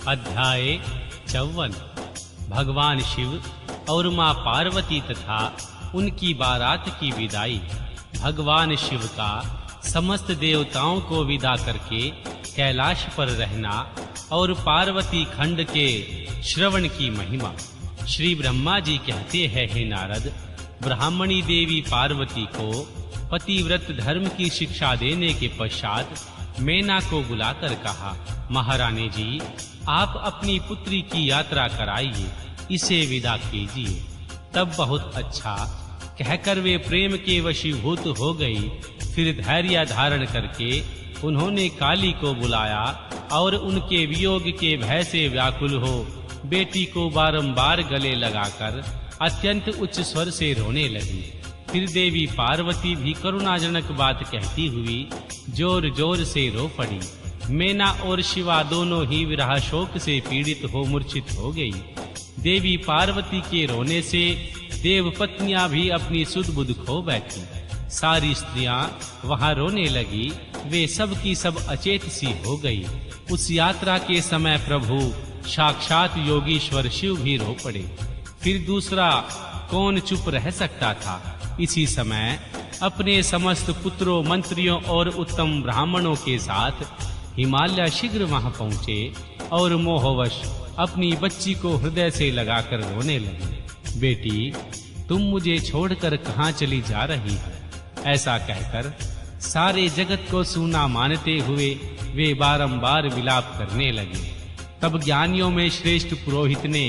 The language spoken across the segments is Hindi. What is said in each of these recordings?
अध्याय 54। भगवान शिव और मां पार्वती तथा उनकी बारात की विदाई। भगवान शिव का समस्त देवताओं को विदा करके कैलाश पर रहना और पार्वती खंड के श्रवण की महिमा। श्री ब्रह्मा जी कहते हैं, हे नारद, ब्राह्मणी देवी पार्वती को पतिव्रत धर्म की शिक्षा देने के पश्चात मैना को बुलाकर कहा, महारानी जी, आप अपनी पुत्री की यात्रा कराइए, इसे विदा कीजिए। तब बहुत अच्छा कहकर वे प्रेम के वशीभूत हो गई। फिर धैर्य धारण करके उन्होंने काली को बुलाया और उनके वियोग के भय से व्याकुल हो बेटी को बारंबार गले लगाकर अत्यंत उच्च स्वर से रोने लगी। फिर देवी पार्वती भी करुणाजनक बात कहती हुई जोर जोर से रो पड़ी। मैना और शिवा दोनों ही विरह शोक से पीड़ित हो मूर्छित हो गई। देवी पार्वती के रोने से देवपत्नियां भी अपनी सुध बुध खो बैठी। सारी स्त्रियां वहां रोने लगी। वे सब की सब अचेत सी हो गई। उस यात्रा के समय प्रभु साक्षात योगीश्वर शिव भी रो पड़े। फिर दूसरा कौन चुप रह सकता था। इसी समय अपने समस्त पुत्रों, मंत्रियों और उत्तम ब्राह्मणों के साथ हिमालय शीघ्र वहां पहुंचे और मोहवश अपनी बच्ची को हृदय से लगाकर रोने लगे। बेटी, तुम मुझे छोड़कर कहां चली जा रही है? ऐसा कहकर सारे जगत को सूना मानते हुए वे बारंबार विलाप करने लगे। तब ज्ञानियों में श्रेष्ठ पुरोहित ने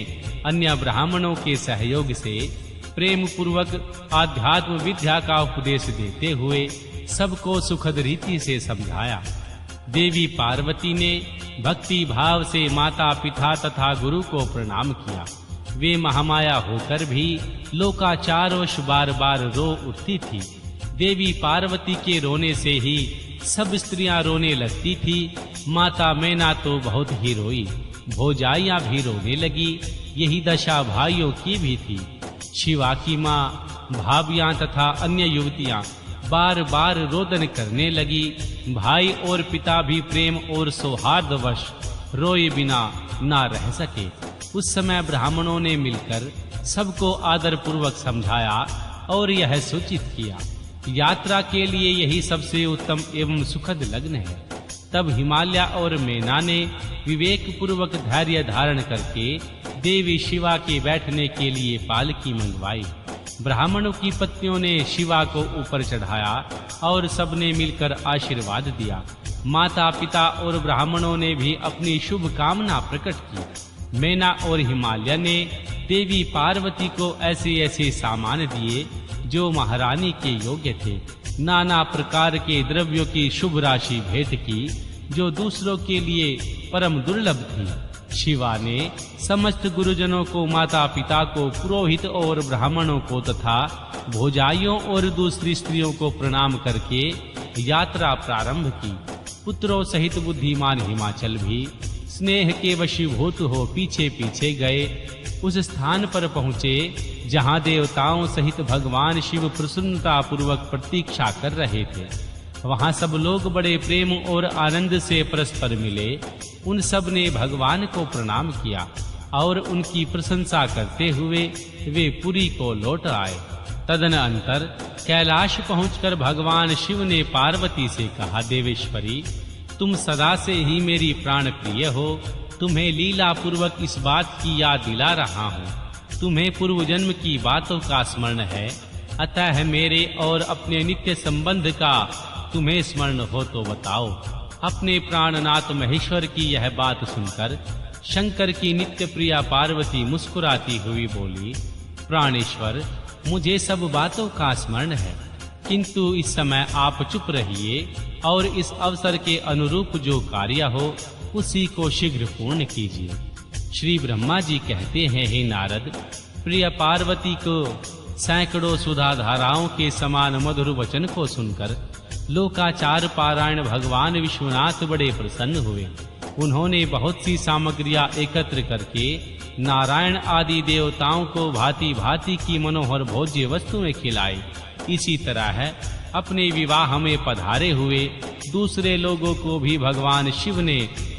अन्य ब्राह्मणों के सहयोग से प्रेम पूर्वक आध्यात्म विद्या का उपदेश देते हुए सबको सुखद रीति से समझाया। देवी पार्वती ने भक्ति भाव से माता पिता तथा गुरु को प्रणाम किया। वे महामाया होकर भी लोकाचारोश बार बार रो उठती थी। देवी पार्वती के रोने से ही सब स्त्रियां रोने लगती थी। माता मैना तो बहुत ही रोई। भोजाइयां भी रोने लगी। यही दशा भाइयों की भी थी। शिवा की मां, भाभियां तथा अन्य युवतियां बार बार रोदन करने लगी। भाई और पिता भी प्रेम और सौहार्दवश रोए बिना ना रह सके। उस समय ब्राह्मणों ने मिलकर सबको आदर पूर्वक समझाया और यह सूचित किया, यात्रा के लिए यही सबसे उत्तम एवं सुखद लग्न है। तब हिमालय और मैना ने विवेक पूर्वक धैर्य धारण करके देवी शिवा के बैठने के लिए पालकी मंगवाई। ब्राह्मणों की पत्नियों ने शिवा को ऊपर चढ़ाया और सबने मिलकर आशीर्वाद दिया। माता पिता और ब्राह्मणों ने भी अपनी शुभ कामना प्रकट की। मैना और हिमालय ने देवी पार्वती को ऐसे ऐसे सामान दिए जो महारानी के योग्य थे। नाना प्रकार के द्रव्यों की शुभ राशि भेंट की जो दूसरों के लिए परम दुर्लभ थी। शिवा ने समस्त गुरुजनों को, माता पिता को, पुरोहित और ब्राह्मणों को तथा भोजाइयों और दूसरी स्त्रियों को प्रणाम करके यात्रा प्रारंभ की। पुत्रों सहित बुद्धिमान हिमाचल भी स्नेह के वशीभूत हो पीछे पीछे गए। उस स्थान पर पहुँचे जहाँ देवताओं सहित भगवान शिव प्रसन्नता पूर्वक प्रतीक्षा कर रहे थे। वहां सब लोग बड़े प्रेम और आनंद से परस्पर मिले। उन सब ने भगवान को प्रणाम किया और उनकी प्रशंसा करते हुए वे पुरी को लौट आए। तदनंतर कैलाश पहुंचकर भगवान शिव ने पार्वती से कहा, देवेश्वरी, तुम सदा से ही मेरी प्राण प्रिय हो। तुम्हें लीला पूर्वक इस बात की याद दिला रहा हूँ। तुम्हें पूर्व जन्म की बातों का स्मरण है, अतः मेरे और अपने नित्य संबंध का तुम्हें स्मरण हो तो बताओ। अपने प्राणनाथ महेश्वर की यह बात सुनकर शंकर की नित्य प्रिया पार्वती मुस्कुराती हुई बोली, प्राणेश्वर, मुझे सब बातों का स्मरण है, किंतु इस समय आप चुप रहिए और इस अवसर के अनुरूप जो कार्य हो उसी को शीघ्र पूर्ण कीजिए। श्री ब्रह्मा जी कहते हैं, हे नारद, प्रिय पार्वती को सैकड़ों सुधा धाराओं के समान मधुर वचन को सुनकर लोकाचार पारायण भगवान विश्वनाथ बड़े प्रसन्न हुए। उन्होंने बहुत सी सामग्रियां एकत्र करके नारायण आदि देवताओं को भांति भांति की मनोहर भोज्य वस्तुएं खिलाई। इसी तरह अपने विवाह में पधारे हुए दूसरे लोगों को भी भगवान शिव ने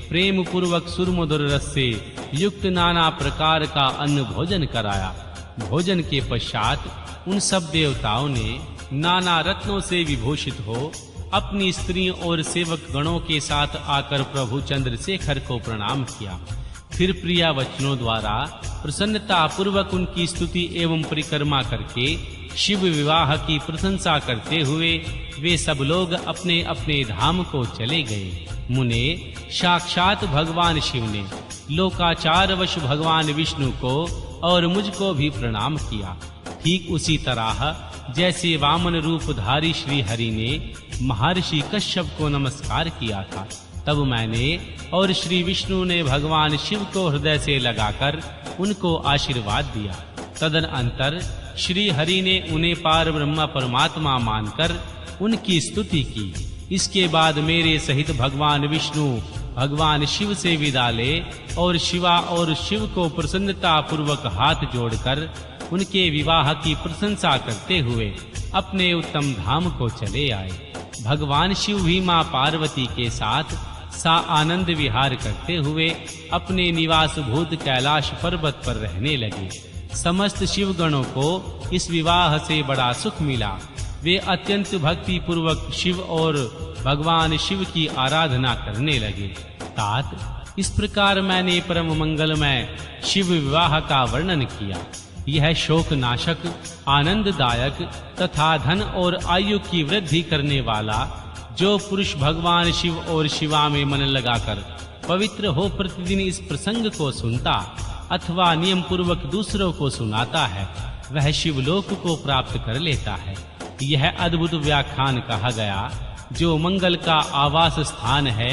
प्रेम पूर्वक सुरमधुर रस से युक्त नाना प्रकार का अन्न भोजन कराया। भोजन के पश्चात उन सब देवताओं ने नाना रत्नों से विभूषित हो अपनी स्त्रियों और सेवक गणों के साथ आकर प्रभु चंद्रशेखर को प्रणाम किया। फिर प्रिया वचनों द्वारा प्रसन्नता पूर्वक उनकी स्तुति एवं परिक्रमा करके शिव विवाह की प्रशंसा करते हुए वे सब लोग अपने अपने धाम को चले गए। मुने, साक्षात भगवान शिव ने लोकाचारवश भगवान विष्णु को और मुझको भी प्रणाम किया। ठीक उसी तरह जैसे वामन रूपधारी श्री हरि ने महर्षि कश्यप को नमस्कार किया था, तब मैंने और श्री विष्णु ने भगवान शिव को हृदय से लगाकर उनको आशीर्वाद दिया। तदनंतर श्री हरि ने उन्हें पार ब्रह्म परमात्मा मानकर उनकी स्तुति की। इसके बाद मेरे सहित भगवान विष्णु भगवान शिव से विदा ले और शिवा और शिव को प्रसन्नता पूर्वक हाथ जोड़कर उनके विवाह की प्रशंसा करते हुए अपने उत्तम धाम को चले आए। भगवान शिव भी मां पार्वती के साथ सा आनंद विहार करते हुए अपने निवास भूत कैलाश पर्वत पर रहने लगे। समस्त शिवगणों को इस विवाह से बड़ा सुख मिला। वे अत्यंत भक्ति पूर्वक शिव और भगवान शिव की आराधना करने लगे। तात, इस प्रकार मैंने परम मंगलमय शिव विवाह का वर्णन किया। यह शोक नाशक, आनंददायक तथा धन और आयु की वृद्धि करने वाला जो पुरुष भगवान शिव और शिवा में मन लगाकर पवित्र हो प्रतिदिन इस प्रसंग को सुनता अथवा नियम पूर्वक दूसरों को सुनाता है, वह शिवलोक को प्राप्त कर लेता है। यह अद्भुत व्याख्यान कहा गया जो मंगल का आवास स्थान है।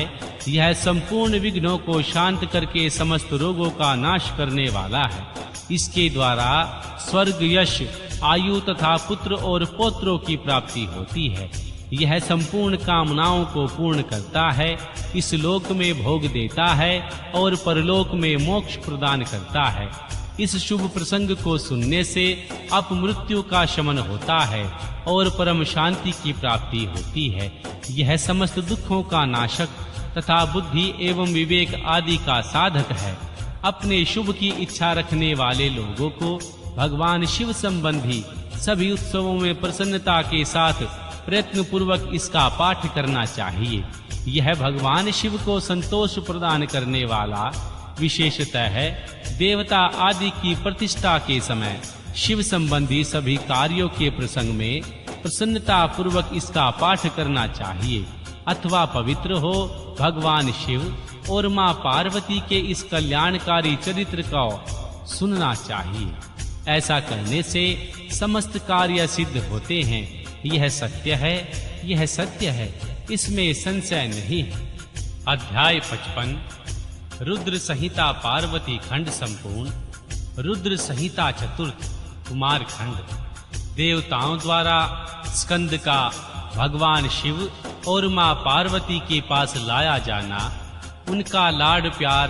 यह संपूर्ण विघ्नों को शांत करके समस्त रोगों का नाश करने वाला है। इसके द्वारा स्वर्ग, यश, आयु तथा पुत्र और पौत्रों की प्राप्ति होती है। यह संपूर्ण कामनाओं को पूर्ण करता है, इस लोक में भोग देता है और परलोक में मोक्ष प्रदान करता है। इस शुभ प्रसंग को सुनने से अपमृत्यु का शमन होता है और परम शांति की प्राप्ति होती है। यह समस्त दुखों का नाशक तथा बुद्धि एवं विवेक आदि का साधक है। अपने शुभ की इच्छा रखने वाले लोगों को भगवान शिव संबंधी सभी उत्सवों में प्रसन्नता के साथ प्रयत्न पूर्वक इसका पाठ करना चाहिए। यह भगवान शिव को संतोष प्रदान करने वाला विशेषतः है। देवता आदि की प्रतिष्ठा के समय शिव संबंधी सभी कार्यों के प्रसंग में प्रसन्नता पूर्वक इसका पाठ करना चाहिए अथवा पवित्र हो भगवान शिव और मां पार्वती के इस कल्याणकारी चरित्र को सुनना चाहिए। ऐसा करने से समस्त कार्य सिद्ध होते हैं। यह सत्य है, यह सत्य है, इसमें संशय नहीं है। अध्याय 55 रुद्र संहिता पार्वती खंड संपूर्ण। रुद्र संहिता चतुर्थ कुमार खंड। देवताओं द्वारा स्कंद का भगवान शिव और मां पार्वती के पास लाया जाना, उनका लाड प्यार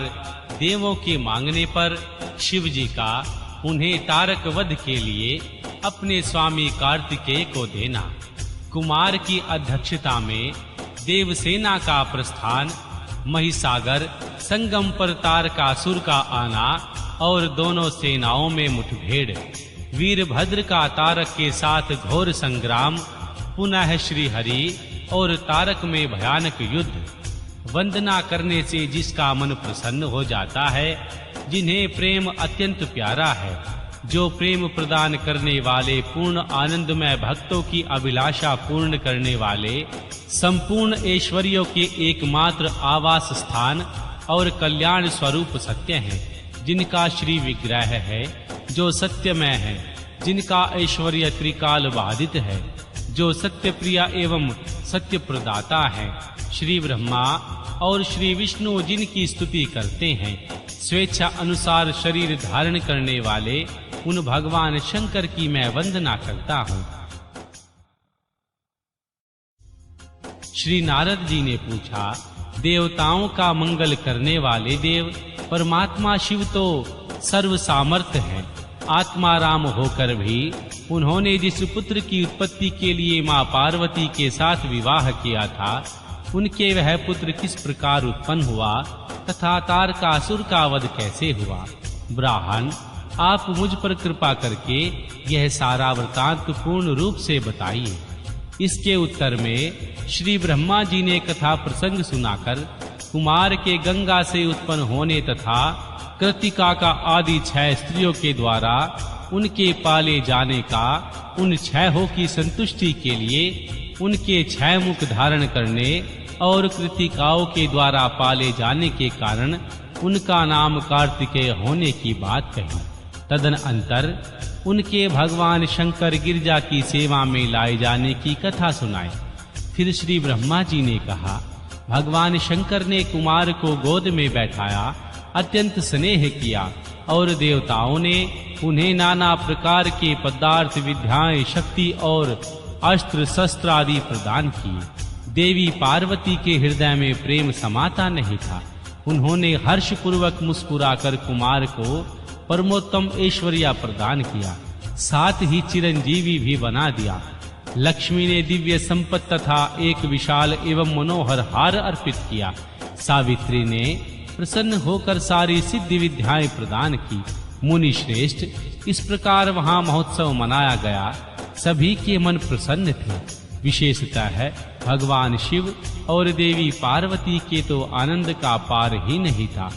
देवों के मांगने पर शिव जी का उन्हें तारक वध के लिए अपने स्वामी कार्तिकेय को देना, कुमार की अध्यक्षता में देवसेना का प्रस्थान, महिसागर संगम पर तारकासुर का आना और दोनों सेनाओं में मुठभेड़, वीरभद्र का तारक के साथ घोर संग्राम, पुनः श्री हरि और तारक में भयानक युद्ध। वंदना करने से जिसका मन प्रसन्न हो जाता है, जिन्हें प्रेम अत्यंत प्यारा है, जो प्रेम प्रदान करने वाले पूर्ण आनंदमय भक्तों की अभिलाषा पूर्ण करने वाले, संपूर्ण ऐश्वर्यों के एकमात्र आवास स्थान और कल्याण स्वरूप सत्य हैं, जिनका श्री विग्रह है, जो सत्यमय है, जिनका ऐश्वर्य त्रिकाल बाधित है, जो सत्य प्रिया एवं सत्य प्रदाता है। श्री ब्रह्मा और श्री विष्णु जिनकी स्तुति करते हैं, स्वेच्छा अनुसार शरीर धारण करने वाले उन भगवान शंकर की मैं वंदना करता हूँ। श्री नारद जी ने पूछा, देवताओं का मंगल करने वाले देव परमात्मा शिव तो सर्व सामर्थ्य हैं। आत्मा राम होकर भी उन्होंने जिस पुत्र की उत्पत्ति के लिए मां पार्वती के साथ विवाह किया था, उनके वह पुत्र किस प्रकार उत्पन्न हुआ, तथा तारकासुर का वध कैसे हुआ। ब्राह्मण, आप मुझ पर कृपा करके यह सारा वृतांत पूर्ण रूप से बताइए। इसके उत्तर में श्री ब्रह्मा जी ने कथा प्रसंग सुनाकर कुमार के गंगा से उत्पन्न होने तथा कृतिका का आदि 6 स्त्रियों के द्वारा उनके पाले जाने का, उन 6 की संतुष्टि के लिए उनके 6 मुख धारण करने और कृतिकाओं के द्वारा पाले जाने के कारण उनका नाम कार्तिकेय होने की बात कही। तदनंतर उनके भगवान शंकर गिरजा की सेवा में लाए जाने की कथा सुनाई। फिर श्री ब्रह्मा जी ने कहा, भगवान शंकर ने कुमार को गोद में बैठाया, अत्यंत स्नेह किया और देवताओं ने उन्हें नाना प्रकार के पदार्थ, विद्याएं, शक्ति और अस्त्र शस्त्र आदि प्रदान किए। देवी पार्वती के हृदय में प्रेम समाता नहीं था। उन्होंने हर्ष पूर्वक मुस्कुराकर कुमार को परमोत्तम ऐश्वर्य प्रदान किया, साथ ही चिरंजीवी भी बना दिया। लक्ष्मी ने दिव्य संपत्ति तथा एक विशाल एवं मनोहर हार अर्पित किया। सावित्री ने प्रसन्न होकर सारी सिद्धि विद्याएं प्रदान की। मुनि श्रेष्ठ, इस प्रकार वहां महोत्सव मनाया गया। सभी के मन प्रसन्न थे। विशेषतः है भगवान शिव और देवी पार्वती के तो आनंद का पार ही नहीं था।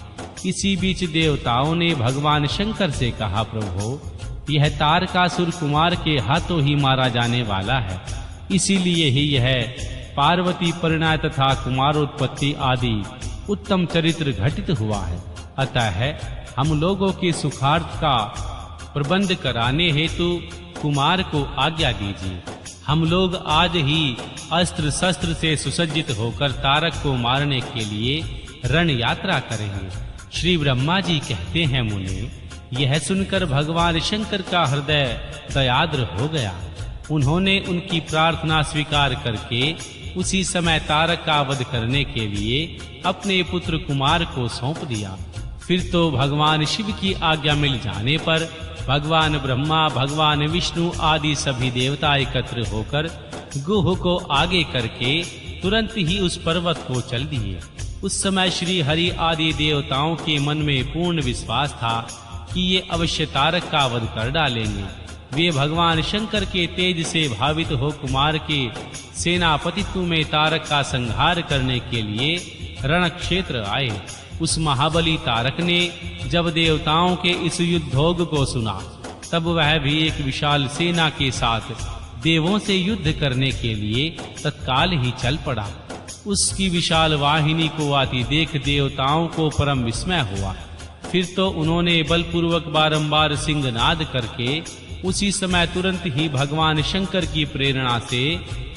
इसी बीच देवताओं ने भगवान शंकर से कहा, प्रभु, यह तारकासुर कुमार के हाथों ही मारा जाने वाला है, इसीलिए ही यह पार्वती परिणय तथा कुमारोत्पत्ति आदि उत्तम चरित्र घटित हुआ है। अतः हम लोगों के सुखार्थ का प्रबंध कराने हेतु कुमार को आज्ञा दीजिए। हम लोग आज ही अस्त्र शस्त्र से सुसज्जित होकर तारक को मारने के लिए रण यात्रा करेंगे। श्री ब्रह्मा जी कहते हैं, मुने, यह सुनकर भगवान शंकर का हृदय दयाद्र हो गया। उन्होंने उनकी प्रार्थना स्वीकार करके उसी समय तारक का वध करने के लिए अपने पुत्र कुमार को सौंप दिया। फिर तो भगवान शिव की आज्ञा मिल जाने पर भगवान ब्रह्मा, भगवान विष्णु आदि सभी देवता एकत्र होकर गुह को आगे करके तुरंत ही उस पर्वत को चल दिए। उस समय श्री हरि आदि देवताओं के मन में पूर्ण विश्वास था कि ये अवश्य तारक का वध कर डालेंगे। वे भगवान शंकर के तेज से भावित हो कुमार के सेनापतित्व में तारक का संहार करने के लिए रण क्षेत्र आए। उस महाबली तारक ने जब देवताओं के इस युद्धोग को सुना, तब वह भी एक विशाल सेना के साथ देवों से युद्ध करने के लिए तत्काल ही चल पड़ा। उसकी विशाल वाहिनी को आती देख देवताओं को परम विस्मय हुआ। फिर तो उन्होंने बलपूर्वक बारंबार सिंहनाद करके उसी समय तुरंत ही भगवान शंकर की प्रेरणा से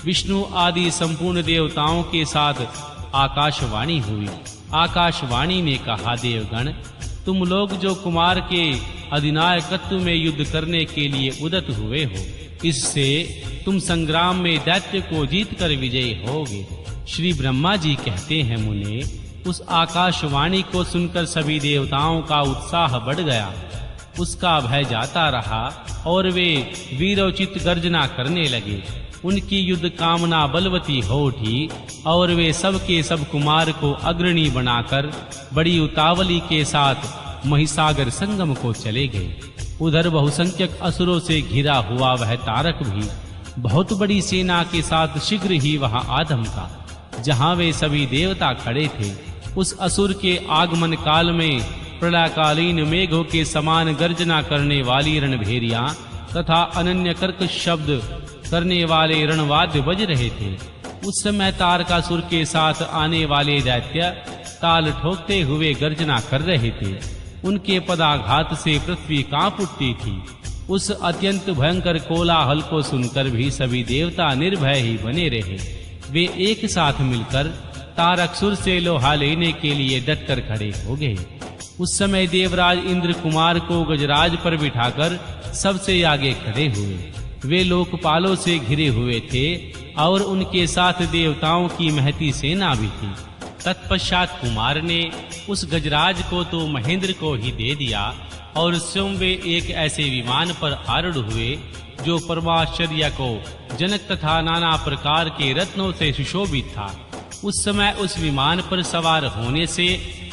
विष्णु आदि संपूर्ण देवताओं के साथ आकाशवाणी हुई। आकाशवाणी ने कहा, देवगण, तुम लोग जो कुमार के अधिनायकत्व में युद्ध करने के लिए उद्यत हुए हो, इससे तुम संग्राम में दैत्य को जीतकर विजयी होगे। श्री ब्रह्मा जी कहते हैं, मुने, उस आकाशवाणी को सुनकर सभी देवताओं का उत्साह बढ़ गया। उसका भय जाता रहा और वे वीरोचित गर्जना करने लगे। उनकी युद्ध कामना बलवती हो उठी और वे सब के सब कुमार को अग्रणी बनाकर बड़ी उतावली के साथ महिसागर संगम को चले गए। उधर बहुसंख्यक असुरों से घिरा हुआ वह तारक भी बहुत बड़ी सेना के साथ शीघ्र ही वहां आधम का, जहां वे सभी देवता खड़े थे। उस असुर के आगमन काल में प्रलयकालीन मेघों के समान गर्जना करने वाली रणभेरियां तथा अनन्य कर्कश शब्द करने वाले रणवाद्य बज रहे थे। उस समय तारकासुर के साथ आने वाले दैत्य ताल ठोकते हुए गर्जना कर रहे थे। उनके पदाघात से पृथ्वी कांप उठती थी। उस अत्यंत भयंकर कोलाहल को सुनकर भी सभी देवता निर्भय ही बने रहे। वे एक साथ मिलकर तारकासुर से लोहा लेने के लिए डटकर खड़े हो गए। उस समय देवराज इंद्र कुमार को गजराज पर बिठाकर सबसे आगे खड़े हुए। वे लोकपालों से घिरे हुए थे और उनके साथ देवताओं की महती सेना भी थी। तत्पश्चात कुमार ने उस गजराज को तो महेंद्र को ही दे दिया और स्वयं वे एक ऐसे विमान पर आरूढ़ हुए जो परमाश्चर्य को जनक तथा नाना प्रकार के रत्नों से सुशोभित था। उस समय उस विमान पर सवार होने से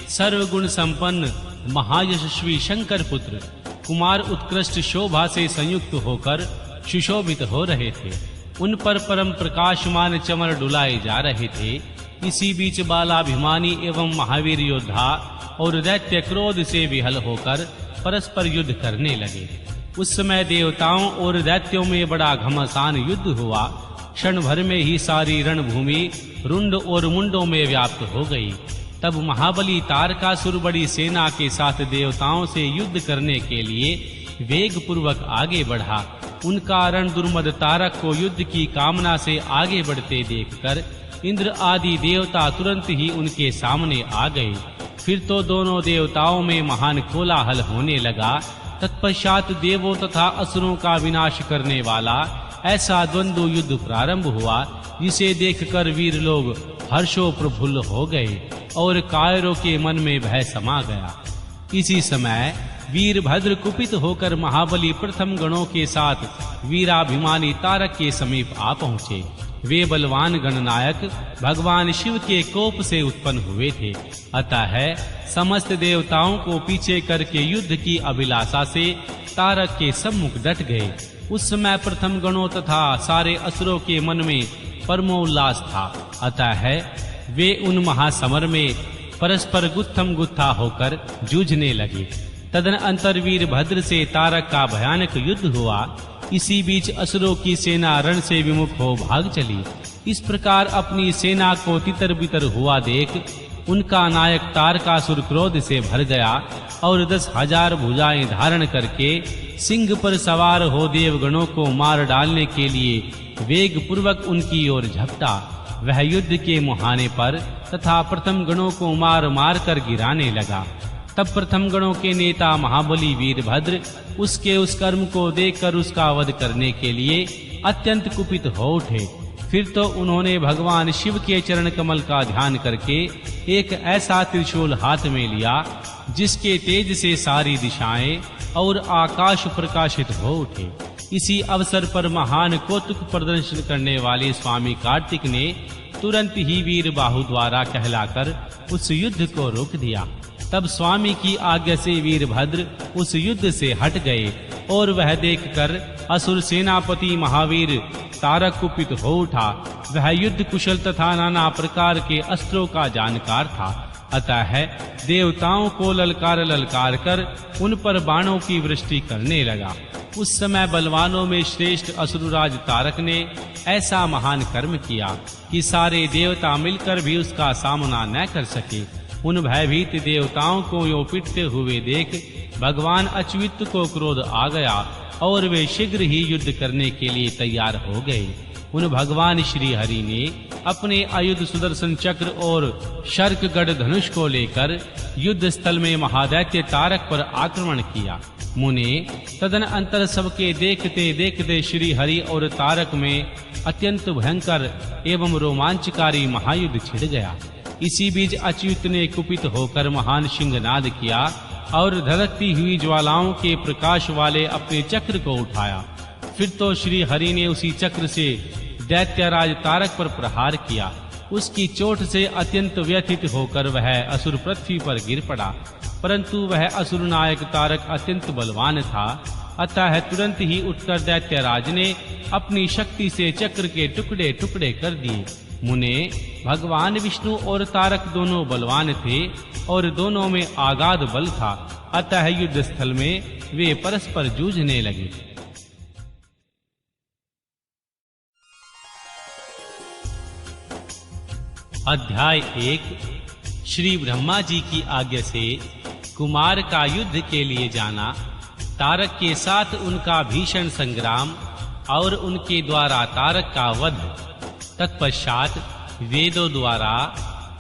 सर्वगुण संपन्न महायशस्वी शंकर पुत्र कुमार उत्कृष्ट शोभा से संयुक्त होकर सुशोभित हो रहे थे। उन पर परम प्रकाशमान चमर डुलाए जा रहे थे। इसी बीच बालाभिमानी एवं महावीर योद्धा और दैत्य क्रोध से विहल होकर परस्पर युद्ध करने लगे। उस समय देवताओं और दैत्यों में बड़ा घमासान युद्ध हुआ। क्षण भर में ही सारी रणभूमि रुंड और मुंडों में व्याप्त हो गई। तब महाबली तारकासुर बड़ी सेना के साथ देवताओं से युद्ध करने के लिए वेग पूर्वक आगे बढ़ा। उनका रण दुर्मद तारक को युद्ध की कामना से आगे बढ़ते देखकर इंद्र आदि देवता तुरंत ही उनके सामने आ गए। फिर तो दोनों देवताओं में महान कोलाहल होने लगा। तत्पश्चात देवों तथा असुरों का विनाश करने वाला ऐसा द्वंद्व युद्ध प्रारंभ हुआ, जिसे देखकर वीर लोग हर्षो प्रफुल्ल हो गए और कायरों के मन में भय समा गया। इसी समय वीरभद्र कुपित होकर महाबली प्रथम गणों के साथ वीराभिमानी तारक के समीप आ पहुँचे। वे बलवान गणनायक भगवान शिव के कोप से उत्पन्न हुए थे। अतः समस्त देवताओं को पीछे करके युद्ध की अभिलाषा से तारक के सम्मुख डट गए। उस समय प्रथम गणों तथा सारे असुरों के मन में परमोल्लास था। अतः वे उन महासमर में परस्पर गुत्थम गुत्था होकर जूझने लगे। तदनंतर वीरभद्र से तारक का भयानक युद्ध हुआ। इसी बीच असुरों की सेना रण से विमुख हो भाग चली। इस प्रकार अपनी सेना को तितर बितर हुआ देख उनका नायक तारकासुर क्रोध से भर गया और 10,000 भुजाएं धारण करके सिंह पर सवार हो देवगणों को मार डालने के लिए वेग पूर्वक उनकी ओर झपटा। वह युद्ध के मुहाने पर तथा प्रथम गणों को मार मार कर गिराने लगा। तब प्रथम गणों के नेता महाबली वीरभद्र उसके उस कर्म को देखकर उसका वध करने के लिए अत्यंत कुपित हो उठे। फिर तो उन्होंने भगवान शिव के चरण कमल का ध्यान करके एक ऐसा त्रिशूल हाथ में लिया जिसके तेज से सारी दिशाएं और आकाश प्रकाशित हो उठे। इसी अवसर पर महान कौतुक प्रदर्शन करने वाले स्वामी कार्तिक ने तुरंत ही वीर बाहु द्वारा कहलाकर उस युद्ध को रोक दिया। तब स्वामी की आज्ञा से वीरभद्र उस युद्ध से हट गए और वह देखकर असुर सेनापति महावीर तारक कुपित हो उठा। वह युद्ध कुशल तथा नाना प्रकार के अस्त्रों का जानकार था। अतः देवताओं को ललकार ललकार कर उन पर बाणों की वृष्टि करने लगा। उस समय बलवानों में श्रेष्ठ असुरराज तारक ने ऐसा महान कर्म किया कि सारे देवता मिलकर भी उसका सामना न कर सके। उन भयभीत देवताओं को यो पिटते हुए देख भगवान अच्युत को क्रोध आ गया और वे शीघ्र ही युद्ध करने के लिए तैयार हो गए। उन भगवान श्री हरि ने अपने आयुध सुदर्शन चक्र और शर्क गढ़ धनुष को लेकर युद्ध स्थल में महादैत्य तारक पर आक्रमण किया। मुने तदनंतर सबके देखते देखते श्री हरि और तारक में अत्यंत भयंकर एवं रोमांचकारी महायुद्ध छिड़ गया। इसी बीच अच्युत ने कुपित होकर महान सिंहनाद किया और धधकती हुई ज्वालाओं के प्रकाश वाले अपने चक्र को उठाया। फिर तो श्री हरि ने उसी चक्र से दैत्यराज तारक पर प्रहार किया। उसकी चोट से अत्यंत व्यथित होकर वह असुर पृथ्वी पर गिर पड़ा, परंतु वह असुर नायक तारक अत्यंत बलवान था। अतः तुरंत ही उठकर दैत्यराज ने अपनी शक्ति से चक्र के टुकड़े टुकड़े कर दिए। मुने भगवान विष्णु और तारक दोनों बलवान थे और दोनों में आगाध बल था। अतः युद्ध स्थल में वे परस्पर जूझने लगे। अध्याय 1। श्री ब्रह्मा जी की आज्ञा से कुमार का युद्ध के लिए जाना, तारक के साथ उनका भीषण संग्राम और उनके द्वारा तारक का वध। तत्पश्चात वेदों द्वारा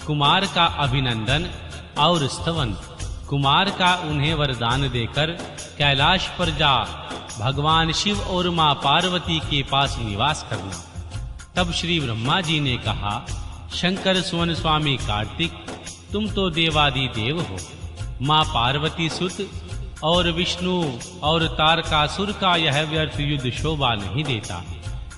कुमार का अभिनंदन और स्तवन, कुमार का उन्हें वरदान देकर कैलाश पर जा भगवान शिव और मां पार्वती के पास निवास करना। तब श्री ब्रह्मा जी ने कहा, शंकर सुवन स्वामी कार्तिक, तुम तो देवादि देव हो। मां पार्वती सुत और विष्णु और तारकासुर का यह व्यर्थ युद्ध शोभा नहीं देता,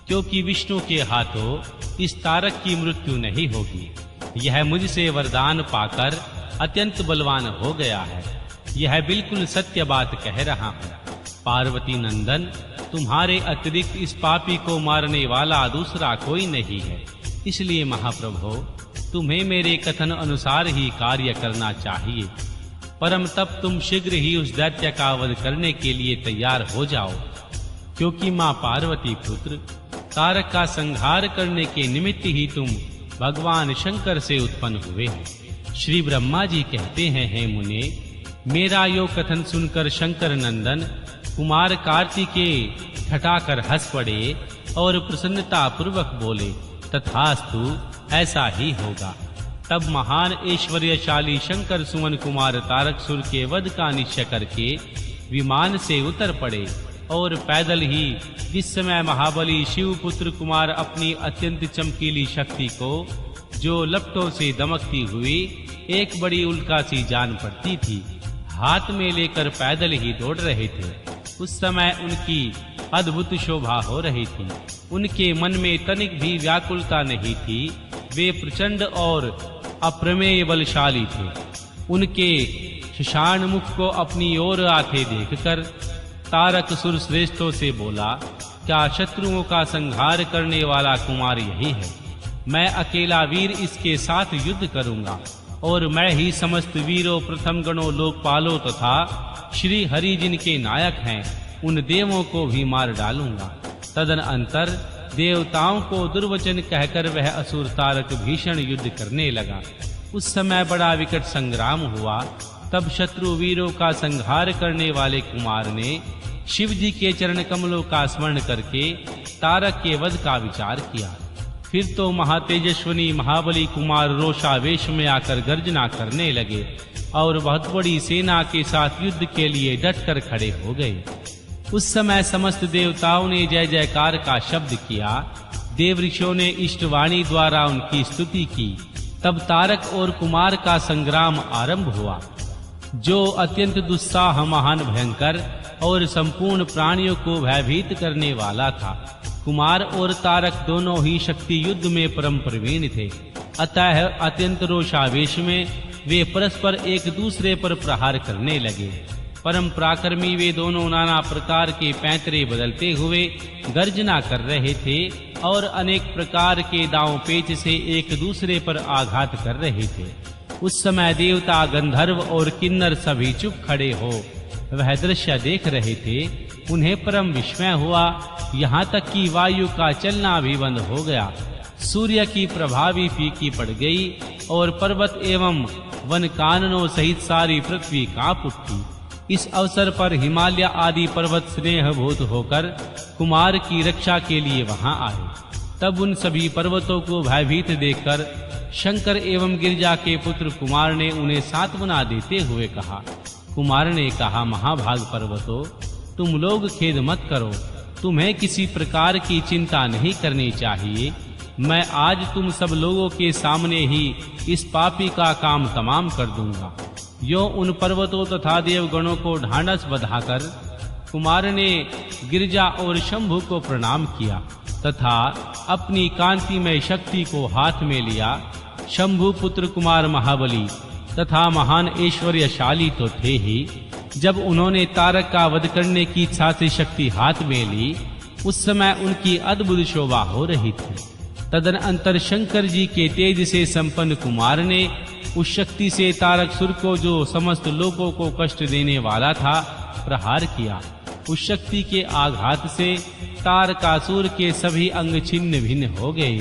क्योंकि विष्णु के हाथों इस तारक की मृत्यु नहीं होगी। यह मुझसे वरदान पाकर अत्यंत बलवान हो गया है। यह बिल्कुल सत्य बात कह रहा हूँ। पार्वती नंदन, तुम्हारे अतिरिक्त इस पापी को मारने वाला दूसरा कोई नहीं है। इसलिए महाप्रभु, तुम्हें मेरे कथन अनुसार ही कार्य करना चाहिए। परम तब तुम शीघ्र ही उस दैत्य का वध करने के लिए तैयार हो जाओ, क्योंकि मां पार्वती पुत्र तारक का संहार करने के निमित्त ही तुम भगवान शंकर से उत्पन्न हुए हो। श्री ब्रह्मा जी कहते हैं, हे मुने, मेरा यो कथन सुनकर शंकर नंदन कुमार कार्तिकेय ठठाकर हंस पड़े और प्रसन्नता पूर्वक बोले, तथास्तु, ऐसा ही होगा। तब महान ऐश्वर्यशाली शंकर सुमन कुमार तारकसुर के वध का निश्चय करके विमान से उतर पड़े और पैदल ही जिस समय महाबली शिवपुत्र कुमार अपनी अत्यंत चमकीली शक्ति को जो लपटों से दमकती हुई एक बड़ी उल्का सी जान पड़ती थी, हाथ में लेकर पैदल ही दौड़ रहे थे, उस समय उनकी अद्भुत शोभा हो रही थी। उनके मन में तनिक भी व्याकुलता नहीं थी। वे प्रचंड और अप्रमेय बलशाली थे। उनके शशान मुख को अपनी ओर आते देखकर तारकसुर श्रेष्ठों से बोला, क्या शत्रुओं का संहार करने वाला कुमार यही है? मैं अकेला वीर इसके साथ युद्ध करूंगा और मैं ही समस्त वीरों, प्रथम गणों, लोकपालों तथा श्री हरि जिनके नायक हैं उन देवों को भी मार डालूंगा। तदन अंतर देवताओं को दुर्वचन कहकर वह असुर तारक भीषण युद्ध करने लगा। उस समय बड़ा विकट संग्राम हुआ। तब शत्रु वीरों का संहार करने वाले कुमार ने शिव जी के चरण कमलों का स्मरण करके तारक के वध का विचार किया। फिर तो महातेजस्वनी महाबली कुमार रोषावेश में आकर गर्जना करने लगे और बहुत बड़ी सेना के साथ युद्ध के लिए डटकर खड़े हो गए। उस समय समस्त देवताओं ने जय जयकार का शब्द किया। देव ऋषियों ने इष्टवाणी द्वारा उनकी स्तुति की। तब तारक और कुमार का संग्राम आरंभ हुआ, जो अत्यंत दुस्साह, महान, भयंकर और संपूर्ण प्राणियों को भयभीत करने वाला था। कुमार और तारक दोनों ही शक्ति युद्ध में परम प्रवीण थे। अतः अत्यंत रोषावेश में वे परस्पर एक दूसरे पर प्रहार करने लगे। परम पराक्रमी वे दोनों नाना प्रकार के पैंतरे बदलते हुए गर्जना कर रहे थे और अनेक प्रकार के दांव पेच से एक दूसरे पर आघात कर रहे थे। उस समय देवता, गंधर्व और किन्नर सभी चुप खड़े हो वह दृश्य देख रहे थे। उन्हें परम विस्मय हुआ, यहाँ तक कि वायु का चलना भी बंद हो गया। सूर्य की प्रभा भी फीकी पड़ गई और पर्वत एवं वन काननों सहित सारी पृथ्वी कांप उठी। इस अवसर पर हिमालय आदि पर्वत स्नेहभूत होकर कुमार की रक्षा के लिए वहां आए। तब उन सभी पर्वतों को भयभीत देखकर शंकर एवं गिरिजा के पुत्र कुमार ने उन्हें सांत्वना देते हुए कहा। कुमार ने कहा, महाभाग पर्वतों, तुम लोग खेद मत करो। तुम्हें किसी प्रकार की चिंता नहीं करनी चाहिए। मैं आज तुम सब लोगों के सामने ही इस पापी का काम तमाम कर दूंगा। यो उन पर्वतों तथा देवगणों को ढांढस बंधाकर कुमार ने गिरिजा और शंभु को प्रणाम किया तथा अपनी कांतिमय शक्ति को हाथ में लिया। शंभु पुत्र कुमार महाबली तथा महान ऐश्वर्यशाली तो थे ही। जब उन्होंने तारक का वध करने की इच्छा से शक्ति हाथ में ली, उस समय उनकी अद्भुत शोभा हो रही थी। तदनंतर शंकर जी के तेज से संपन्न कुमार ने उस शक्ति से तारकसुर को, जो समस्त लोगों को कष्ट देने वाला था, प्रहार किया। उस शक्ति के आघात से तारकासुर के सभी अंग छिन्न भिन्न हो गए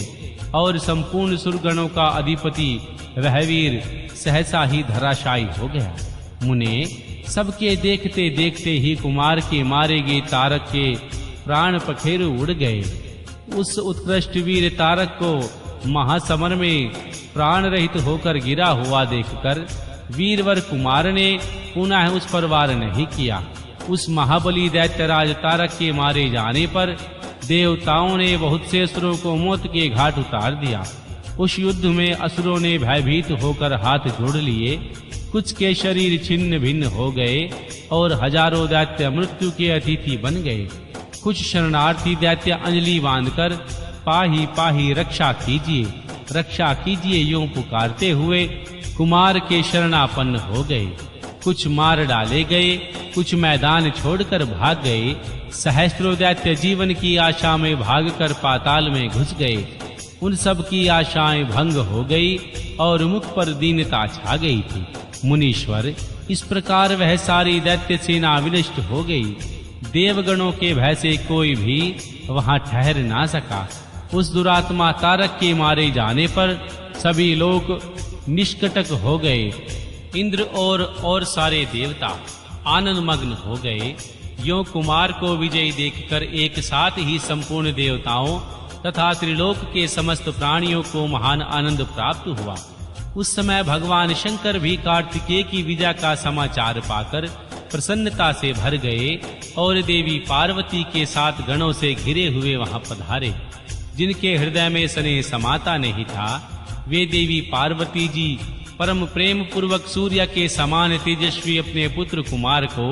और संपूर्ण सुरगणों का अधिपति वह वीर सहसा ही धराशायी हो गया। मुने, सबके देखते देखते ही कुमार के मारे गए तारक के प्राण पखेरु उड़ गए। उस उत्कृष्ट वीर तारक को महासमर में प्राण रहित होकर गिरा हुआ देखकर वीरवर कुमार ने पुनः उस पर वार नहीं किया। उस महाबली दैत्यराज तारक के मारे जाने पर देवताओं ने बहुत से असुरों को मौत के घाट उतार दिया। उस युद्ध में असुरों ने भयभीत होकर हाथ जोड़ लिए। कुछ के शरीर छिन्न भिन्न हो गए और हजारों दैत्य मृत्यु के अतिथि बन गए। कुछ शरणार्थी दैत्य अंजलि बांधकर पाही पाही रक्षा कीजिए यूं पुकारते हुए कुमार के शरणापन्न हो गए। कुछ मार डाले गए, कुछ मैदान छोड़कर भाग गए। सहस्त्रों दैत्य जीवन की आशा में भागकर पाताल में घुस गए। उन सब की आशाएं भंग हो गई और मुख पर दीनता छा गई थी। मुनीश्वर, इस प्रकार वह सारी दैत्य सेना विनष्ट हो गई। देवगणों के भय से कोई भी वहां ठहर ना सका। उस दुरात्मा तारक के मारे जाने पर सभी लोग निष्कटक हो गए। इंद्र और सारे देवता आनंद मग्न हो गए। यों कुमार को विजयी देखकर एक साथ ही संपूर्ण देवताओं तथा त्रिलोक के समस्त प्राणियों को महान आनंद प्राप्त हुआ। उस समय भगवान शंकर भी कार्तिकेय की विजय का समाचार पाकर प्रसन्नता से भर गए और देवी पार्वती के साथ गणों से घिरे हुए वहां पधारे। जिनके हृदय में स्नेह समाता नहीं था, वे देवी पार्वती जी परम प्रेम पूर्वक सूर्य के समान तेजस्वी अपने पुत्र कुमार को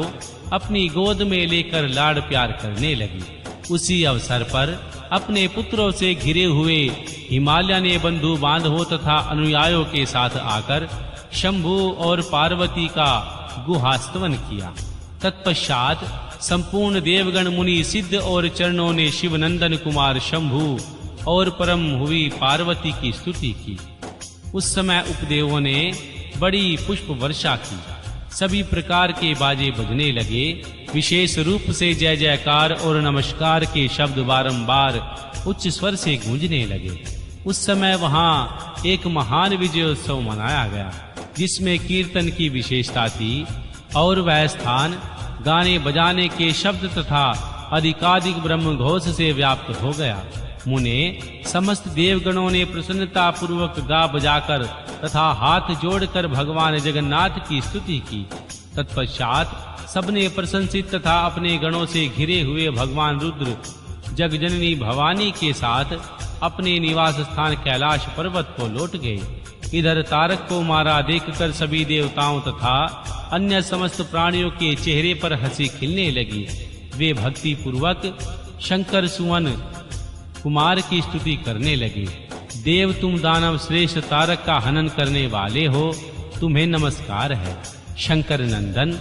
अपनी गोद में लेकर लाड़ प्यार करने लगी। उसी अवसर पर अपने पुत्रों से घिरे हुए हिमालय ने बंधु बांधवों तथा अनुयायियों के साथ आकर शंभु और पार्वती का गुहास्तवन किया। तत्पश्चात संपूर्ण देवगण मुनि सिद्ध और चरणों ने शिवनंदन कुमार शंभु और परम हुई पार्वती की स्तुति की। उस समय उपदेवों ने बड़ी पुष्प वर्षा की। सभी प्रकार के बाजे बजने लगे। विशेष रूप से जय जयकार और नमस्कार के शब्द बारंबार उच्च स्वर से गूंजने लगे। उस समय वहां एक महान विजयोत्सव मनाया गया, जिसमें कीर्तन की विशेषता थी और वह स्थान गाने बजाने के शब्द तथा अधिकाधिक ब्रह्म घोष से व्याप्त हो गया। मुने समस्त देवगणों ने प्रसन्नता पूर्वक गा बजाकर तथा हाथ जोड़कर भगवान जगन्नाथ की स्तुति की। तत्पश्चात सबने प्रशंसित तथा अपने गणों से घिरे हुए भगवान रुद्र जगजननी भवानी के साथ अपने निवास स्थान कैलाश पर्वत को लौट गए। इधर तारक को मारा देखकर सभी देवताओं तथा अन्य समस्त प्राणियों के चेहरे पर हंसी खिलने लगी। वे भक्ति पूर्वक शंकर सुवन कुमार की स्तुति करने लगे। देव, तुम दानव श्रेष्ठ तारक का हनन करने वाले हो, तुम्हें नमस्कार है। शंकर नंदन,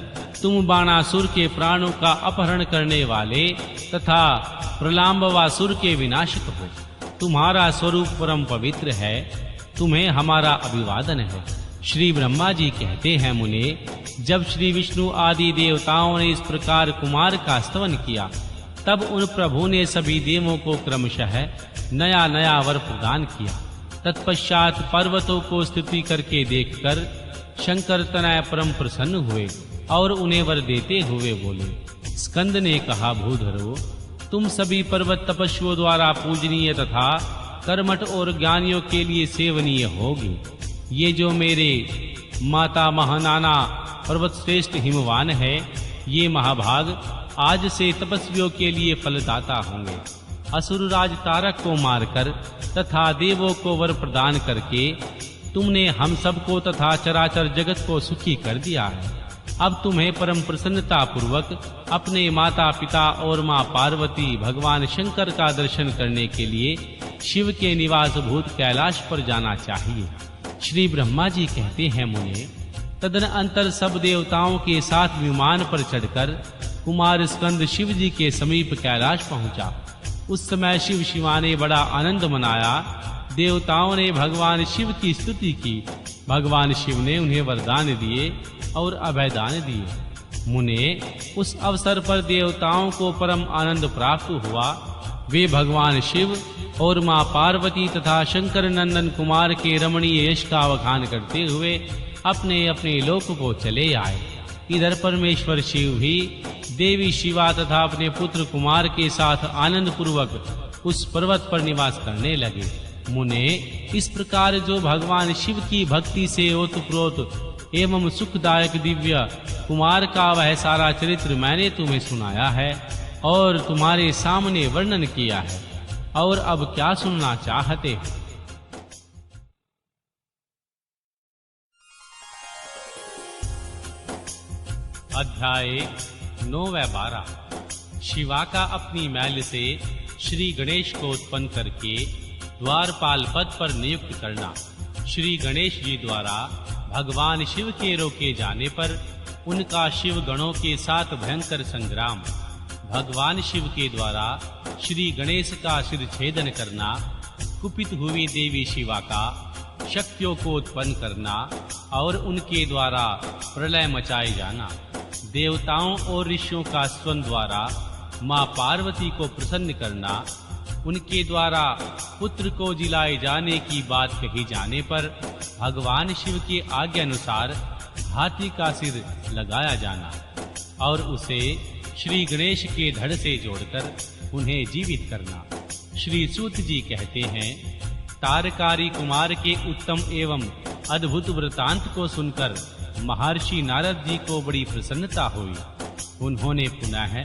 तुम बाणासुर के प्राणों का अपहरण करने वाले तथा प्रलंबवासुर के विनाशक हो। तुम्हारा स्वरूप परम पवित्र है, तुम्हें हमारा अभिवादन है। श्री ब्रह्मा जी कहते हैं, मुने, जब श्री विष्णु आदि देवताओं ने इस प्रकार कुमार का स्तवन किया, तब उन प्रभु ने सभी देवों को क्रमशः नया नया वर प्रदान किया। तत्पश्चात पर्वतों को स्तुति करके देखकर शंकर तनय परम प्रसन्न हुए और उन्हें वर देते हुए बोले। स्कंद ने कहा, भूधरो, तुम सभी पर्वत तपस्वियों द्वारा पूजनीय तथा कर्मठ और ज्ञानियों के लिए सेवनीय होगी। ये जो मेरे माता महानाना पर्वत श्रेष्ठ हिमवान है, ये महाभाग आज से तपस्वियों के लिए फलदाता होंगे। असुरराज तारक को मारकर तथा देवों को वर प्रदान करके तुमने हम सबको तथा चराचर जगत को सुखी कर दिया है। अब तुम्हें परम प्रसन्नता पूर्वक अपने माता पिता और माँ पार्वती भगवान शंकर का दर्शन करने के लिए शिव के निवास भूत कैलाश पर जाना चाहिए। श्री ब्रह्मा जी कहते हैं, मुने, तदनंतर सब देवताओं के साथ विमान पर चढ़कर कुमार स्कंद शिव जी के समीप कैलाश पहुंचा। उस समय शिव शिवा ने बड़ा आनंद मनाया। देवताओं ने भगवान शिव की स्तुति की। भगवान शिव ने उन्हें वरदान दिए और अभयदान दिए। मुने, उस अवसर पर देवताओं को परम आनंद प्राप्त हुआ। वे भगवान शिव और माँ पार्वती तथा शंकर नंदन कुमार के रमणीय यश का बखान करते हुए अपने अपने लोक को चले आए। इधर परमेश्वर शिव भी देवी शिवा तथा अपने पुत्र कुमार के साथ आनंद पूर्वक उस पर्वत पर निवास करने लगे। मुने, इस प्रकार जो भगवान शिव की भक्ति से ओतप्रोत एवं सुखदायक दिव्य कुमार का वह सारा चरित्र मैंने तुम्हें सुनाया है और तुम्हारे सामने वर्णन किया है। और अब क्या सुनना चाहते हो? अध्याय 9 व 12। शिवा का अपनी मैल से श्री गणेश को उत्पन्न करके द्वारपाल पद पर नियुक्त करना। श्री गणेश जी द्वारा भगवान शिव के रोके जाने पर उनका शिव गणों के साथ भयंकर संग्राम, भगवान शिव के द्वारा श्री गणेश का सिर छेदन करना, कुपित हुई देवी शिवा का शक्तियों को उत्पन्न करना और उनके द्वारा प्रलय मचाए जाना, देवताओं और ऋषियों का स्वयं द्वारा मां पार्वती को प्रसन्न करना, उनके द्वारा पुत्र को जिलाए जाने की बात कही जाने पर भगवान शिव की आज्ञा अनुसार हाथी का सिर लगाया जाना और उसे श्री गणेश के धड़ से जोड़कर उन्हें जीवित करना। श्री सूत जी कहते हैं, तारकारी कुमार के उत्तम एवं अद्भुत वृतांत को सुनकर महर्षि नारद जी को बड़ी प्रसन्नता हुई। उन्होंने पुनः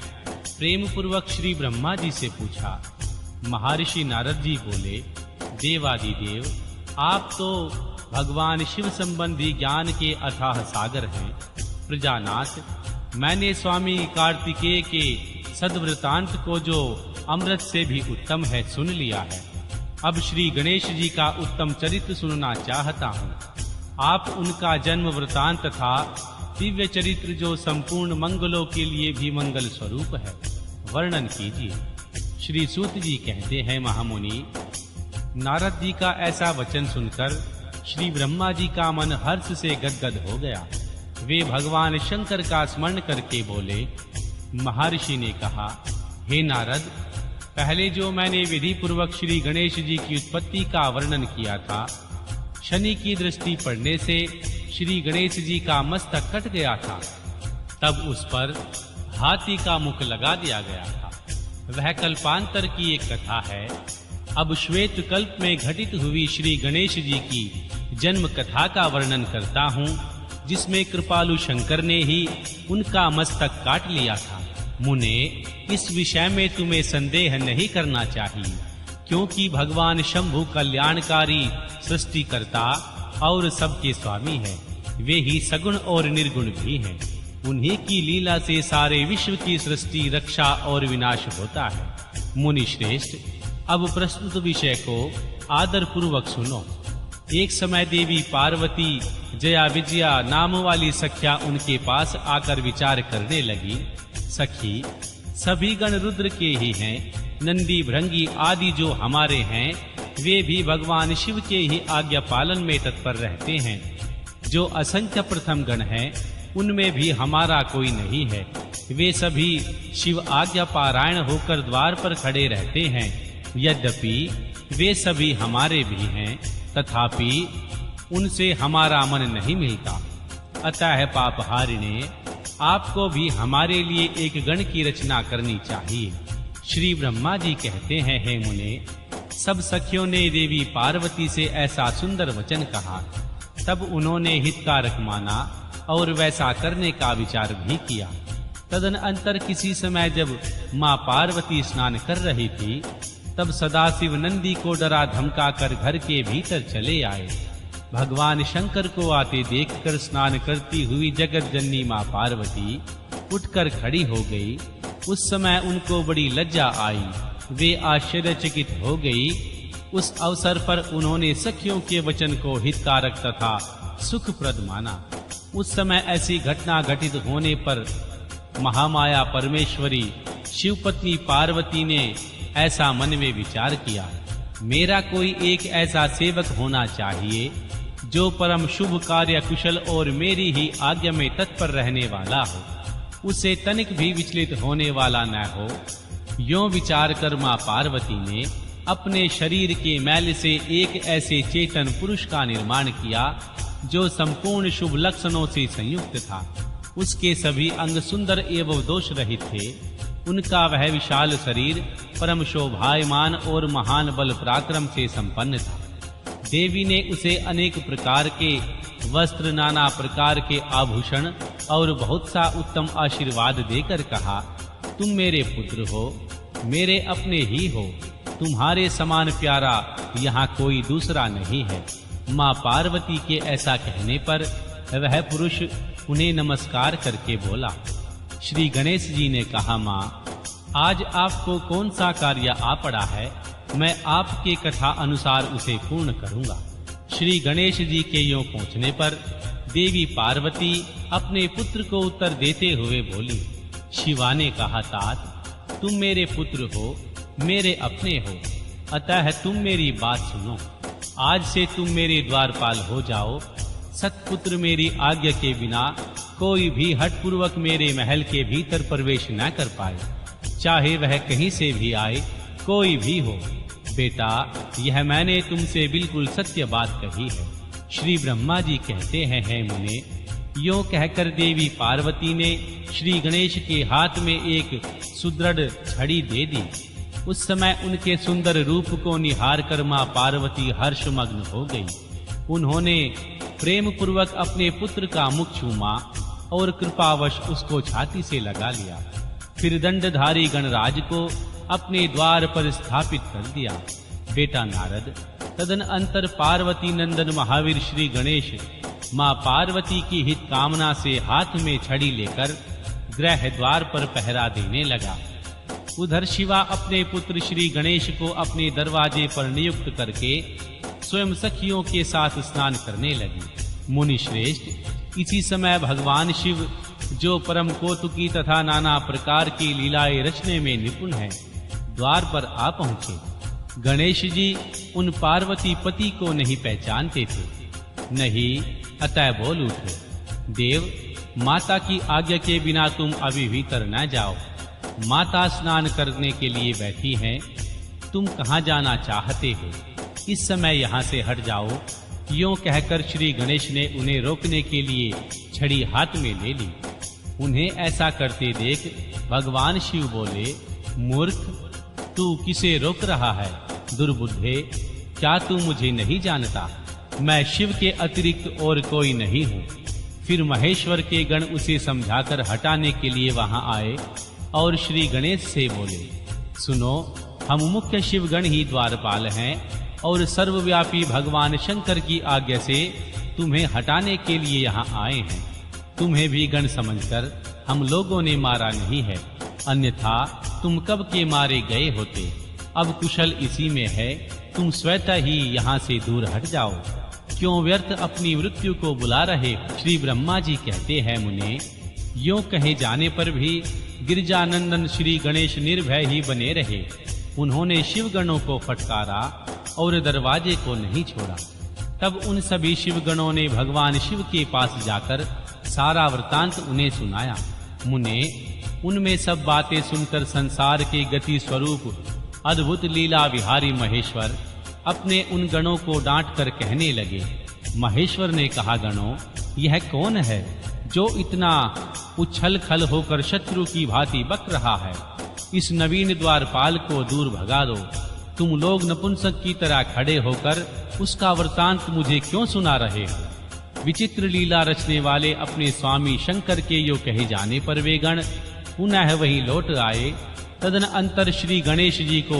प्रेम पूर्वक श्री ब्रह्मा जी से पूछा। महर्षि नारद जी बोले, देवादिदेव, आप तो भगवान शिव संबंधी ज्ञान के अथाह सागर हैं। प्रजानाथ, मैंने स्वामी कार्तिकेय के सद्वृतांत को, जो अमृत से भी उत्तम है, सुन लिया है। अब श्री गणेश जी का उत्तम चरित्र सुनना चाहता हूँ। आप उनका जन्म वृतांत तथा दिव्य चरित्र, जो संपूर्ण मंगलों के लिए भी मंगल स्वरूप है, वर्णन कीजिए। श्री सूत जी कहते हैं, महामुनि, नारद जी का ऐसा वचन सुनकर श्री ब्रह्मा जी का मन हर्ष से गदगद हो गया। वे भगवान शंकर का स्मरण करके बोले। महर्षि ने कहा, हे नारद, पहले जो मैंने विधि पूर्वक श्री गणेश जी की उत्पत्ति का वर्णन किया था, शनि की दृष्टि पड़ने से श्री गणेश जी का मस्तक कट गया था, तब उस पर हाथी का मुख लगा दिया गया था। वह कल्पांतर की एक कथा है। अब श्वेत कल्प में घटित हुई श्री गणेश जी की जन्म कथा का वर्णन करता हूँ, जिसमें कृपालु शंकर ने ही उनका मस्तक काट लिया था। मुने, इस विषय में तुम्हें संदेह नहीं करना चाहिए, क्योंकि भगवान शंभु कल्याणकारी सृष्टिकर्ता और सबके स्वामी है। वे ही सगुण और निर्गुण भी हैं। उन्हीं की लीला से सारे विश्व की सृष्टि, रक्षा और विनाश होता है। मुनि श्रेष्ठ, अब प्रस्तुत विषय को आदर पूर्वक सुनो। एक समय देवी पार्वती जया विजया नाम वाली सख्या उनके पास आकर विचार करने लगी। सखी, सभी गण रुद्र के ही हैं। नंदी, भृंगी आदि जो हमारे हैं, वे भी भगवान शिव के ही आज्ञा पालन में तत्पर रहते हैं। जो असंख्य प्रथम गण हैं, उनमें भी हमारा कोई नहीं है। वे सभी शिव आज्ञा पारायण होकर द्वार पर खड़े रहते हैं। यद्यपि वे सभी हमारे भी हैं, तथापि उनसे हमारा मन नहीं मिलता। अतः पापहारिणे, आपको भी हमारे लिए एक गण की रचना करनी चाहिए। श्री ब्रह्मा जी कहते हैं, हे मुने, सब सखियों ने देवी पार्वती से ऐसा सुंदर वचन कहा। तब उन्होंने हितकारक माना और वैसा करने का विचार भी किया। तदनंतर किसी समय जब मां पार्वती स्नान कर रही थी, तब सदाशिव नंदी को डरा धमका कर घर के भीतर चले आए। भगवान शंकर को आते देखकर स्नान करती हुई जगत जननी मां पार्वती उठकर खड़ी हो गई। उस समय उनको बड़ी लज्जा आई। वे आश्चर्यचकित हो गई। उस अवसर पर उन्होंने सखियों के वचन को हितकारक तथा सुखप्रद माना। उस समय ऐसी घटना घटित होने पर महामाया परमेश्वरी शिवपत्नी पार्वती ने ऐसा मन में विचार किया, मेरा कोई एक ऐसा सेवक होना चाहिए जो परम शुभ कार्य कुशल और मेरी ही आज्ञा में तत्पर रहने वाला हो, उसे तनिक भी विचलित होने वाला न हो। यों विचार कर मां पार्वती ने अपने शरीर के मैल से एक ऐसे चेतन पुरुष का निर्माण किया जो संपूर्ण शुभ लक्षणों से संयुक्त था। उसके सभी अंग सुंदर एवं दोष रहित थे। उनका वह विशाल शरीर परम शोभायमान और महान बल पराक्रम से संपन्न था। देवी ने उसे अनेक प्रकार के वस्त्र, नाना प्रकार के आभूषण और बहुत सा उत्तम आशीर्वाद देकर कहा, तुम मेरे पुत्र हो, मेरे अपने ही हो। तुम्हारे समान प्यारा यहाँ कोई दूसरा नहीं है। मां पार्वती के ऐसा कहने पर वह पुरुष उन्हें नमस्कार करके बोला। श्री गणेश जी ने कहा, मां, आज आपको कौन सा कार्य आ पड़ा है, मैं आपके कथा अनुसार उसे पूर्ण करूंगा। श्री गणेश जी के यों पहुंचने पर देवी पार्वती अपने पुत्र को उत्तर देते हुए बोली, शिवा ने कहा, तात तुम मेरे पुत्र हो, मेरे अपने हो, अतः तुम मेरी बात सुनो। आज से तुम मेरे द्वारपाल हो जाओ। सतपुत्र मेरी आज्ञा के बिना कोई भी हठपूर्वक मेरे महल के भीतर प्रवेश न कर पाए, चाहे वह कहीं से भी आए, कोई भी हो। बेटा, यह मैंने तुमसे बिल्कुल सत्य बात कही है। श्री ब्रह्मा जी कहते हैं, हे मुने, यों कहकर देवी पार्वती ने श्री गणेश के हाथ में एक सुदृढ़ छड़ी दे दी। उस समय उनके सुंदर रूप को निहार कर मां पार्वती हर्षमग्न हो गई। उन्होंने प्रेम पूर्वक अपने पुत्र का मुख चूमा और कृपावश उसको छाती से लगा लिया। फिर दंडधारी गणराज को अपने द्वार पर स्थापित कर दिया। बेटा नारद, तदन अंतर पार्वती नंदन महावीर श्री गणेश मां पार्वती की हित कामना से हाथ में छड़ी लेकर गृह द्वार पर पहरा देने लगा। उधर शिवा अपने पुत्र श्री गणेश को अपने दरवाजे पर नियुक्त करके स्वयं सखियों के साथ स्नान करने लगी। मुनि श्रेष्ठ, इसी समय भगवान शिव, जो परम कौतुकी तथा नाना प्रकार की लीलाएं रचने में निपुण है, द्वार पर आ पहुंचे। गणेश जी उन पार्वती पति को नहीं पहचानते थे, नहीं, अतः बोल उठे, देव, माता की आज्ञा के बिना तुम अभी भीतर न जाओ। माता स्नान करने के लिए बैठी हैं, तुम कहाँ जाना चाहते हो? इस समय यहाँ से हट जाओ। यों कहकर श्री गणेश ने उन्हें रोकने के लिए छड़ी हाथ में ले ली। उन्हें ऐसा करते देख भगवान शिव बोले, मूर्ख, तू किसे रोक रहा है? दुर्बुद्धे, क्या तू मुझे नहीं जानता? मैं शिव के अतिरिक्त और कोई नहीं हूँ। फिर महेश्वर के गण उसे समझाकर हटाने के लिए वहां आए और श्री गणेश से बोले, सुनो, हम मुख्य शिवगण ही द्वारपाल हैं और सर्वव्यापी भगवान शंकर की आज्ञा से तुम्हें हटाने के लिए यहाँ आए हैं। तुम्हें भी गण समझकर हम लोगों ने मारा नहीं है, अन्यथा तुम कब के मारे गए होते। अब कुशल इसी में है, तुम स्वतः ही यहाँ से दूर हट जाओ। क्यों व्यर्थ अपनी मृत्यु को बुला रहे? श्री ब्रह्मा जी कहते हैं, मुने, यों कहे जाने पर भी गिरिजानंदन श्री गणेश निर्भय ही बने रहे। उन्होंने शिवगणों को फटकारा और दरवाजे को नहीं छोड़ा। तब उन सभी शिवगणों ने भगवान शिव के पास जाकर सारा वृतांत उन्हें सुनाया। मुने, उनमें सब बातें सुनकर संसार के गति स्वरूप अद्भुत लीला विहारी महेश्वर अपने उन गणों को डांट कर कहने लगे। महेश्वर ने कहा, गणों, यह कौन है जो इतना उछल खल होकर शत्रु की भांति बक रहा है? इस नवीन द्वारपाल को दूर भगा दो। तुम लोग नपुंसक की तरह खड़े होकर उसका वृतांत मुझे क्यों सुना रहे हो? विचित्र लीला रचने वाले अपने स्वामी शंकर के यो कहे जाने पर वे गण पुनः वही लौट आए। तदन अंतर श्री गणेश जी को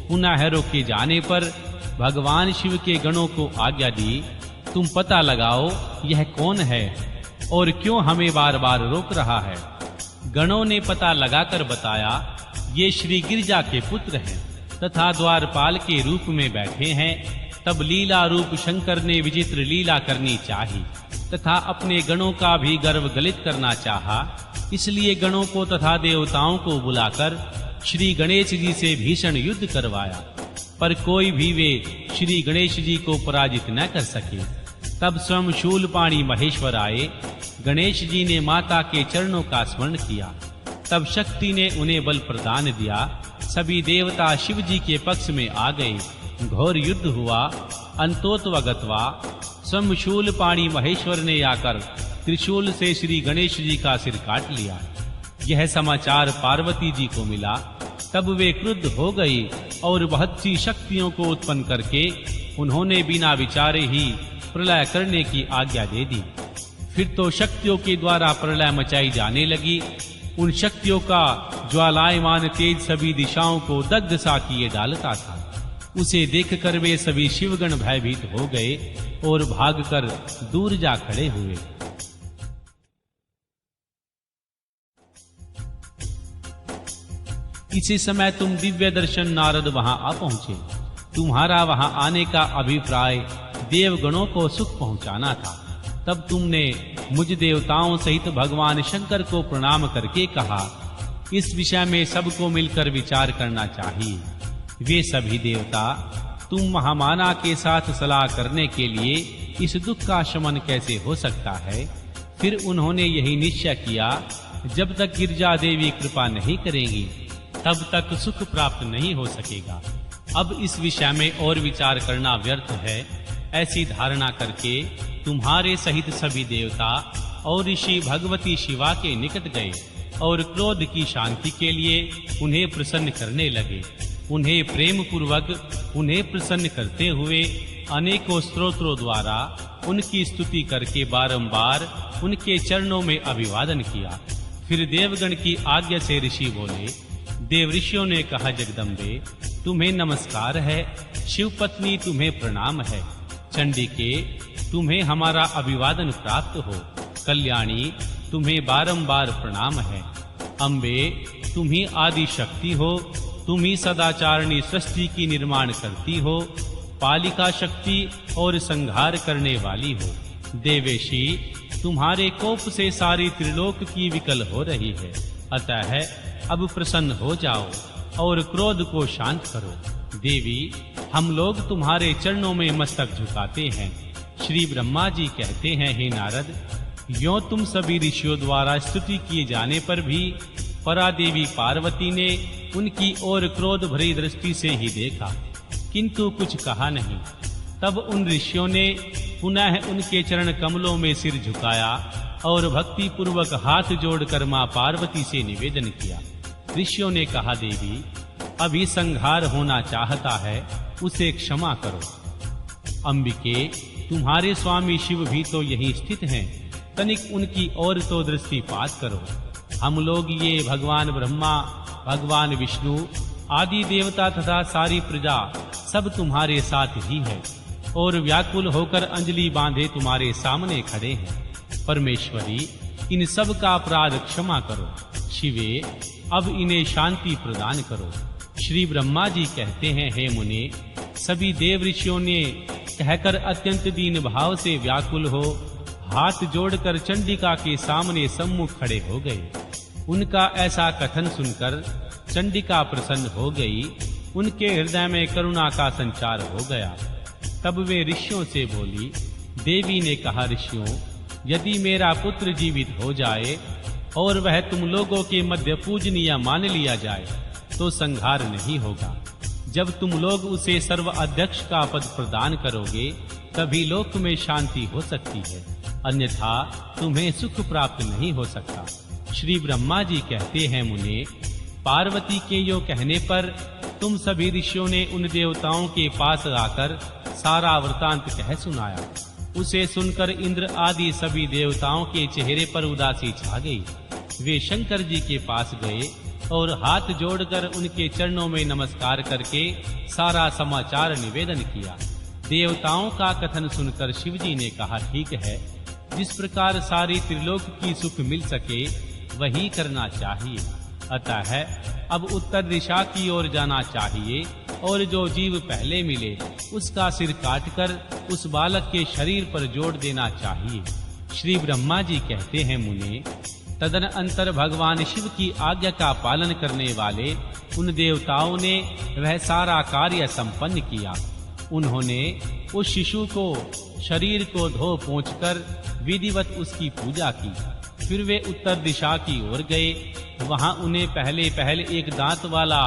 पुनः रोके जाने पर भगवान शिव के गणों को आज्ञा दी, तुम पता लगाओ यह कौन है और क्यों हमें बार बार रोक रहा है। गणों ने पता लगाकर बताया, ये श्री गिरिजा के पुत्र हैं तथा द्वारपाल के रूप में बैठे हैं। तब लीला रूप शंकर ने विचित्र लीला करनी चाही तथा अपने गणों का भी गर्व गलित करना चाहा। इसलिए गणों को तथा देवताओं को बुलाकर श्री गणेश जी से भीषण युद्ध करवाया, पर कोई भी वे श्री गणेश जी को पराजित न कर सके। तब स्वयं शूलपाणी महेश्वर आए। गणेश जी ने माता के चरणों का स्मरण किया। तब शक्ति ने उन्हें बल प्रदान दिया। सभी देवता शिव जी के पक्ष में आ गए। घोर युद्ध हुआ। अंतोत्वगत्वा स्वयं शूलपाणी महेश्वर ने आकर त्रिशूल से श्री गणेश जी का सिर काट लिया। यह समाचार पार्वती जी को मिला। तब वे क्रुद्ध हो गई और बहुत सी शक्तियों को उत्पन्न करके उन्होंने बिना विचारे ही प्रलय करने की आज्ञा दे दी। फिर तो शक्तियों के द्वारा प्रलय मचाई जाने लगी। उन शक्तियों का ज्वालायमान तेज सभी दिशाओं को दग्ध सा किए डालता था। उसे देखकर वे सभी शिवगण भयभीत हो गए और भागकर दूर जा खड़े हुए। इसी समय तुम दिव्य दर्शन नारद वहां आ पहुंचे। तुम्हारा वहां आने का अभिप्राय देवगणों को सुख पहुंचाना था तब तुमने मुझ देवताओं सहित भगवान शंकर को प्रणाम करके कहा, इस विषय में सबको मिलकर विचार करना चाहिए। वे सभी देवता तुम महामाना के साथ सलाह करने के लिए इस दुख का शमन कैसे हो सकता है। फिर उन्होंने यही निश्चय किया, जब तक गिरिजा देवी कृपा नहीं करेंगी तब तक सुख प्राप्त नहीं हो सकेगा। अब इस विषय में और विचार करना व्यर्थ है। ऐसी धारणा करके तुम्हारे सहित सभी देवता और ऋषि भगवती शिवा के निकट गए और क्रोध की शांति के लिए उन्हें प्रसन्न करने लगे। उन्हें प्रेम पूर्वक उन्हें प्रसन्न करते हुए अनेकों स्तोत्रों द्वारा उनकी स्तुति करके बारंबार उनके चरणों में अभिवादन किया। फिर देवगण की आज्ञा से ऋषि बोले, देव ऋषियों ने कहा, जगदम्बे तुम्हें नमस्कार है, शिव पत्नी तुम्हें प्रणाम है, चंडिके तुम्हें हमारा अभिवादन प्राप्त हो, कल्याणी तुम्हें बारंबार प्रणाम है, अम्बे तुम ही आदि शक्ति हो, तुम ही सदाचारिणी सृष्टि की निर्माण करती हो, पालिका शक्ति और संहार करने वाली हो, देवेशी तुम्हारे कोप से सारी त्रिलोक की विकल हो रही है, अतः अब प्रसन्न हो जाओ और क्रोध को शांत करो। देवी हम लोग तुम्हारे चरणों में मस्तक झुकाते हैं। श्री ब्रह्मा जी कहते हैं, हे नारद, यों तुम सभी ऋषियों द्वारा स्तुति किए जाने पर भी परादेवी पार्वती ने उनकी ओर क्रोध भरी दृष्टि से ही देखा, किंतु कुछ कहा नहीं। तब उन ऋषियों ने पुनः उनके चरण कमलों में सिर झुकाया और भक्ति पूर्वक हाथ जोड़कर मां पार्वती से निवेदन किया। ऋषियों ने कहा, देवी अभी संहार होना चाहता है, उसे क्षमा करो। अंबिके तुम्हारे स्वामी शिव भी तो यहीं स्थित हैं, तनिक उनकी ओर तो दृष्टिपात करो। हम लोग ये भगवान ब्रह्मा, भगवान विष्णु आदि देवता तथा सारी प्रजा सब तुम्हारे साथ ही है और व्याकुल होकर अंजलि बांधे तुम्हारे सामने खड़े हैं। परमेश्वरी इन सब का अपराध क्षमा करो। शिवे अब इन्हें शांति प्रदान करो। श्री ब्रह्मा जी कहते हैं, हे मुने, सभी देव ऋषियों ने कहकर अत्यंत दीन भाव से व्याकुल हो हाथ जोड़कर चंडिका के सामने सम्मुख खड़े हो गए। उनका ऐसा कथन सुनकर चंडिका प्रसन्न हो गई, उनके हृदय में करुणा का संचार हो गया। तब वे ऋषियों से बोली। देवी ने कहा, ऋषियों यदि मेरा पुत्र जीवित हो जाए और वह तुम लोगों के मध्य पूजनीय मान लिया जाए तो संहार नहीं होगा। जब तुम लोग उसे सर्व अध्यक्ष का पद प्रदान करोगे तभी लोक में शांति हो सकती है, अन्यथा तुम्हें सुख प्राप्त नहीं हो सकता। श्री ब्रह्मा जी कहते हैं, मुने, पार्वती के यो कहने पर तुम सभी ऋषियों ने उन देवताओं के पास आकर सारा वृतांत कह सुनाया। उसे सुनकर इंद्र आदि सभी देवताओं के चेहरे पर उदासी छा गई। वे शंकर जी के पास गए और हाथ जोड़कर उनके चरणों में नमस्कार करके सारा समाचार निवेदन किया। देवताओं का कथन सुनकर शिवजी ने कहा, ठीक है, जिस प्रकार सारी त्रिलोक की सुख मिल सके वही करना चाहिए। अतः अब उत्तर दिशा की ओर जाना चाहिए और जो जीव पहले मिले उसका सिर काटकर उस बालक के शरीर पर जोड़ देना चाहिए। श्री ब्रह्मा जी कहते हैं, मुने, तदनंतर भगवान शिव की आज्ञा का पालन करने वाले उन देवताओं ने वह सारा कार्य संपन्न किया। उन्होंने उस शिशु को शरीर को धो पोंछकर विधिवत उसकी पूजा की। फिर वे उत्तर दिशा की ओर गए। वहां उन्हें पहले एक दांत वाला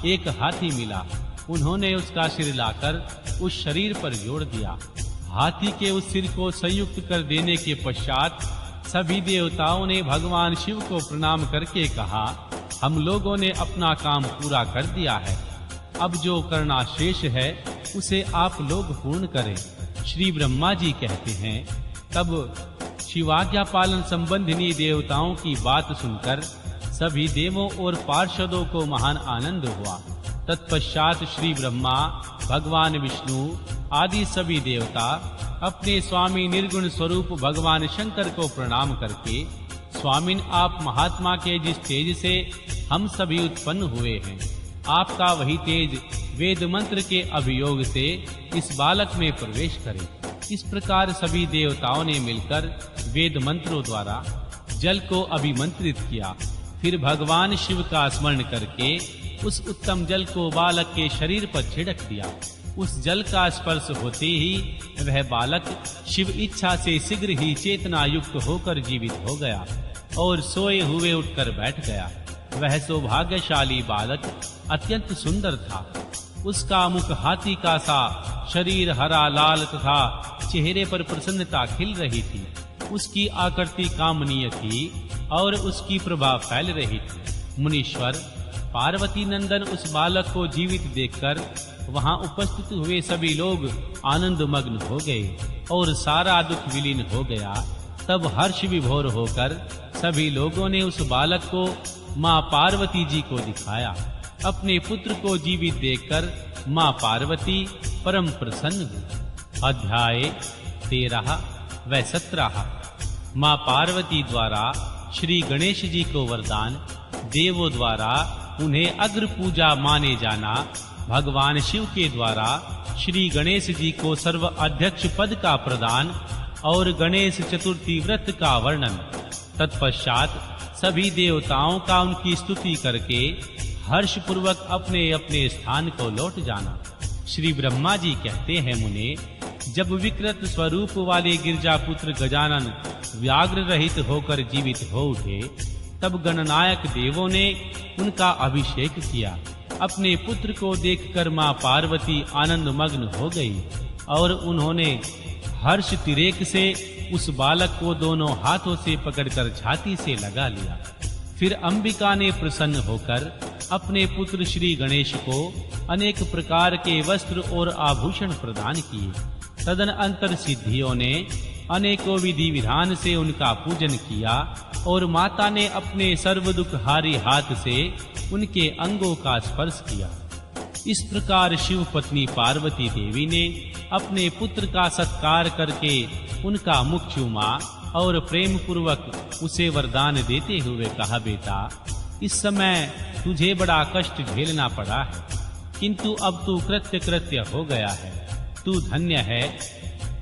एक हाथी मिला। उन्होंने उसका सिर लाकर उस शरीर पर जोड़ दिया। हाथी के उस सिर को संयुक्त कर देने के पश्चात सभी देवताओं ने भगवान शिव को प्रणाम करके कहा, हम लोगों ने अपना काम पूरा कर दिया है, अब जो करना शेष है उसे आप लोग पूर्ण करें। श्री ब्रह्मा जी कहते हैं, तब शिवाज्ञा पालन संबंधिनी देवताओं की बात सुनकर सभी देवों और पार्षदों को महान आनंद हुआ। तत्पश्चात श्री ब्रह्मा, भगवान विष्णु आदि सभी देवता अपने स्वामी निर्गुण स्वरूप भगवान शंकर को प्रणाम करके, स्वामिन, आप महात्मा के जिस तेज से हम सभी उत्पन्न हुए हैं, आपका वही तेज वेद मंत्र के अभियोग से इस बालक में प्रवेश करे। इस प्रकार सभी देवताओं ने मिलकर वेद मंत्रों द्वारा जल को अभिमंत्रित किया। फिर भगवान शिव का स्मरण करके उस उत्तम जल को बालक के शरीर पर छिड़क दिया। उस जल का स्पर्श होते ही वह बालक शिव इच्छा से शीघ्र ही चेतना युक्त होकर जीवित हो गया और सोए हुए उठकर बैठ गया। वह सौभाग्यशाली बालक अत्यंत सुंदर था। उसका मुख हाथी का सा, शरीर हरा लाल तथा चेहरे पर प्रसन्नता खिल रही थी। उसकी आकृति कामनीय थी और उसकी प्रभा फैल रही थी। मुनीश्वर पार्वती नंदन उस बालक को जीवित देखकर वहां उपस्थित हुए सभी लोग आनंद मग्न हो गए और सारा दुख विलीन हो गया। तब हर्ष विभोर होकर सभी लोगों ने उस बालक को मां पार्वती जी को दिखाया। अपने पुत्र को जीवित देखकर मां पार्वती परम प्रसन्न हुई। अध्याय 13 व 17। मां पार्वती द्वारा श्री गणेश जी को वरदान, देवों द्वारा उन्हें अग्र पूजा माने जाना, भगवान शिव के द्वारा श्री गणेश जी को सर्व अध्यक्ष पद का प्रदान और गणेश चतुर्थी व्रत का वर्णन। तत्पश्चात सभी देवताओं का उनकी स्तुति करके हर्ष पूर्वक अपने अपने स्थान को लौट जाना। श्री ब्रह्मा जी कहते हैं, मुने, जब विकृत स्वरूप वाले गिरजापुत्र गजानन व्याघ्र रहित होकर जीवित हो उठे, तब गणनायक देवों ने उनका अभिषेक किया। अपने पुत्र को देखकर मां पार्वती आनंद मग्न हो गई और उन्होंने हर्ष तिरेक से उस बालक को दोनों हाथों से पकड़कर छाती से लगा लिया। फिर अंबिका ने प्रसन्न होकर अपने पुत्र श्री गणेश को अनेक प्रकार के वस्त्र और आभूषण प्रदान किए। तदनंतर सिद्धियों ने अनेकों विधि विधान से उनका पूजन किया और माता ने अपने सर्व दुखहारी हाथ से उनके अंगों का स्पर्श किया। इस प्रकार शिव पत्नी पार्वती देवी ने अपने पुत्र का सत्कार करके उनका मुख चूमा और प्रेम पूर्वक उसे वरदान देते हुए कहा, बेटा, इस समय तुझे बड़ा कष्ट झेलना पड़ा है, किंतु अब तू कृत्य हो गया है। तू धन्य है।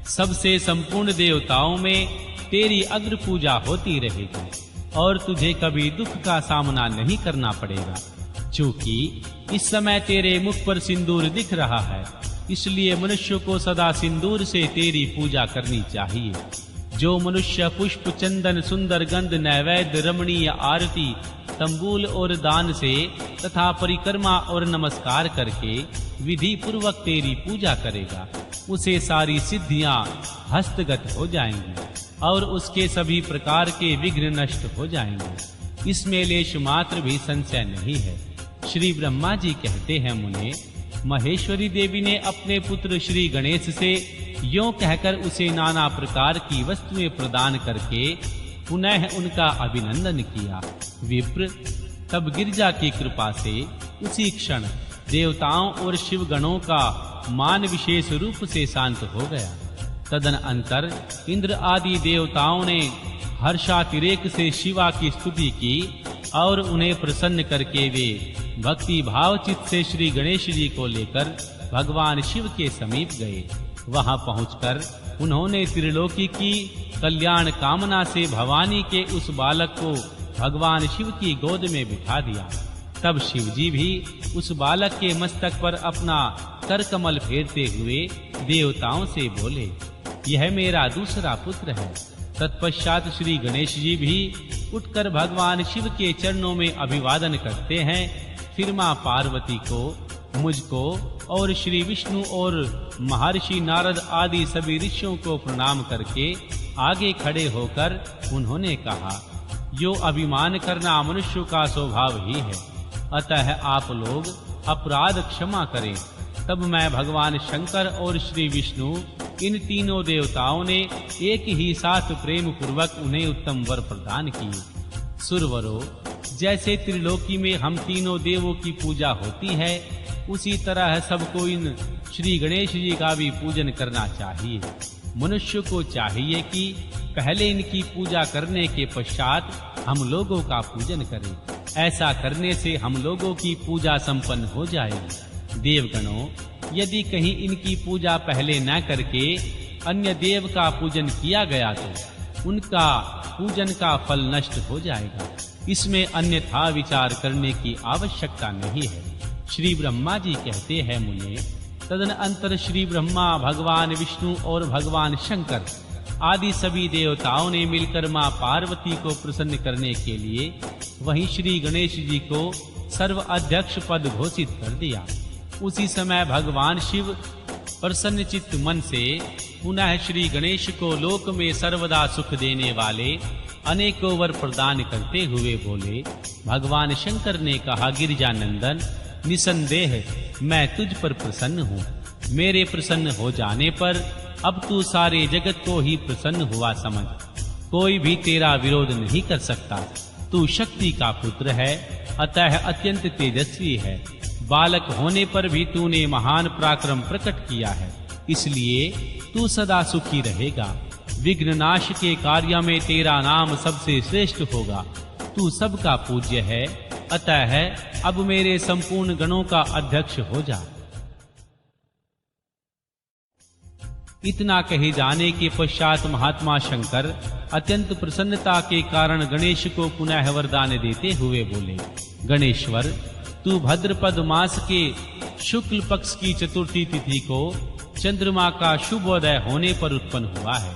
सबसे संपूर्ण देवताओं में तेरी अग्र पूजा होती रहेगी और तुझे कभी दुख का सामना नहीं करना पड़ेगा। चूंकि इस समय तेरे मुख पर सिंदूर दिख रहा है, इसलिए मनुष्य को सदा सिंदूर से तेरी पूजा करनी चाहिए। जो मनुष्य पुष्प, चंदन, सुंदर गंध, नैवेद्य, रमणीय आरती, तंबूल और दान से तथा परिक्रमा और नमस्कार करके विधि पूर्वक तेरी पूजा करेगा, उसे सारी सिद्धियां हस्तगत हो जाएंगी और उसके सभी प्रकार के विघ्न नष्ट हो जाएंगे। इसमें लेश मात्र भी संशय नहीं है। श्री ब्रह्मा जी कहते हैं, मुने, महेश्वरी देवी ने अपने पुत्र श्री गणेश से यों कहकर उसे नाना प्रकार की वस्तुएं प्रदान करके पुनः उनका अभिनंदन किया। विप्र, तब गिरजा की कृपा से उसी क्षण देवताओं और शिवगणों का मान विशेष रूप से शांत हो गया। तदनंतर इंद्र आदि देवताओं ने हर्षातिरेक से शिवा की स्तुति की और उन्हें प्रसन्न करके वे भक्ति भाव चित्त से श्री गणेश जी को लेकर भगवान शिव के समीप गए। वहां पहुंचकर उन्होंने त्रिलोकी की कल्याण कामना से भवानी के उस बालक को भगवान शिव की गोद में बिठा दिया। तब शिव जी भी उस बालक के मस्तक पर अपना करकमल फेरते हुए देवताओं से बोले, यह मेरा दूसरा पुत्र है। तत्पश्चात श्री गणेश जी भी उठकर भगवान शिव के चरणों में अभिवादन करते हैं। फिर मां पार्वती को, मुझको और श्री विष्णु और महर्षि नारद आदि सभी ऋषियों को प्रणाम करके आगे खड़े होकर उन्होंने कहा, यो अभिमान करना मनुष्य का स्वभाव ही है, अतः आप लोग अपराध क्षमा करें। तब मैं भगवान शंकर और श्री विष्णु इन तीनों देवताओं ने एक ही साथ प्रेम पूर्वक उन्हें उत्तम वर प्रदान किए। सुरवरों, जैसे त्रिलोकी में हम तीनों देवों की पूजा होती है, उसी तरह सबको इन श्री गणेश जी का भी पूजन करना चाहिए। मनुष्य को चाहिए कि पहले इनकी पूजा करने के पश्चात हम लोगों का पूजन करें। ऐसा करने से हम लोगों की पूजा संपन्न हो जाएगी। देवगणों, यदि कहीं इनकी पूजा पहले न करके अन्य देव का पूजन किया गया तो उनका पूजन का फल नष्ट हो जाएगा। इसमें अन्यथा विचार करने की आवश्यकता नहीं है। श्री ब्रह्मा जी कहते हैं, मुने, तदनंतर श्री ब्रह्मा, भगवान विष्णु और भगवान शंकर आदि सभी देवताओं ने मिलकर मां पार्वती को प्रसन्न करने के लिए वहीं श्री गणेश जी को सर्व अध्यक्ष पद घोषित कर दिया। उसी समय भगवान शिव प्रसन्न चित्त मन से पुनः श्री गणेश को लोक में सर्वदा सुख देने वाले अनेकों वर प्रदान करते हुए बोले। भगवान शंकर ने कहा, गिरिजानंदन, निसंदेह मैं तुझ पर प्रसन्न हूँ। मेरे प्रसन्न हो जाने पर अब तू सारे जगत को ही प्रसन्न हुआ समझ। कोई भी तेरा विरोध नहीं कर सकता। तू शक्ति का पुत्र है, अतः अत्यंत तेजस्वी है। बालक होने पर भी तूने महान पराक्रम प्रकट किया है, इसलिए तू सदा सुखी रहेगा। विघ्ननाश के कार्य में तेरा नाम सबसे श्रेष्ठ होगा। तू सबका पूज्य है, अतः अब मेरे संपूर्ण गणों का अध्यक्ष हो जा। इतना कहे जाने के पश्चात महात्मा शंकर अत्यंत प्रसन्नता के कारण गणेश को पुनः वरदान देते हुए बोले, गणेश्वर, तू भद्रपद मास के शुक्ल पक्ष की चतुर्थी तिथि को चंद्रमा का शुभोदय होने पर उत्पन्न हुआ है।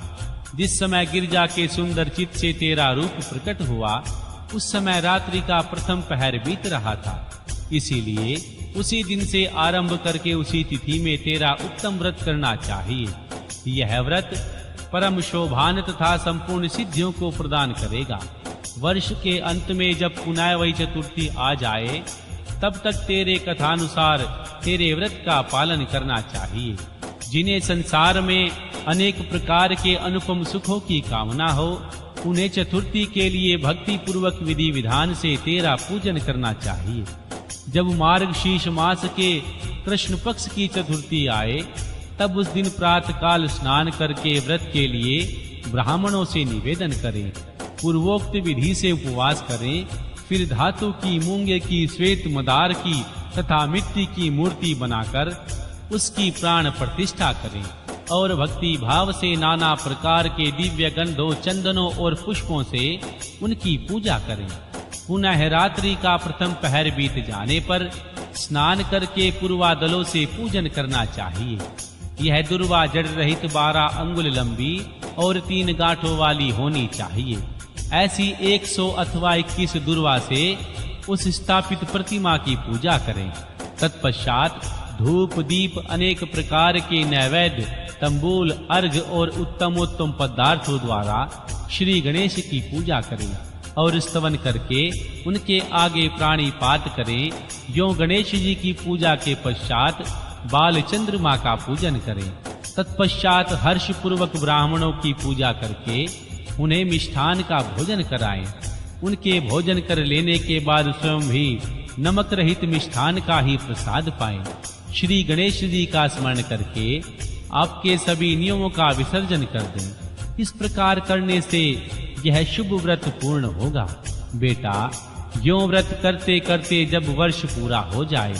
जिस समय गिरजा के सुंदर चित्त से तेरा रूप प्रकट हुआ, उस समय रात्रि का प्रथम पहर बीत रहा था। इसीलिए उसी दिन से आरंभ करके उसी तिथि में तेरा उत्तम व्रत करना चाहिए। यह व्रत परम शोभान तथा संपूर्ण सिद्धियों को प्रदान करेगा। वर्ष के अंत में जब पुनः वही चतुर्थी आ जाए, तब तक तेरे कथानुसार तेरे व्रत का पालन करना चाहिए। जिन्हें संसार में अनेक प्रकार के अनुपम सुखों की कामना हो, उन्हें चतुर्थी के लिए भक्ति पूर्वक विधि विधान से तेरा पूजन करना चाहिए। जब मार्गशीर्ष मास के कृष्ण पक्ष की चतुर्थी आए, तब उस दिन प्रातः काल स्नान करके व्रत के लिए ब्राह्मणों से निवेदन करें। पूर्वोक्त विधि से उपवास करें। फिर धातु की, मूंगे की, श्वेत मदार की तथा मिट्टी की मूर्ति बनाकर उसकी प्राण प्रतिष्ठा करें और भक्ति भाव से नाना प्रकार के दिव्य गंधों, चंदनों और पुष्पों से उनकी पूजा करें। पुनः रात्रि का प्रथम पहर बीत जाने पर स्नान करके पूर्वादलों से पूजन करना चाहिए। यह दुर्वा जड़ रहित 12 अंगुल लंबी और 3 गांठों वाली होनी चाहिए। ऐसी 100 अथवा 21 दुर्वा से उस स्थापित प्रतिमा की पूजा करें। तत्पश्चात धूप, दीप, अनेक प्रकार के नैवेद्य, तंबूल, अर्घ और उत्तमोत्तम पदार्थों द्वारा श्री गणेश की पूजा करें और स्तवन करके उनके आगे प्राणिपात करें। यों गणेश जी की पूजा के पश्चात बाल चंद्रमा का पूजन करें। तत्पश्चात हर्ष पूर्वक ब्राह्मणों की पूजा करके उन्हें मिष्ठान का भोजन कराएं। उनके भोजन कर लेने के बाद स्वयं भी नमक रहित मिष्ठान का ही प्रसाद पाएं। श्री गणेश जी का स्मरण करके आपके सभी नियमों का विसर्जन कर दें। इस प्रकार करने से यह शुभ व्रत पूर्ण होगा। बेटा, यों व्रत करते करते जब वर्ष पूरा हो जाए,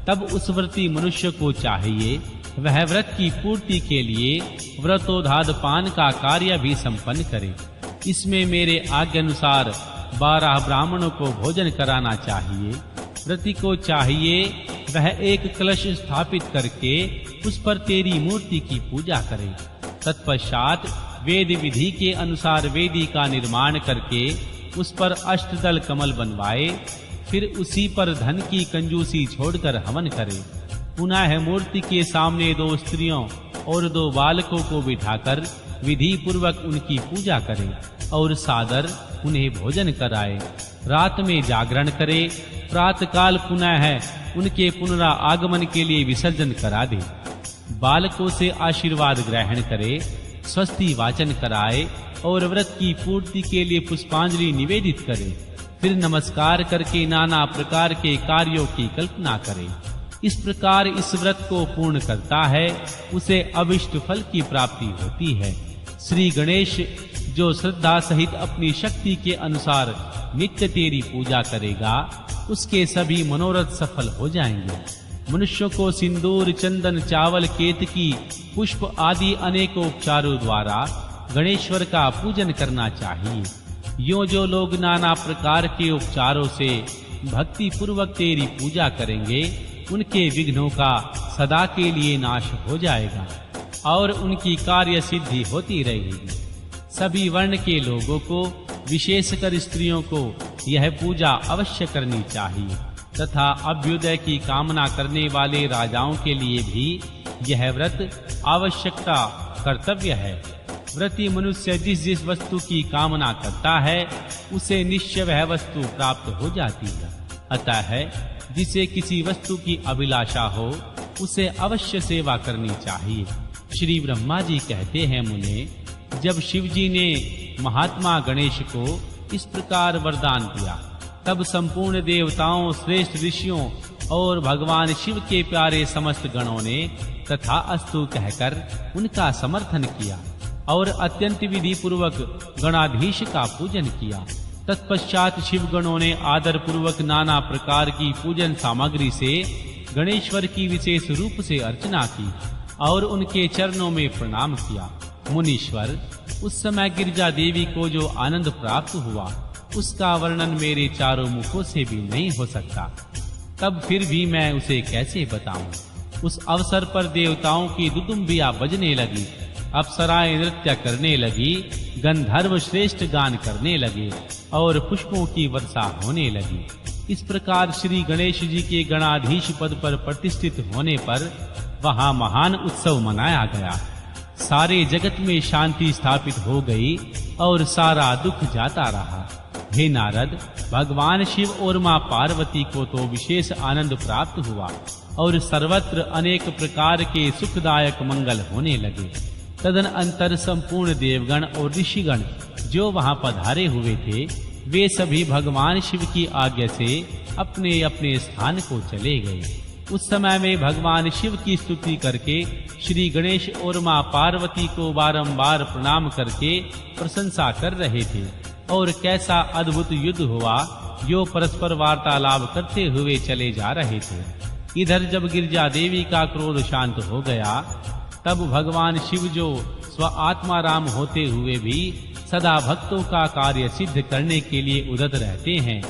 तब उस व्रती मनुष्य को चाहिए वह व्रत की पूर्ति के लिए व्रतोधाद पान का कार्य भी संपन्न करे। इसमें मेरे आज्ञानुसार 12 ब्राह्मणों को भोजन कराना चाहिए। व्रती को चाहिए वह एक कलश स्थापित करके उस पर तेरी मूर्ति की पूजा करे। तत्पश्चात वेद विधि के अनुसार वेदी का निर्माण करके उस पर अष्टदल कमल बनवाए। फिर उसी पर धन की कंजूसी छोड़कर हवन करे। पुनः मूर्ति के सामने 2 स्त्रियों और 2 बालकों को बिठाकर विधि पूर्वक उनकी पूजा करे और सादर उन्हें भोजन कराए। रात में जागरण करे। प्रातःकाल पुनः उनके पुनरागमन के लिए विसर्जन करा दे। बालकों से आशीर्वाद ग्रहण करे, स्वस्ति वाचन कराए और व्रत की पूर्ति के लिए पुष्पांजलि निवेदित करे। फिर नमस्कार करके नाना प्रकार के कार्यों की कल्पना करे। इस प्रकार इस व्रत को पूर्ण करता है, उसे अभिष्ट फल की प्राप्ति होती है। श्री गणेश जो श्रद्धा सहित अपनी शक्ति के अनुसार नित्य तेरी पूजा करेगा, उसके सभी मनोरथ सफल हो जाएंगे। मनुष्यों को सिंदूर, चंदन, चावल, केतकी, पुष्प आदि अनेकों उपचारों द्वारा गणेश्वर का पूजन करना चाहिए। यो जो लोग नाना प्रकार के उपचारों से भक्ति पूर्वक तेरी पूजा करेंगे, उनके विघ्नों का सदा के लिए नाश हो जाएगा और उनकी कार्य सिद्धि होती रहेगी। सभी वर्ण के लोगों को, विशेषकर स्त्रियों को यह पूजा अवश्य करनी चाहिए तथा अभ्युदय की कामना करने वाले राजाओं के लिए भी यह व्रत आवश्यकता कर्तव्य है। व्रती मनुष्य जिस जिस वस्तु की कामना करता है, उसे निश्चय वह वस्तु प्राप्त हो जाती है। अतः है जिसे किसी वस्तु की अभिलाषा हो, उसे अवश्य सेवा करनी चाहिए। श्री ब्रह्मा जी कहते हैं, मुने, जब शिव जी ने महात्मा गणेश को इस प्रकार वरदान दिया, तब संपूर्ण देवताओं, श्रेष्ठ ऋषियों और भगवान शिव के प्यारे समस्त गणों ने तथा अस्तु कहकर उनका समर्थन किया और अत्यंत विधि पूर्वक गणाधीश का पूजन किया। तत्पश्चात शिव गणों ने आदर पूर्वक नाना प्रकार की पूजन सामग्री से गणेश्वर की विशेष रूप से अर्चना की और उनके चरणों में प्रणाम किया। मुनीश्वर, उस समय गिरिजा देवी को जो आनंद प्राप्त हुआ, उसका वर्णन मेरे चारों मुखों से भी नहीं हो सकता। तब फिर भी मैं उसे कैसे बताऊं? उस अवसर पर देवताओं की दुदुम्बियां बजने लगी, अप्सराएं नृत्य करने लगी, गंधर्व श्रेष्ठ गान करने लगे और पुष्पों की वर्षा होने लगी। इस प्रकार श्री गणेश जी के गणाधीश पद पर प्रतिष्ठित होने पर वहां महान उत्सव मनाया गया। सारे जगत में शांति स्थापित हो गई और सारा दुख जाता रहा। हे नारद, भगवान शिव और मां पार्वती को तो विशेष आनंद प्राप्त हुआ और सर्वत्र अनेक प्रकार के सुखदायक मंगल होने लगे। तदनंतर संपूर्ण देवगण और ऋषिगण जो वहां पधारे हुए थे, वे सभी भगवान शिव की आज्ञा से अपने अपने स्थान को चले गए। उस समय में भगवान शिव की स्तुति करके श्री गणेश और मां पार्वती को बारंबार प्रणाम करके प्रशंसा कर रहे थे और कैसा अद्भुत युद्ध हुआ, जो परस्पर वार्तालाप करते हुए चले जा रहे थे। इधर जब गिरिजा देवी का क्रोध शांत हो गया, तब भगवान शिव जो स्व आत्मा राम होते हुए भी सदा भक्तों का कार्य सिद्ध करने के लिए उद्यत रहते हैं,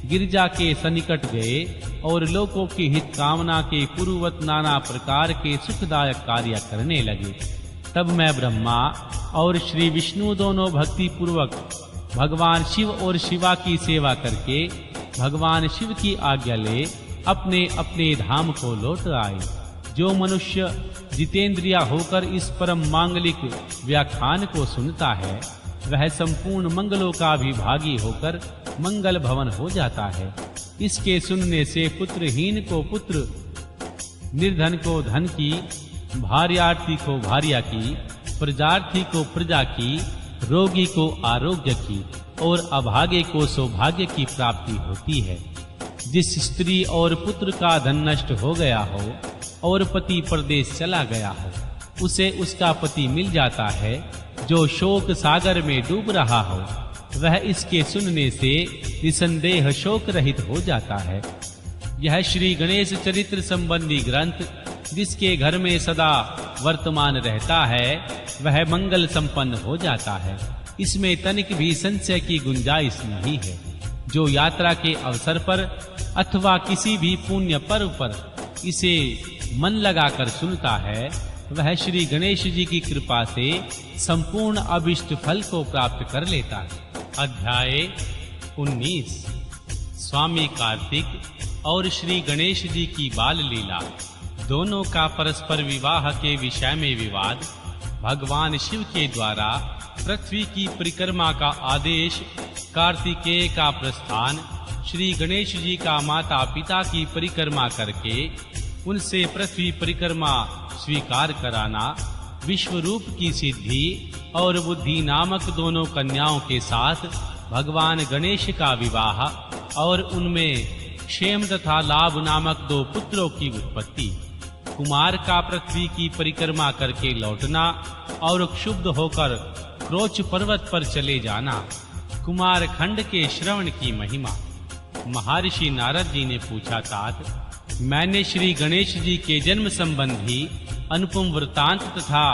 गिरिजा के सन्निकट गए और लोगों की हित कामना के पूर्ववत नाना प्रकार के सुखदायक कार्य करने लगे। तब मैं ब्रह्मा और श्री विष्णु दोनों भक्ति पूर्वक भगवान शिव और शिवा की सेवा करके भगवान शिव की आज्ञा ले अपने अपने धाम को लौट आए। जो मनुष्य जितेंद्रिया होकर इस परम मांगलिक व्याख्यान को सुनता है, वह संपूर्ण मंगलों का भी भागी होकर मंगल भवन हो जाता है। इसके सुनने से पुत्रहीन को पुत्र, निर्धन को धन की, भार्यार्थी को भार्या की, प्रजार्थी को प्रजा की, रोगी को आरोग्य की और अभागे को सौभाग्य की प्राप्ति होती है। जिस स्त्री और पुत्र का धन नष्ट हो गया हो और पति परदेश चला गया हो, उसे उसका पति मिल जाता है। जो शोक सागर में डूब रहा हो, वह इसके सुनने से निसंदेह शोक रहित हो जाता है। यह श्री गणेश चरित्र संबंधी ग्रंथ जिसके घर में सदा वर्तमान रहता है, वह मंगल संपन्न हो जाता है। इसमें तनिक भी संशय की गुंजाइश नहीं है। जो यात्रा के अवसर पर अथवा किसी भी पुण्य पर्व पर इसे मन लगाकर सुनता है, वह श्री गणेश जी की कृपा से संपूर्ण अभिष्ट फल को प्राप्त कर लेता है। अध्याय 19। स्वामी कार्तिक और श्री गणेश जी की बाल लीला। दोनों का परस्पर विवाह के विषय में विवाद। भगवान शिव के द्वारा पृथ्वी की परिक्रमा का आदेश। कार्तिकेय का प्रस्थान। श्री गणेश जी का माता पिता की परिक्रमा करके उनसे पृथ्वी परिक्रमा स्वीकार कराना। विश्व रूप की सिद्धि और बुद्धि नामक दोनों कन्याओं के साथ भगवान गणेश का विवाह और उनमें क्षेम तथा लाभ नामक 2 पुत्रों की उत्पत्ति। कुमार का पृथ्वी की परिक्रमा करके लौटना और क्षुब्ध होकर क्रोच पर्वत पर चले जाना। कुमार खंड के श्रवण की महिमा। महर्षि नारद जी ने पूछा, तात मैंने श्री गणेश जी के जन्म संबंधी अनुपम वृतांत तथा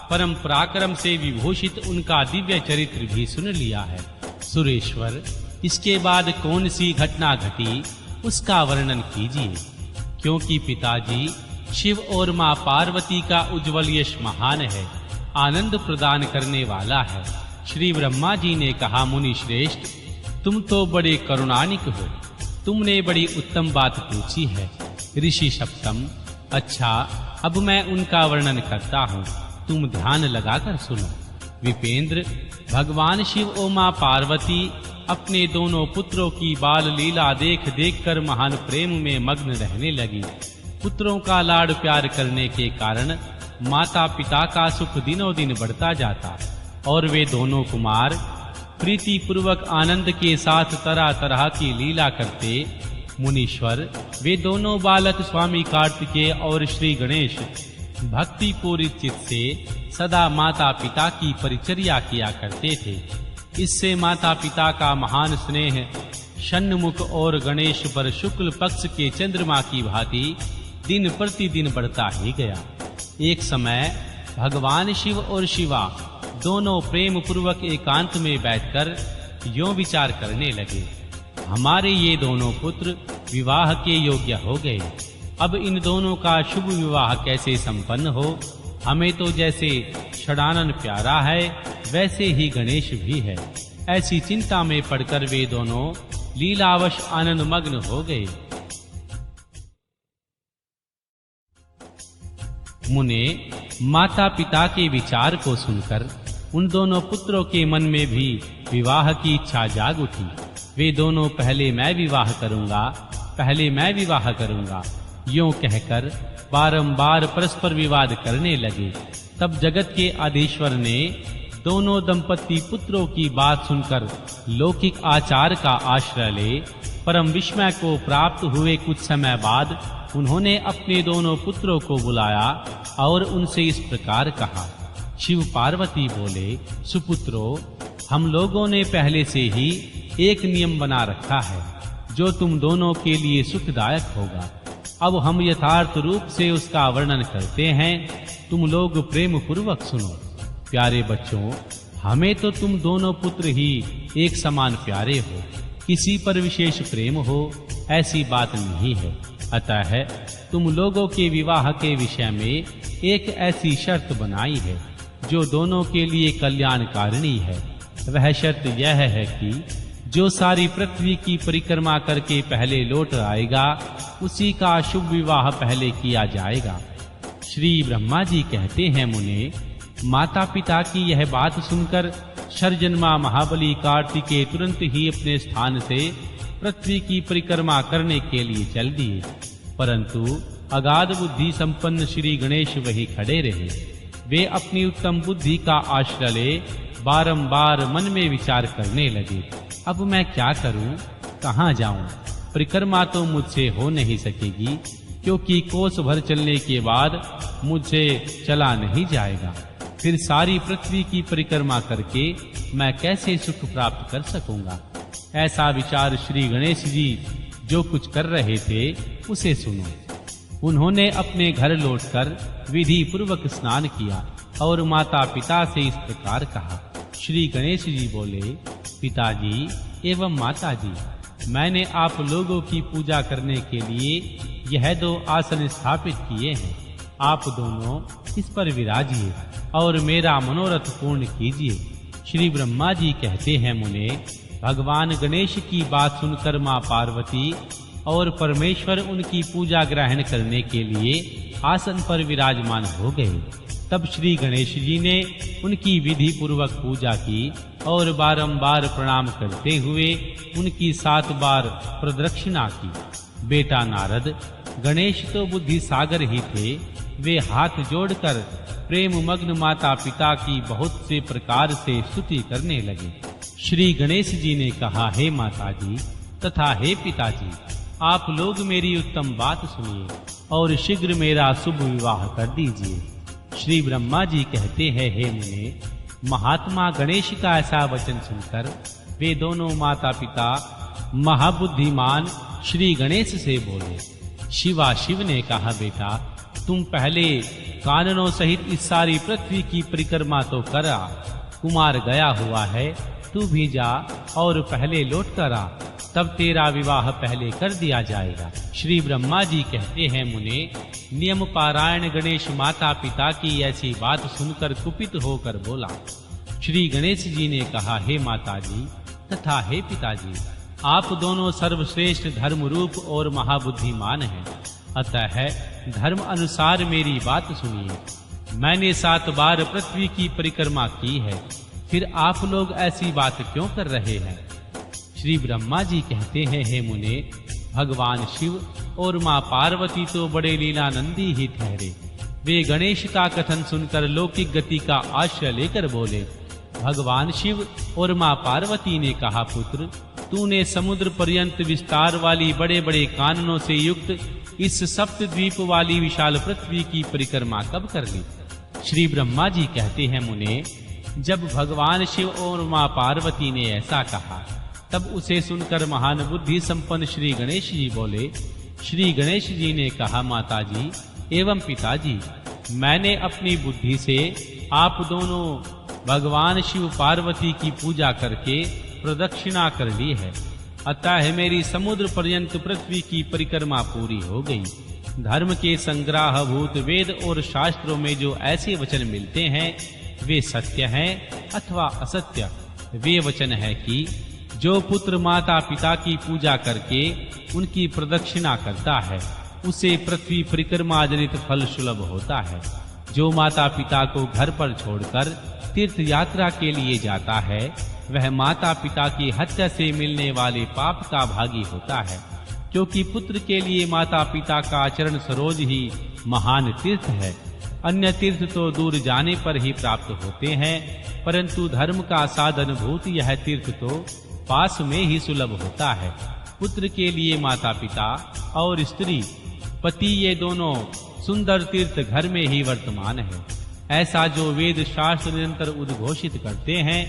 परम पराक्रम से विभूषित उनका दिव्य चरित्र भी सुन लिया है। सुरेश्वर, इसके बाद कौन सी घटना घटी उसका वर्णन कीजिए, क्योंकि पिताजी शिव और मां पार्वती का उज्जवल यश महान है, आनंद प्रदान करने वाला है। श्री ब्रह्मा जी ने कहा, मुनि श्रेष्ठ, तुम तो बड़े करुणानिक हो, तुमने बड़ी उत्तम बात पूछी है। ऋषि सप्तम, अच्छा, अब मैं उनका वर्णन करता हूँ, तुम ध्यान लगाकर सुनो। विपेंद्र, भगवान शिव और मां पार्वती अपने दोनों पुत्रों की बाल लीला देख देख कर महान प्रेम में मग्न रहने लगी। पुत्रों का लाड प्यार करने के कारण माता पिता का सुख दिनों दिन बढ़ता जाता और वे दोनों कुमार प्रीति पूर्वक आनंद के साथ तरह तरह की लीला करते। मुनीश्वर, वे दोनों बालक स्वामी कार्तिकेय और श्री गणेश भक्ति पूरी चित्त से सदा माता पिता की परिचर्या किया करते थे। इससे माता पिता का महान स्नेह षण्मुख और गणेश पर शुक्ल पक्ष के चंद्रमा की भांति दिन प्रतिदिन बढ़ता ही गया। एक समय भगवान शिव और शिवा दोनों प्रेम पूर्वक एकांत में बैठकर यों विचार करने लगे, हमारे ये दोनों पुत्र विवाह के योग्य हो गए, अब इन दोनों का शुभ विवाह कैसे संपन्न हो। हमें तो जैसे षडानन प्यारा है वैसे ही गणेश भी है। ऐसी चिंता में पड़कर वे दोनों लीलावश आनंद मग्न हो गए। मुने, माता पिता के विचार को सुनकर उन दोनों पुत्रों के मन में भी विवाह की इच्छा जाग उठी। वे दोनों पहले मैं विवाह करूंगा, पहले मैं विवाह करूंगा, यूं कहकर बारंबार परस्पर विवाद करने लगे। तब जगत के आदेश्वर ने दोनों दंपति पुत्रों की बात सुनकर लौकिक आचार का आश्रय ले परम विस्मय को प्राप्त हुए कुछ समय बाद उन्होंने अपने दोनों पुत्रों को बुलाया और उनसे इस प्रकार कहा। शिव पार्वती बोले, सुपुत्रों, हम लोगों ने पहले से ही एक नियम बना रखा है जो तुम दोनों के लिए सुखदायक होगा। अब हम यथार्थ रूप से उसका वर्णन करते हैं, तुम लोग प्रेम पूर्वक सुनो। प्यारे बच्चों, हमें तो तुम दोनों पुत्र ही एक समान प्यारे हो, किसी पर विशेष प्रेम हो ऐसी बात नहीं है। अतः तुम लोगों के विवाह के विषय में एक ऐसी शर्त बनाई है जो दोनों के लिए कल्याणकारिणी है। वह शर्त यह है कि जो सारी पृथ्वी की परिक्रमा करके पहले लौट आएगा उसी का शुभ विवाह पहले किया जाएगा। श्री ब्रह्मा जी कहते हैं, मुने, माता पिता की यह बात सुनकर शरजन्मा महाबली कार्तिकेय तुरंत ही अपने स्थान से पृथ्वी की परिक्रमा करने के लिए चल दिए, परंतु अगाध बुद्धि संपन्न श्री गणेश वही खड़े रहे। वे अपनी उत्तम बुद्धि का आश्रय ले बारंबार मन में विचार करने लगे, अब मैं क्या करूं, कहां जाऊं? परिक्रमा तो मुझसे हो नहीं सकेगी, क्योंकि कोस भर चलने के बाद मुझसे चला नहीं जाएगा। फिर सारी पृथ्वी की परिक्रमा करके मैं कैसे सुख प्राप्त कर सकूंगा? ऐसा विचार श्री गणेश जी जो कुछ कर रहे थे उसे सुनो। उन्होंने अपने घर लौटकर विधि पूर्वक स्नान किया और माता पिता से इस प्रकार कहा। श्री गणेश जी बोले, पिताजी एवं माताजी, मैंने आप लोगों की पूजा करने के लिए यह 2 आसन स्थापित किए हैं। आप दोनों इस पर विराजिए और मेरा मनोरथ पूर्ण कीजिए। श्री ब्रह्मा जी कहते हैं, मुने, भगवान गणेश की बात सुनकर मां पार्वती और परमेश्वर उनकी पूजा ग्रहण करने के लिए आसन पर विराजमान हो गए। तब श्री गणेश जी ने उनकी विधि पूर्वक पूजा की और बारंबार प्रणाम करते हुए उनकी 7 बार प्रदक्षिणा की। बेटा नारद, गणेश तो बुद्धि सागर ही थे। वे हाथ जोड़कर प्रेम मग्न माता पिता की बहुत से प्रकार से स्तुति करने लगे। श्री गणेश जी ने कहा, हे माताजी तथा हे पिताजी, आप लोग मेरी उत्तम बात सुनिए और शीघ्र मेरा शुभ विवाह कर दीजिए। श्री ब्रह्मा जी कहते हैं, हे मुने, महात्मा गणेश का ऐसा वचन सुनकर वे दोनों माता पिता महाबुद्धिमान श्री गणेश से बोले, शिवा शिव ने कहा, बेटा तुम पहले काननों सहित इस सारी पृथ्वी की परिक्रमा तो करा। कुमार गया हुआ है, तू भी जा और पहले लौट कर आ, तब तेरा विवाह पहले कर दिया जाएगा। श्री ब्रह्मा जी कहते हैं, मुने नियम पारायण गणेश माता पिता की ऐसी बात सुनकर कुपित होकर बोला। श्री गणेश जी ने कहा, हे माता जी तथा हे पिताजी, आप दोनों सर्वश्रेष्ठ धर्म रूप और महाबुद्धिमान हैं, अतः धर्म अनुसार मेरी बात सुनिए। मैंने 7 बार पृथ्वी की परिक्रमा की है, फिर आप लोग ऐसी बात क्यों कर रहे हैं? श्री ब्रह्मा जी कहते हैं, हे मुने भगवान शिव और मां पार्वती तो बड़े लीलानंदी ही ठहरे। वे गणेश का कथन सुनकर लौकिक गति का आश्रय लेकर बोले। भगवान शिव और मां पार्वती ने कहा, पुत्र तूने समुद्र पर्यंत विस्तार वाली बड़े बड़े काननों से युक्त इस सप्तद्वीप वाली विशाल पृथ्वी की परिक्रमा कब कर ली? श्री ब्रह्मा जी कहते हैं, मुने जब भगवान शिव और मां पार्वती ने ऐसा कहा, तब उसे सुनकर महान बुद्धि संपन्न श्री गणेश जी बोले। श्री गणेश जी ने कहा, माता जी एवं पिताजी, मैंने अपनी बुद्धि से आप दोनों भगवान शिव पार्वती की पूजा करके प्रदक्षिणा कर ली है, अतः मेरी समुद्र पर्यंत पृथ्वी की परिक्रमा पूरी हो गई। धर्म के संग्रह भूत वेद और शास्त्रों में जो ऐसे वचन मिलते हैं वे सत्य हैं अथवा असत्य। वे वचन है कि जो पुत्र माता पिता की पूजा करके उनकी प्रदक्षिणा करता है, उसे पृथ्वी परिक्रमा जनित फल सुलभ होता है। जो माता पिता को घर पर छोड़कर तीर्थ यात्रा के लिए जाता है, वह माता पिता की हत्या से मिलने वाले पाप का भागी होता है, क्योंकि पुत्र के लिए माता पिता का आचरण सरोज ही महान तीर्थ है। अन्य तीर्थ तो दूर जाने पर ही प्राप्त होते हैं, परंतु धर्म का साधन भूत यह तीर्थ तो पास में ही सुलभ होता है। पुत्र के लिए माता पिता और स्त्री पति ये दोनों सुंदर तीर्थ घर में ही वर्तमान है। ऐसा जो वेद शास्त्र निरंतर उद्घोषित करते हैं,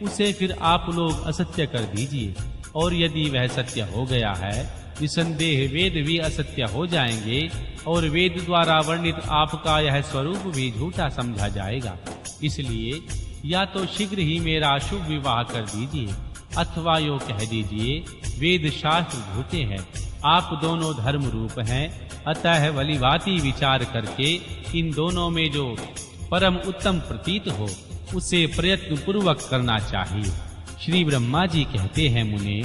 उसे फिर आप लोग असत्य कर दीजिए, और यदि वह सत्य हो गया है, निसंदेह वेद भी असत्य हो जाएंगे और वेद द्वारा वर्णित आपका यह स्वरूप भी झूठा समझा जाएगा। इसलिए या तो शीघ्र ही मेरा शुभ विवाह कर दीजिए, अथवा यो कह दीजिए वेद शास्त्र झूठे हैं, आप दोनों धर्म रूप हैं, अतः भलीभांति विचार करके इन दोनों में जो परम उत्तम प्रतीत हो उसे प्रयत्न पूर्वक करना चाहिए। श्री ब्रह्मा जी कहते हैं, मुने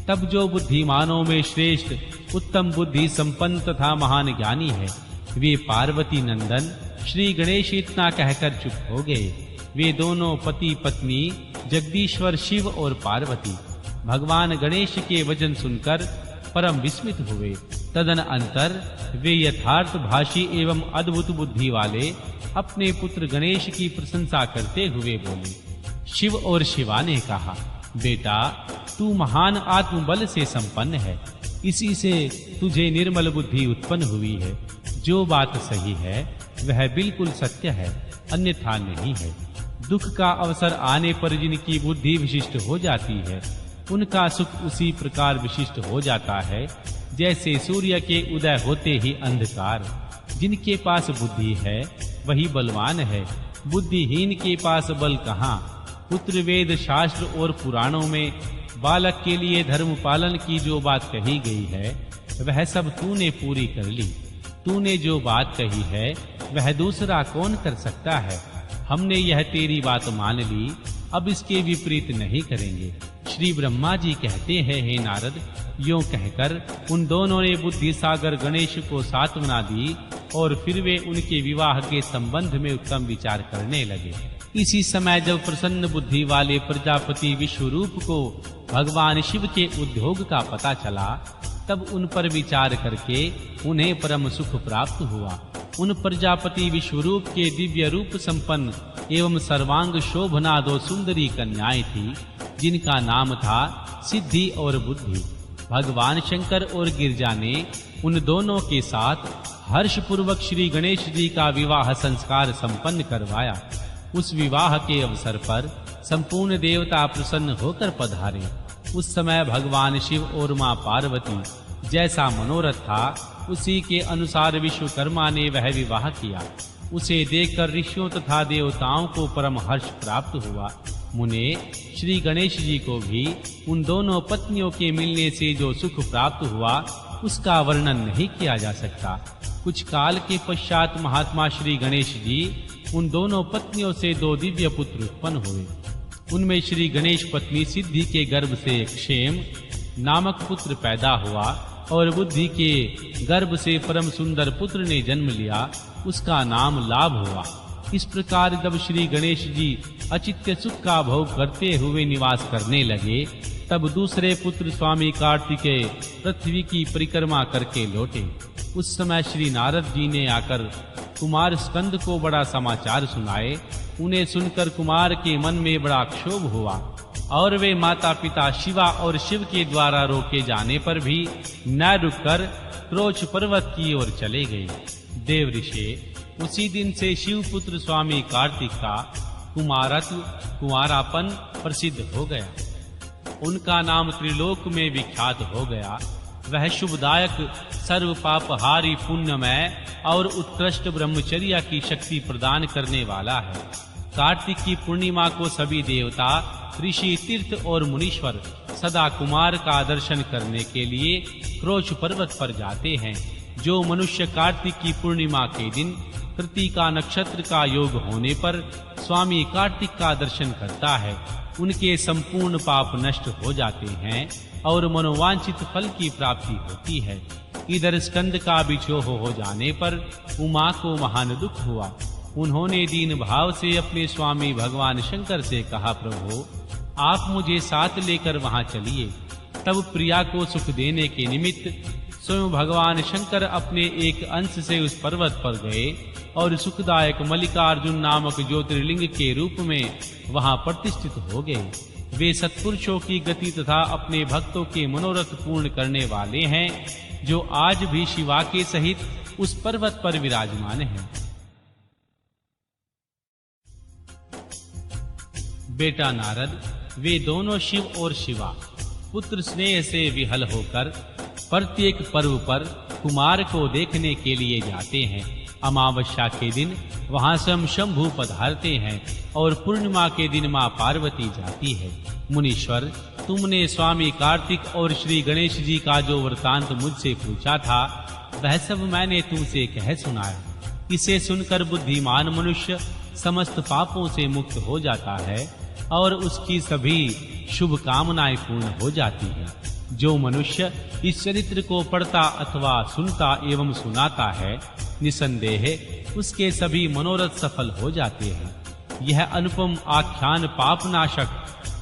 तब जो बुद्धिमानों में श्रेष्ठ उत्तम बुद्धि संपन्न तथा महान ज्ञानी है, वे पार्वती नंदन श्री गणेश इतना कहकर चुप हो गए। वे दोनों पति पत्नी जगदीश्वर शिव और पार्वती भगवान गणेश के वचन सुनकर परम विस्मित हुए। तदनंतर वे यथार्थ भाषी एवं अद्भुत बुद्धि वाले अपने पुत्र गणेश की प्रशंसा करते हुए बोले। शिव और शिवा ने कहा, बेटा तू महान आत्मबल से संपन्न है, इसी से तुझे निर्मल बुद्धि उत्पन्न हुई है। जो बात सही है वह बिल्कुल सत्य है, अन्यथा नहीं है। दुख का अवसर आने पर जिनकी बुद्धि विशिष्ट हो जाती है, उनका सुख उसी प्रकार विशिष्ट हो जाता है जैसे सूर्य के उदय होते ही अंधकार। जिनके पास बुद्धि है वही बलवान है, बुद्धिहीन के पास बल कहाँ। पुत्र वेद शास्त्र और पुराणों में बालक के लिए धर्म पालन की जो बात कही गई है, वह सब तूने पूरी कर ली। तूने जो बात कही है वह दूसरा कौन कर सकता है। हमने यह तेरी बात मान ली, अब इसके विपरीत नहीं करेंगे। श्री ब्रह्मा जी कहते हैं, हे नारद, यों कहकर उन दोनों ने बुद्धि सागर गणेश को सांत्वना दी और फिर वे उनके विवाह के संबंध में उत्तम विचार करने लगे। इसी समय जब प्रसन्न बुद्धि वाले प्रजापति विश्वरूप को भगवान शिव के उद्योग का पता चला, तब उन पर विचार करके उन्हें परम सुख प्राप्त हुआ। उन प्रजापति विश्वरूप के दिव्य रूप संपन्न एवं सर्वांग शोभना 2 सुंदरी कन्याएं थी, जिनका नाम था सिद्धि और बुद्धि। भगवान शंकर और गिरजा ने उन दोनों के साथ हर्ष पूर्वक श्री गणेश जी का विवाह संस्कार संपन्न करवाया। उस विवाह के अवसर पर संपूर्ण देवता प्रसन्न होकर पधारे। उस समय भगवान शिव और मां पार्वती जैसा मनोरथ था उसी के अनुसार विश्वकर्मा ने वह विवाह किया। उसे देखकर ऋषियों तथा देवताओं को परम हर्ष प्राप्त हुआ। मुने, श्री गणेश जी को भी उन दोनों पत्नियों के मिलने से जो सुख प्राप्त हुआ उसका वर्णन नहीं किया जा सकता। कुछ काल के पश्चात महात्मा श्री गणेश जी उन दोनों पत्नियों से दो दिव्य पुत्र उत्पन्न हुए। उनमें श्री गणेश पत्नी सिद्धि के गर्भ से क्षेम नामक पुत्र पैदा हुआ और बुद्धि के गर्भ से परम सुंदर पुत्र ने जन्म लिया, उसका नाम लाभ हुआ। इस प्रकार जब श्री गणेश जी अचित्य सुख का भोग करते हुए निवास करने लगे, तब दूसरे पुत्र स्वामी कार्तिकेय पृथ्वी की परिक्रमा करके लौटे। उस समय श्री नारद जी ने आकर कुमार स्कंद को बड़ा समाचार सुनाए। उन्हें सुनकर कुमार के मन में बड़ा क्षोभ हुआ और वे माता पिता शिवा और शिव के द्वारा रोके जाने पर भी न रुककर क्रोच पर्वत की ओर चले गए। देव ऋषि, उसी दिन से शिव पुत्र स्वामी कार्तिक का कुमारत्व कुंवारापन प्रसिद्ध हो गया। उनका नाम त्रिलोक में विख्यात हो गया। वह शुभदायक, सर्व पापहारी, पुण्यमय और उत्कृष्ट ब्रह्मचर्या की शक्ति प्रदान करने वाला है। कार्तिक की पूर्णिमा को सभी देवता, ऋषि, तीर्थ और मुनीश्वर सदा कुमार का दर्शन करने के लिए क्रोच पर्वत पर जाते हैं। जो मनुष्य कार्तिक की पूर्णिमा के दिन कृतिका नक्षत्र का योग होने पर स्वामी कार्तिक का दर्शन करता है, उनके संपूर्ण पाप नष्ट हो जाते हैं और मनोवांछित फल की प्राप्ति होती है। इधर स्कंद का विछोह हो जाने पर उमा को महान दुख हुआ। उन्होंने दीन भाव से अपने स्वामी भगवान शंकर से कहा, प्रभु आप मुझे साथ लेकर वहां चलिए। तब प्रिया को सुख देने के निमित्त स्वयं भगवान शंकर अपने एक अंश से उस पर्वत पर गए और सुखदायक मल्लिकार्जुन नामक ज्योतिर्लिंग के रूप में वहां प्रतिष्ठित हो गए। वे सत्पुरुषों की गति तथा अपने भक्तों के मनोरथ पूर्ण करने वाले हैं, जो आज भी शिवा के सहित उस पर्वत पर विराजमान हैं। बेटा नारद, वे दोनों शिव और शिवा पुत्र स्नेह से विहल होकर प्रत्येक पर्व पर कुमार को देखने के लिए जाते हैं। अमावस्या के दिन वहां स्वयं शंभु पधारते हैं और पूर्णिमा के दिन मां पार्वती जाती है। मुनीश्वर, तुमने स्वामी कार्तिक और श्री गणेश जी का जो वृतांत मुझसे पूछा था, वह सब मैंने तुमसे कह सुनाया। इसे सुनकर बुद्धिमान मनुष्य समस्त पापों से मुक्त हो जाता है और उसकी सभी शुभ कामनाएं पूर्ण हो जाती हैं। जो मनुष्य इस चरित्र को पढ़ता अथवा सुनता एवं सुनाता है, निसंदेह उसके सभी मनोरथ सफल हो जाते हैं। यह अनुपम आख्यान पापनाशक,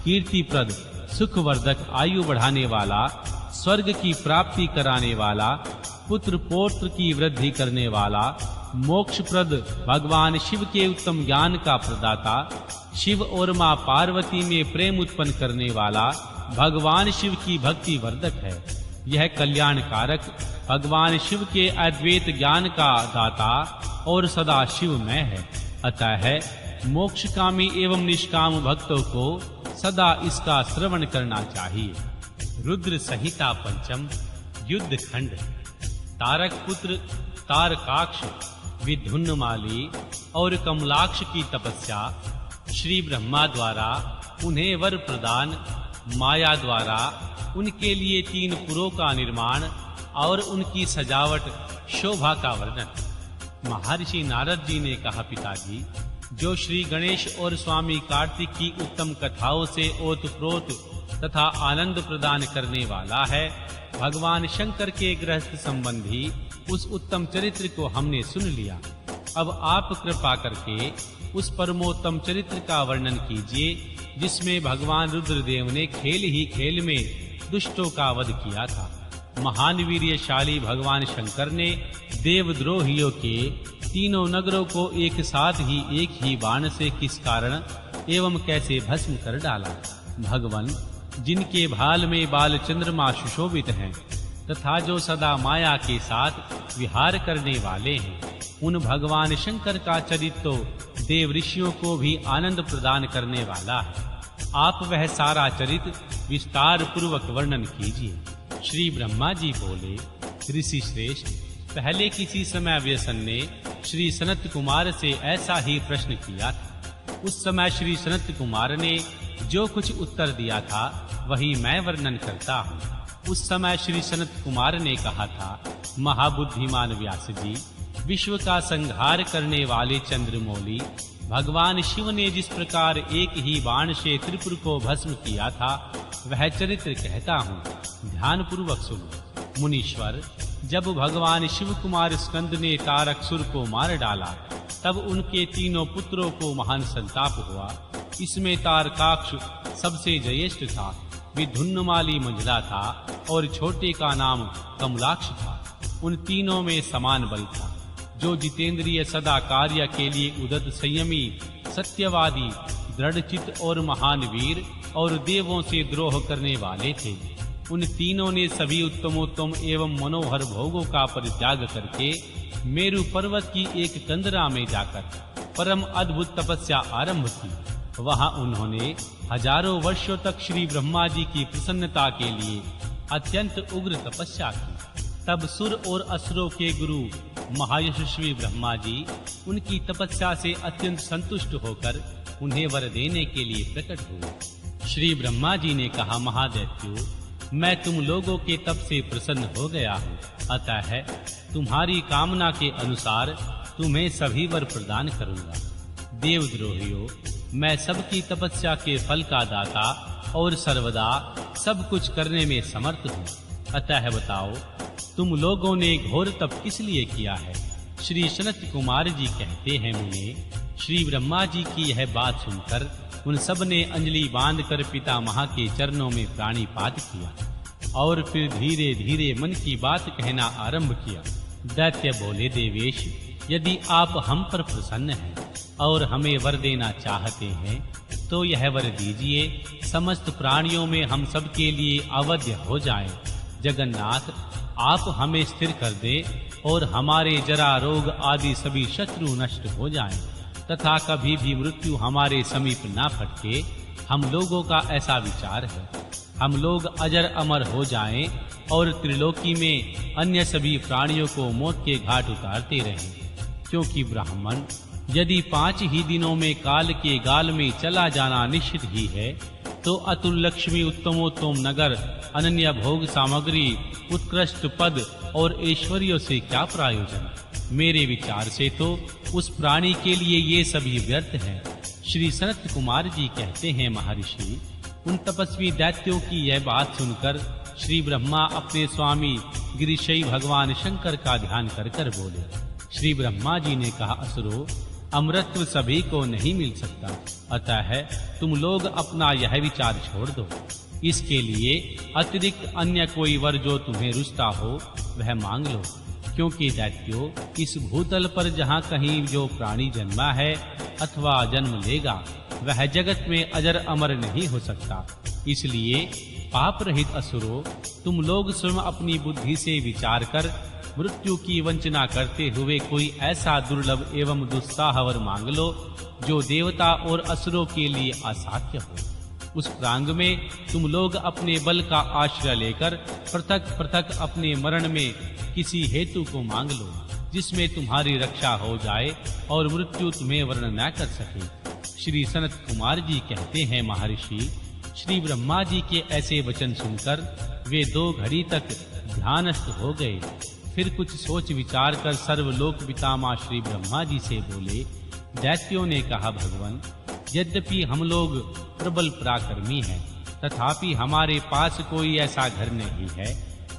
कीर्तिप्रद, सुखवर्धक, आयु बढ़ाने वाला, स्वर्ग की प्राप्ति कराने वाला, पुत्र पौत्र की वृद्धि करने वाला, मोक्षप्रद, भगवान शिव के उत्तम ज्ञान का प्रदाता, शिव और मां पार्वती में प्रेम उत्पन्न करने वाला, भगवान शिव की भक्ति वर्धक है। यह कल्याणकारक, भगवान शिव के अद्वैत ज्ञान का दाता और सदा शिवमय है। अतः मोक्षकामी एवं निष्काम भक्तों को सदा इसका श्रवण करना चाहिए। रुद्र संहिता पंचम, युद्ध खंड। तारक पुत्र तारकाक्ष, विधुन्नमाली और कमलाक्ष की तपस्या, श्री ब्रह्मा द्वारा उन्हें वर प्रदान, माया द्वारा उनके लिए 3 पुरों का निर्माण और उनकी सजावट, शोभा का वर्णन। महर्षि नारद जी ने कहा, पिताजी, जो श्री गणेश और स्वामी कार्तिक की उत्तम कथाओं से ओतप्रोत तथा आनंद प्रदान करने वाला है, भगवान शंकर के गृहस्थ संबंधी उस उत्तम चरित्र को हमने सुन लिया। अब आप कृपा करके उस परमोत्तम चरित्र का वर्णन कीजिए, जिसमें भगवान रुद्रदेव ने खेल ही खेल में दुष्टों का वध किया था। महान वीर्यशाली भगवान शंकर ने देवद्रोहियों के 3 नगरों को एक साथ ही एक ही बाण से किस कारण एवं कैसे भस्म कर डाला। भगवान, जिनके भाल में बाल चंद्रमा सुशोभित हैं तथा जो सदा माया के साथ विहार करने वाले हैं, उन भगवान शंकर का चरित्र तो देव ऋषियों को भी आनंद प्रदान करने वाला है। आप वह सारा चरित्र विस्तार पूर्वक वर्णन कीजिए। श्री ब्रह्मा जी बोले, ऋषि श्रेष्ठ, पहले किसी समय व्यसन ने श्री सनत कुमार से ऐसा ही प्रश्न किया था। उस समय श्री सनत कुमार ने जो कुछ उत्तर दिया था वही मैं वर्णन करता हूँ। उस समय श्री सनत कुमार ने कहा था, महाबुद्धिमान व्यास जी, विश्व का संहार करने वाले चंद्रमौली भगवान शिव ने जिस प्रकार एक ही बाण से त्रिपुर को भस्म किया था, वह चरित्र कहता हूँ, ध्यान पूर्वक सुनो। मुनीश्वर, जब भगवान शिव कुमार स्कंद ने तारकासुर को मार डाला, तब उनके तीनों पुत्रों को महान संताप हुआ। इसमें तारकाक्ष सबसे ज्येष्ठ था, विधुन्नमाली मंझला था और छोटे का नाम कमलाक्ष था। उन तीनों में समान बल था। जो जितेंद्रिय, सदा कार्य के लिए उदत, संयमी, सत्यवादी, दृढ़चित्त और महान वीर और देवों से द्रोह करने वाले थे। उन तीनों ने सभी उत्तमोत्तम एवं मनोहर भोगों का परित्याग करके मेरु पर्वत की एक कंदरा में जाकर परम अद्भुत तपस्या आरंभ की। वहां उन्होंने हजारों वर्षों तक श्री ब्रह्मा जी की प्रसन्नता के लिए अत्यंत उग्र तपस्या की। तब सुर और असुरों के गुरु महायशस्वी ब्रह्मा जी उनकी तपस्या से अत्यंत संतुष्ट होकर उन्हें वर देने के लिए प्रकट हुए। श्री ब्रह्मा जी ने कहा, महादैत्यो, मैं तुम लोगों के तप से प्रसन्न हो गया हूँ, अतः तुम्हारी कामना के अनुसार तुम्हें सभी वर प्रदान करूंगा। देवद्रोहियों, मैं सबकी तपस्या के फल का दाता और सर्वदा सब कुछ करने में समर्थ हूँ। अतः बताओ, तुम लोगों ने घोर तप किस लिए किया है? श्री सनत कुमार जी कहते हैं, मुने, श्री ब्रह्मा जी की यह बात सुनकर उन सब ने अंजलि बांधकर पितामह के चरणों में प्राणिपात किया और फिर धीरे धीरे मन की बात कहना आरंभ किया। दैत्य बोले, देवेश, यदि आप हम पर प्रसन्न हैं और हमें वर देना चाहते हैं तो यह वर दीजिए, समस्त प्राणियों में हम सब के लिए अवध्य हो जाएं। जगन्नाथ, आप हमें स्थिर कर दे और हमारे जरा, रोग आदि सभी शत्रु नष्ट हो जाएं तथा कभी भी मृत्यु हमारे समीप ना फटके। हम लोगों का ऐसा विचार है, हम लोग अजर अमर हो जाएं और त्रिलोकी में अन्य सभी प्राणियों को मौत के घाट उतारते रहें। क्योंकि ब्राह्मण, यदि 5 ही दिनों में काल के गाल में चला जाना निश्चित ही है, तो अतुल लक्ष्मी, उत्तमोत्तम नगर, अनन्य भोग सामग्री, उत्कृष्ट पद और ऐश्वर्यों से क्या प्रयोजन? मेरे विचार से तो उस प्राणी के लिए ये सभी व्यर्थ है। श्री सनत कुमार जी कहते हैं, महर्षि, उन तपस्वी दैत्यों की यह बात सुनकर श्री ब्रह्मा अपने स्वामी गिरिशई भगवान शंकर का ध्यान कर कर बोले। श्री ब्रह्मा जी ने कहा, असुरो, अमृतत्व सभी को नहीं मिल सकता, अतः तुम लोग अपना यह विचार छोड़ दो। इसके लिए अतिरिक्त अन्य कोई वर जो तुम्हें रुचता हो वह मांग लो। क्योंकि दैत्यों, इस भूतल पर जहाँ कहीं जो प्राणी जन्मा है अथवा जन्म लेगा, वह जगत में अजर अमर नहीं हो सकता। इसलिए पाप रहित असुरों, तुम लोग स्वयं अपनी बुद्धि से विचार कर मृत्यु की वंचना करते हुए कोई ऐसा दुर्लभ एवं दुस्साह वर मांग लो जो देवता और असुरों के लिए असाध्य हो। उस प्रांग में तुम लोग अपने बल का आश्रय लेकर पृथक पृथक अपने मरण में किसी हेतु को मांग लो, जिसमें तुम्हारी रक्षा हो जाए और मृत्यु तुम्हें वर्ण न कर सके। श्री सनत कुमार जी कहते हैं, महर्षि, श्री ब्रह्मा जी के ऐसे वचन सुनकर वे 2 घड़ी तक ध्यानस्थ हो गए। फिर कुछ सोच विचार कर सर्वलोक पितामह श्री ब्रह्मा जी से बोले। दैत्यों ने कहा, भगवान, यद्यपि हम लोग प्रबल पराक्रमी हैं, तथापि हमारे पास कोई ऐसा घर नहीं है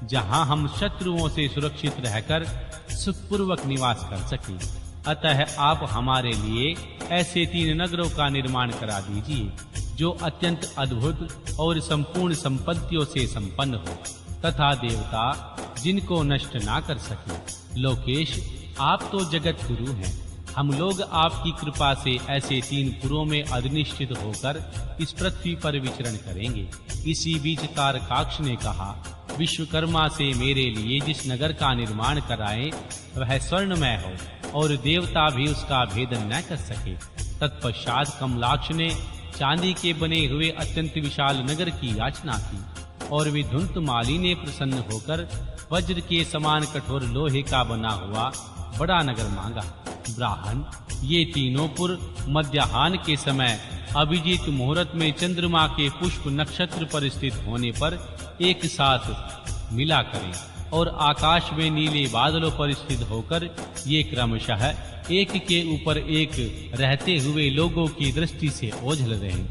जहां हम शत्रुओं से सुरक्षित रहकर सुखपूर्वक निवास कर सकें। अतः आप हमारे लिए ऐसे 3 नगरों का निर्माण करा दीजिए जो अत्यंत अद्भुत और संपूर्ण संपत्तियों से संपन्न हो तथा देवता जिनको नष्ट ना कर सके। लोकेश, आप तो जगत गुरु हैं। हम लोग आपकी कृपा से ऐसे 3 पुरों में अधिनिष्ठित होकर इस पृथ्वी पर विचरण करेंगे। इसी बीच तारकाक्ष ने कहा, विश्वकर्मा से मेरे लिए जिस नगर का निर्माण कराएं वह स्वर्णमय हो और देवता भी उसका भेदन न कर सके। तत्पश्चात कमलाक्ष ने चांदी के बने हुए अत्यंत विशाल नगर की याचना की। और विधुंत माली ने प्रसन्न होकर वज्र के समान कठोर लोहे का बना हुआ बड़ा नगर मांगा। ब्राह्मण, ये तीनों पुर मध्याह्न के समय अभिजीत मुहूर्त में चंद्रमा के पुष्प नक्षत्र पर स्थित होने पर एक साथ मिला करें और आकाश में नीले बादलों पर स्थित होकर ये क्रमशः एक के ऊपर एक रहते हुए लोगों की दृष्टि से ओझल रहें।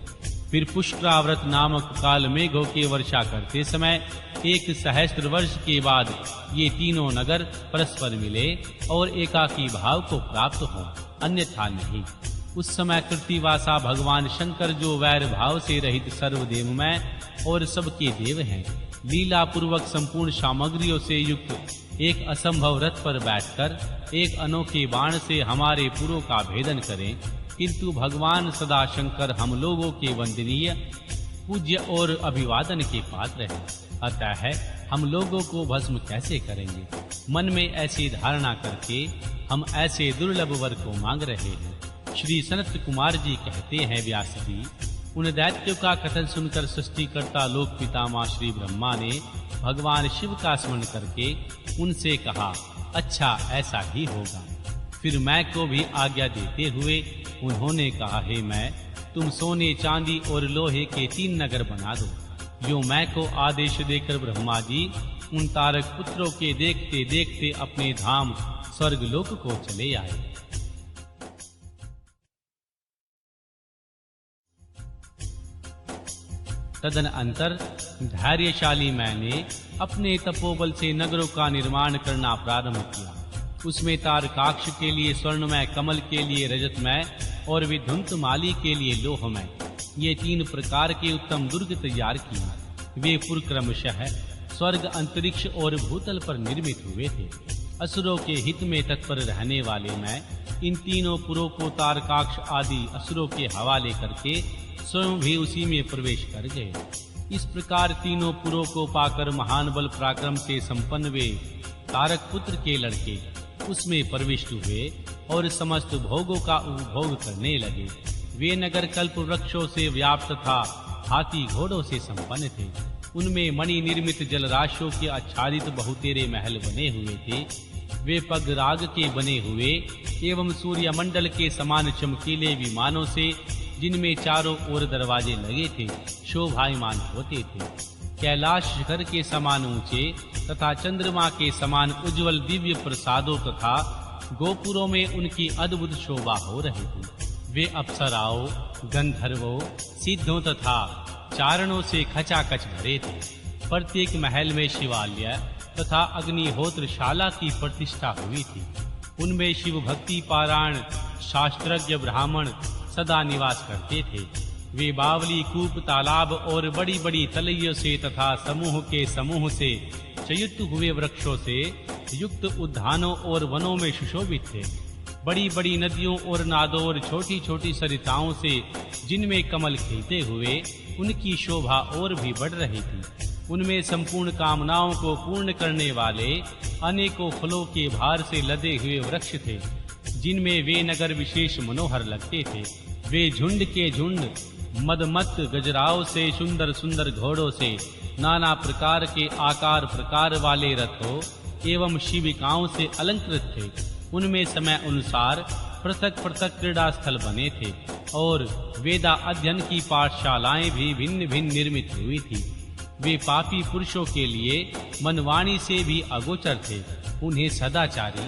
फिर पुष्करावृत नामक काल मेघों की वर्षा करते समय 1 सहस्त्र वर्ष के बाद ये तीनों नगर परस्पर मिले और एकाकी भाव को प्राप्त हो, अन्यथा नहीं। उस समय कृतिवासा भगवान शंकर, जो वैर भाव से रहित सर्वदेवमय और सबके देव हैं, लीला पूर्वक संपूर्ण सामग्रियों से युक्त एक असंभव रथ पर बैठकर एक अनोखे बाण से हमारे पुरों का भेदन करें। किंतु भगवान सदा शंकर हम लोगों के वंदनीय, पूज्य और अभिवादन के पात्र हैं, अतः हम लोगों को भस्म कैसे करेंगे? मन में ऐसी धारणा करके हम ऐसे दुर्लभ वर को मांग रहे हैं। श्री सनत कुमार जी कहते हैं, व्यास जी, उन दैत्यों का कथन सुनकर सृष्टिकर्ता लोक पितामह श्री ब्रह्मा ने भगवान शिव का स्मरण करके उनसे कहा, अच्छा ऐसा ही होगा। फिर मैं को भी आज्ञा देते हुए उन्होंने कहा, हे मैं, तुम सोने चांदी और लोहे के 3 नगर बना दो। यो मैं को आदेश देकर ब्रह्मा जी उन तारक पुत्रों के देखते देखते अपने धाम स्वर्गलोक को चले आए। तदनंतर धैर्यशाली मैंने अपने तपोबल से नगरों का निर्माण करना प्रारंभ किया। उसमें तारकाक्ष के लिए स्वर्णमय, कमल के लिए रजतमय और विधुंत माली के लिए लोहमय, ये 3 प्रकार के उत्तम दुर्ग तैयार किए। वे पुर क्रमशः स्वर्ग, अंतरिक्ष और भूतल पर निर्मित हुए थे। असुरों के हित में तत्पर रहने वाले मैं इन तीनों पुरों को तारकाक्ष आदि असुरों के हवाले करके स्वयं भी उसी में प्रवेश कर गए। इस प्रकार तीनों पुरों को पाकर महान बल पराक्रम से संपन्न वे तारक पुत्र के लड़के उसमें प्रविष्ट हुए और समस्त भोगों का उपभोग करने लगे। वे नगर कल्प वृक्षों से व्याप्त था, हाथी घोड़ों से संपन्न थे। उनमें मणि निर्मित जलराशियों के आच्छादित बहुतेरे महल बने हुए थे। वे पगराग के बने हुए एवं सूर्य मंडल के समान चमकीले विमानों से, जिनमें चारों ओर दरवाजे लगे थे, शोभायमान होते थे। कैलाश शिखर के समान ऊंचे तथा चंद्रमा के समान उज्जवल दिव्य प्रसादों तथा गोपुरों में उनकी अद्भुत शोभा हो रही थी। वे अप्सराओं, गंधर्वों, सिद्धों तथा चारणों से खचाखच भरे थे। प्रत्येक महल में शिवालय तथा अग्निहोत्रशाला की प्रतिष्ठा हुई थी। उनमें शिव भक्ति पारायण शास्त्रज्ञ ब्राह्मण सदा निवास करते थे। वे बावली, कूप, तालाब और बड़ी-बड़ी तलैयों से तथा समूह के समूह से संयुक्त हुए वृक्षों से युक्त उद्यानों और वनों में सुशोभित थे। बड़ी-बड़ी नदियों और नादों और छोटी-छोटी सरिताओं से, जिनमें कमल खिलते हुए उनकी शोभा और भी बढ़ रही थी। उनमें संपूर्ण कामनाओं को पूर्ण करने वाले अनेकों फलों के भार से लदे हुए वृक्ष थे, जिनमें वे नगर विशेष मनोहर लगते थे। वे झुंड के झुंड मदमत गजराओं से, सुंदर सुंदर घोड़ों से, नाना प्रकार के आकार प्रकार वाले रथों एवं शिविकाओं से अलंकृत थे। उनमें समय अनुसार पृथक पृथक क्रीड़ा स्थल बने थे और वेदा अध्ययन की पाठशालाएं भी भिन्न भिन्न निर्मित हुई थी। वे पापी पुरुषों के लिए मनवाणी से भी अगोचर थे। उन्हें सदाचारी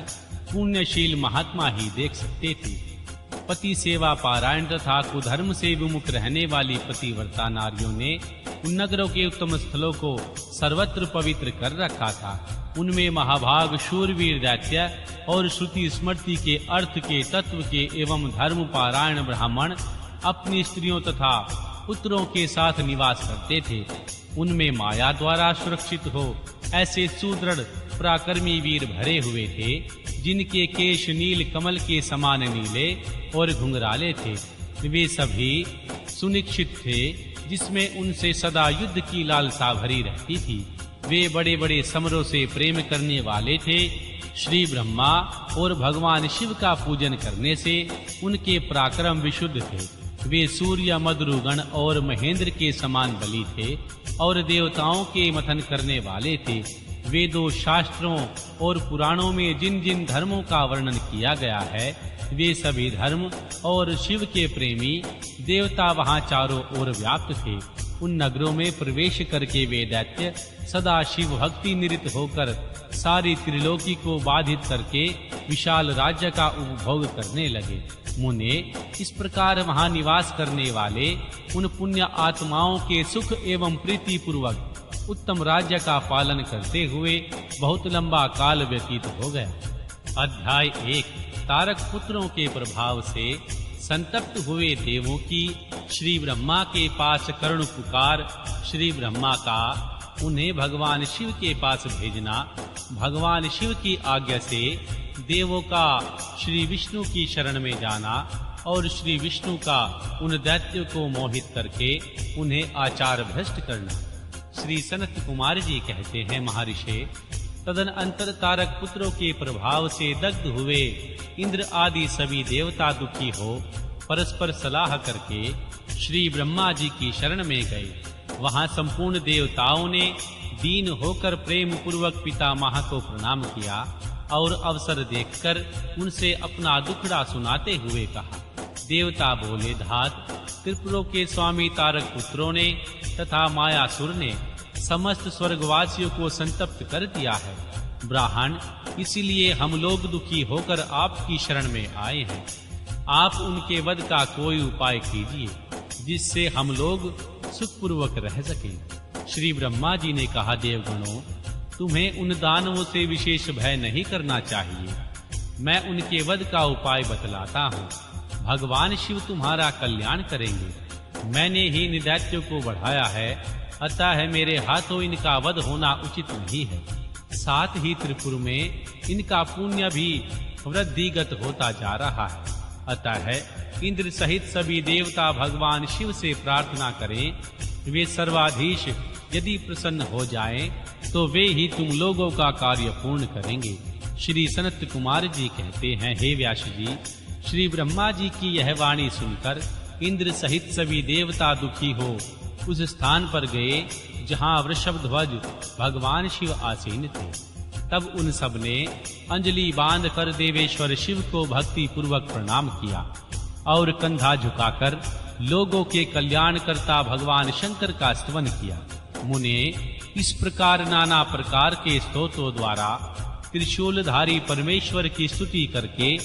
पुण्यशील महात्मा ही देख सकते थे। पति सेवा पारायण तथा कुधर्म से विमुख रहने वाली पतिव्रता नारियों ने उन नगरों के उत्तम स्थलों को सर्वत्र पवित्र कर रखा था। उनमें महाभाग शूरवीर दैत्य और श्रुति स्मृति के अर्थ के तत्व के एवं धर्म पारायण ब्राह्मण अपनी स्त्रियों तथा पुत्रों के साथ निवास करते थे। उनमें माया द्वारा सुरक्षित हो ऐसे सुदृढ़ पराक्रमी वीर भरे हुए थे, जिनके केश नील कमल के समान नीले और घुंघराले थे। वे सभी सुनिश्चित थे, जिसमें उनसे सदा युद्ध की लालसा भरी रहती थी। वे बड़े बड़े समरों से प्रेम करने वाले थे। श्री ब्रह्मा और भगवान शिव का पूजन करने से उनके पराक्रम विशुद्ध थे। वे सूर्य, मद्रुगण और महेंद्र के समान बली थे और देवताओं के मथन करने वाले थे। वेदों, शास्त्रों और पुराणों में जिन जिन धर्मों का वर्णन किया गया है, वे सभी धर्म और शिव के प्रेमी देवता वहां चारों ओर व्याप्त थे। उन नगरों में प्रवेश करके वे दैत्य सदा शिव भक्ति निरत होकर सारी त्रिलोकी को बाधित करके विशाल राज्य का उपभोग करने लगे। मुने, इस प्रकार वहां निवास करने वाले उन पुण्य आत्माओं के सुख एवं प्रीति पूर्वक उत्तम राज्य का पालन करते हुए बहुत लंबा काल व्यतीत हो गया। अध्याय 1। तारक पुत्रों के प्रभाव से संतप्त हुए देवों की श्री ब्रह्मा के पास करुण पुकार। श्री ब्रह्मा का उन्हें भगवान शिव के पास भेजना। भगवान शिव की आज्ञा से देवों का श्री विष्णु की शरण में जाना और श्री विष्णु का उन दैत्यों को मोहित करके उन्हें आचार भ्रष्ट करना। श्री सनत कुमार जी कहते हैं, महर्षि, तदन अंतर तारक पुत्रों के प्रभाव से दग्ध हुए इंद्र आदि सभी देवता दुखी हो परस्पर सलाह करके श्री ब्रह्मा जी की शरण में गए। वहां संपूर्ण देवताओं ने दीन होकर प्रेम पूर्वक पितामह को प्रणाम किया और अवसर देखकर उनसे अपना दुखड़ा सुनाते हुए कहा। देवता बोले, धात, त्रिपुरों के स्वामी तारक पुत्रों ने तथा मायासुर ने समस्त स्वर्गवासियों को संतप्त कर दिया है। ब्राह्मण, इसीलिए हम लोग दुखी होकर आपकी शरण में आए हैं। आप उनके वध का कोई उपाय कीजिए जिससे हम लोग सुखपूर्वक रह सकें। श्री ब्रह्मा जी ने कहा, देवगणों, तुम्हें उन दानवों से विशेष भय नहीं करना चाहिए। मैं उनके वध का उपाय बतलाता हूँ। भगवान शिव तुम्हारा कल्याण करेंगे। मैंने ही निदैत्यों को बढ़ाया है, अतः मेरे हाथों इनका वध होना उचित नहीं है। साथ ही त्रिपुर में इनका पुण्य भी वृद्धिगत होता जा रहा है। अतः इंद्र सहित सभी देवता भगवान शिव से प्रार्थना करें। वे सर्वाधीश यदि प्रसन्न हो जाएं, तो वे ही तुम लोगों का कार्य पूर्ण करेंगे। श्री सनत कुमार जी कहते हैं, हे व्यास जी, श्री ब्रह्मा जी की यह वाणी सुनकर इंद्र सहित सभी देवता दुखी हो उस स्थान पर गए जहां वृषभध्वज भगवान शिव आसीन थे। तब उन सब ने अंजलि बांध कर देवेश्वर शिव को भक्ति पूर्वक प्रणाम किया और कंधा झुकाकर लोगों के कल्याण करता भगवान शंकर का स्तवन किया। मुने, इस प्रकार नाना प्रकार के स्तोत्रों द्वारा त्रिशूलधारी परमेश्वर की स्तुति करके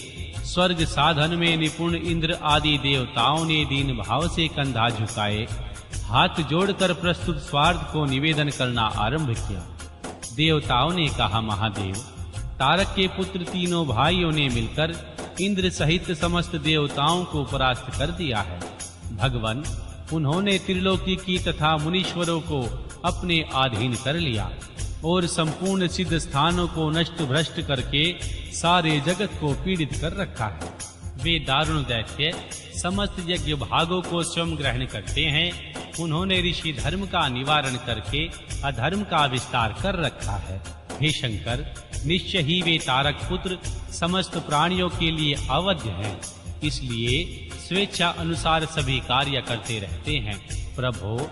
स्वर्ग साधन में निपुण इंद्र आदि देवताओं ने दीन भाव से कंधा झुकाए हाथ जोड़कर प्रस्तुत स्वार्थ को निवेदन करना आरंभ किया। देवताओं ने कहा, महादेव, तारक के पुत्र तीनों भाइयों ने मिलकर इंद्र सहित समस्त देवताओं को परास्त कर दिया है। भगवान, उन्होंने त्रिलोकी की तथा मुनीश्वरों को अपने अधीन कर लिया और संपूर्ण सिद्ध स्थानों को नष्ट भ्रष्ट करके सारे जगत को पीड़ित कर रखा है। वे दारुण दैत्य समस्त यज्ञ भागों को स्वयं ग्रहण करते हैं। उन्होंने ऋषि धर्म का निवारण करके अधर्म का विस्तार कर रखा है। हे शंकर, निश्चय ही वे तारक पुत्र समस्त प्राणियों के लिए अवध्य हैं, इसलिए स्वेच्छा अनुसार सभी कार्य करते रहते हैं। प्रभो,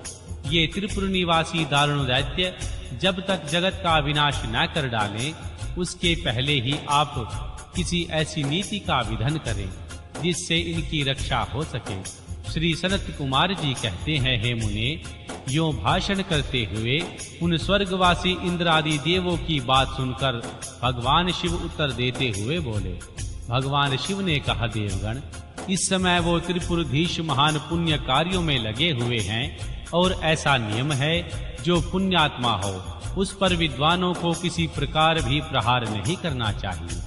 ये त्रिपुर निवासी दारुण दैत्य जब तक जगत का विनाश न कर डालें, उसके पहले ही आप किसी ऐसी नीति का विधान करें जिससे इनकी रक्षा हो सके। श्री सनत कुमार जी कहते हैं, हे मुने, यों भाषण करते हुए उन स्वर्गवासी इंद्र आदि देवों की बात सुनकर भगवान शिव उत्तर देते हुए बोले। भगवान शिव ने कहा, देवगण, इस समय वो त्रिपुरधीश महान पुण्य कार्यों में लगे हुए हैं और ऐसा नियम है, जो पुण्यात्मा हो उस पर विद्वानों को किसी प्रकार भी प्रहार नहीं करना चाहिए।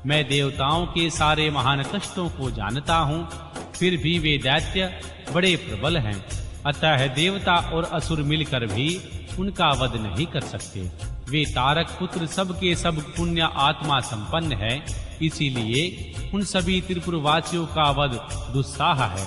मैं देवताओं के सारे महान कष्टों को जानता हूँ, फिर भी वे दैत्य बड़े प्रबल हैं, अतः देवता और असुर मिलकर भी उनका वध नहीं कर सकते। वे तारक पुत्र सबके सब पुण्य आत्मा संपन्न है, इसीलिए उन सभी त्रिपुरवासियों का वध दुस्साह है।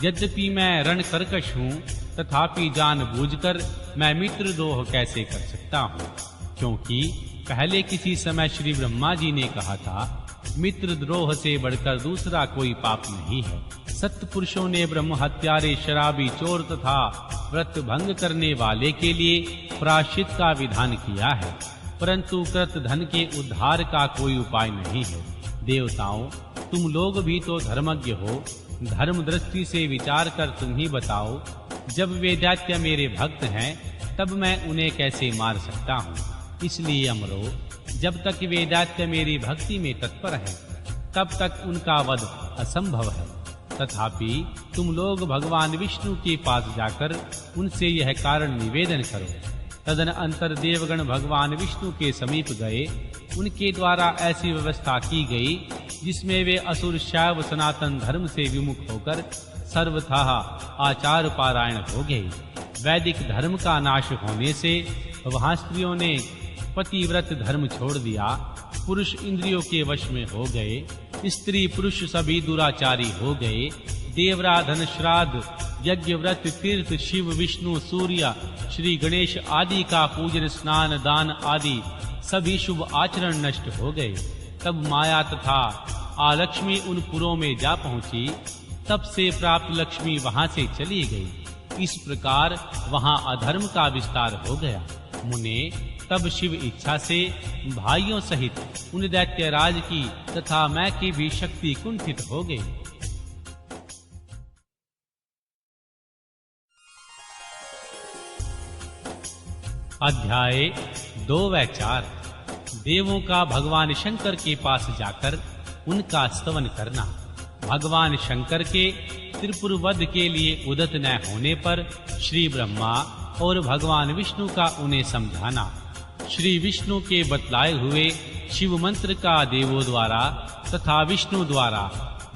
यद्यपि मैं रण कर्कश हूँ, तथापि जानबूझकर मैं मित्रद्रोह कैसे कर सकता हूँ, क्योंकि पहले किसी समय श्री ब्रह्मा जी ने कहा था, मित्रद्रोह से बढ़कर दूसरा कोई पाप नहीं है। सत्य पुरुषों ने ब्रह्म हत्यारे, शराबी, चोर तथा व्रत भंग करने वाले के लिए प्रायश्चित का विधान किया है, परंतु कृत धन के उद्धार का कोई उपाय नहीं है। देवताओं, तुम लोग भी तो धर्मज्ञ हो, धर्म दृष्टि से विचार कर तुम ही बताओ, जब वे दैत्य मेरे भक्त हैं तब मैं उन्हें कैसे मार सकता हूँ। इसलिए अमरो, जब तक वे दैत्य मेरी भक्ति में तत्पर हैं तब तक उनका वध असंभव है। तथापि तुम लोग भगवान विष्णु के पास जाकर उनसे यह कारण निवेदन करो। तदनंतर देवगण भगवान विष्णु के समीप गए। उनके द्वारा ऐसी व्यवस्था की गई जिसमें वे असुर शैव सनातन धर्म से विमुख होकर सर्वथा आचार पारायण हो गए। वैदिक धर्म का नाश होने से वहां स्त्रियों ने पतिव्रत धर्म छोड़ दिया, पुरुष इंद्रियों के वश में हो गए, स्त्री पुरुष सभी दुराचारी हो गए। देवराधन, श्राद्ध, यज्ञ, व्रत, तीर्थ, शिव, विष्णु, सूर्य, श्री गणेश आदि का पूजन, स्नान, दान आदि सभी शुभ आचरण नष्ट हो गए। तब माया तथा आलक्ष्मी उन पुरों में जा पहुंची। तब से प्राप्त लक्ष्मी वहां से चली गई। इस प्रकार वहां अधर्म का विस्तार हो गया। मुने, तब शिव इच्छा से भाइयों सहित उन दैत्यराज की तथा मैं की भी शक्ति कुंठित हो गई। अध्याय 2 व 4। देवों का भगवान शंकर के पास जाकर उनका स्तवन करना। भगवान शंकर के त्रिपुर वध के लिए उदत न होने पर श्री ब्रह्मा और भगवान विष्णु का उन्हें समझाना। श्री विष्णु के बतलाए हुए शिव मंत्र का देवों द्वारा तथा विष्णु द्वारा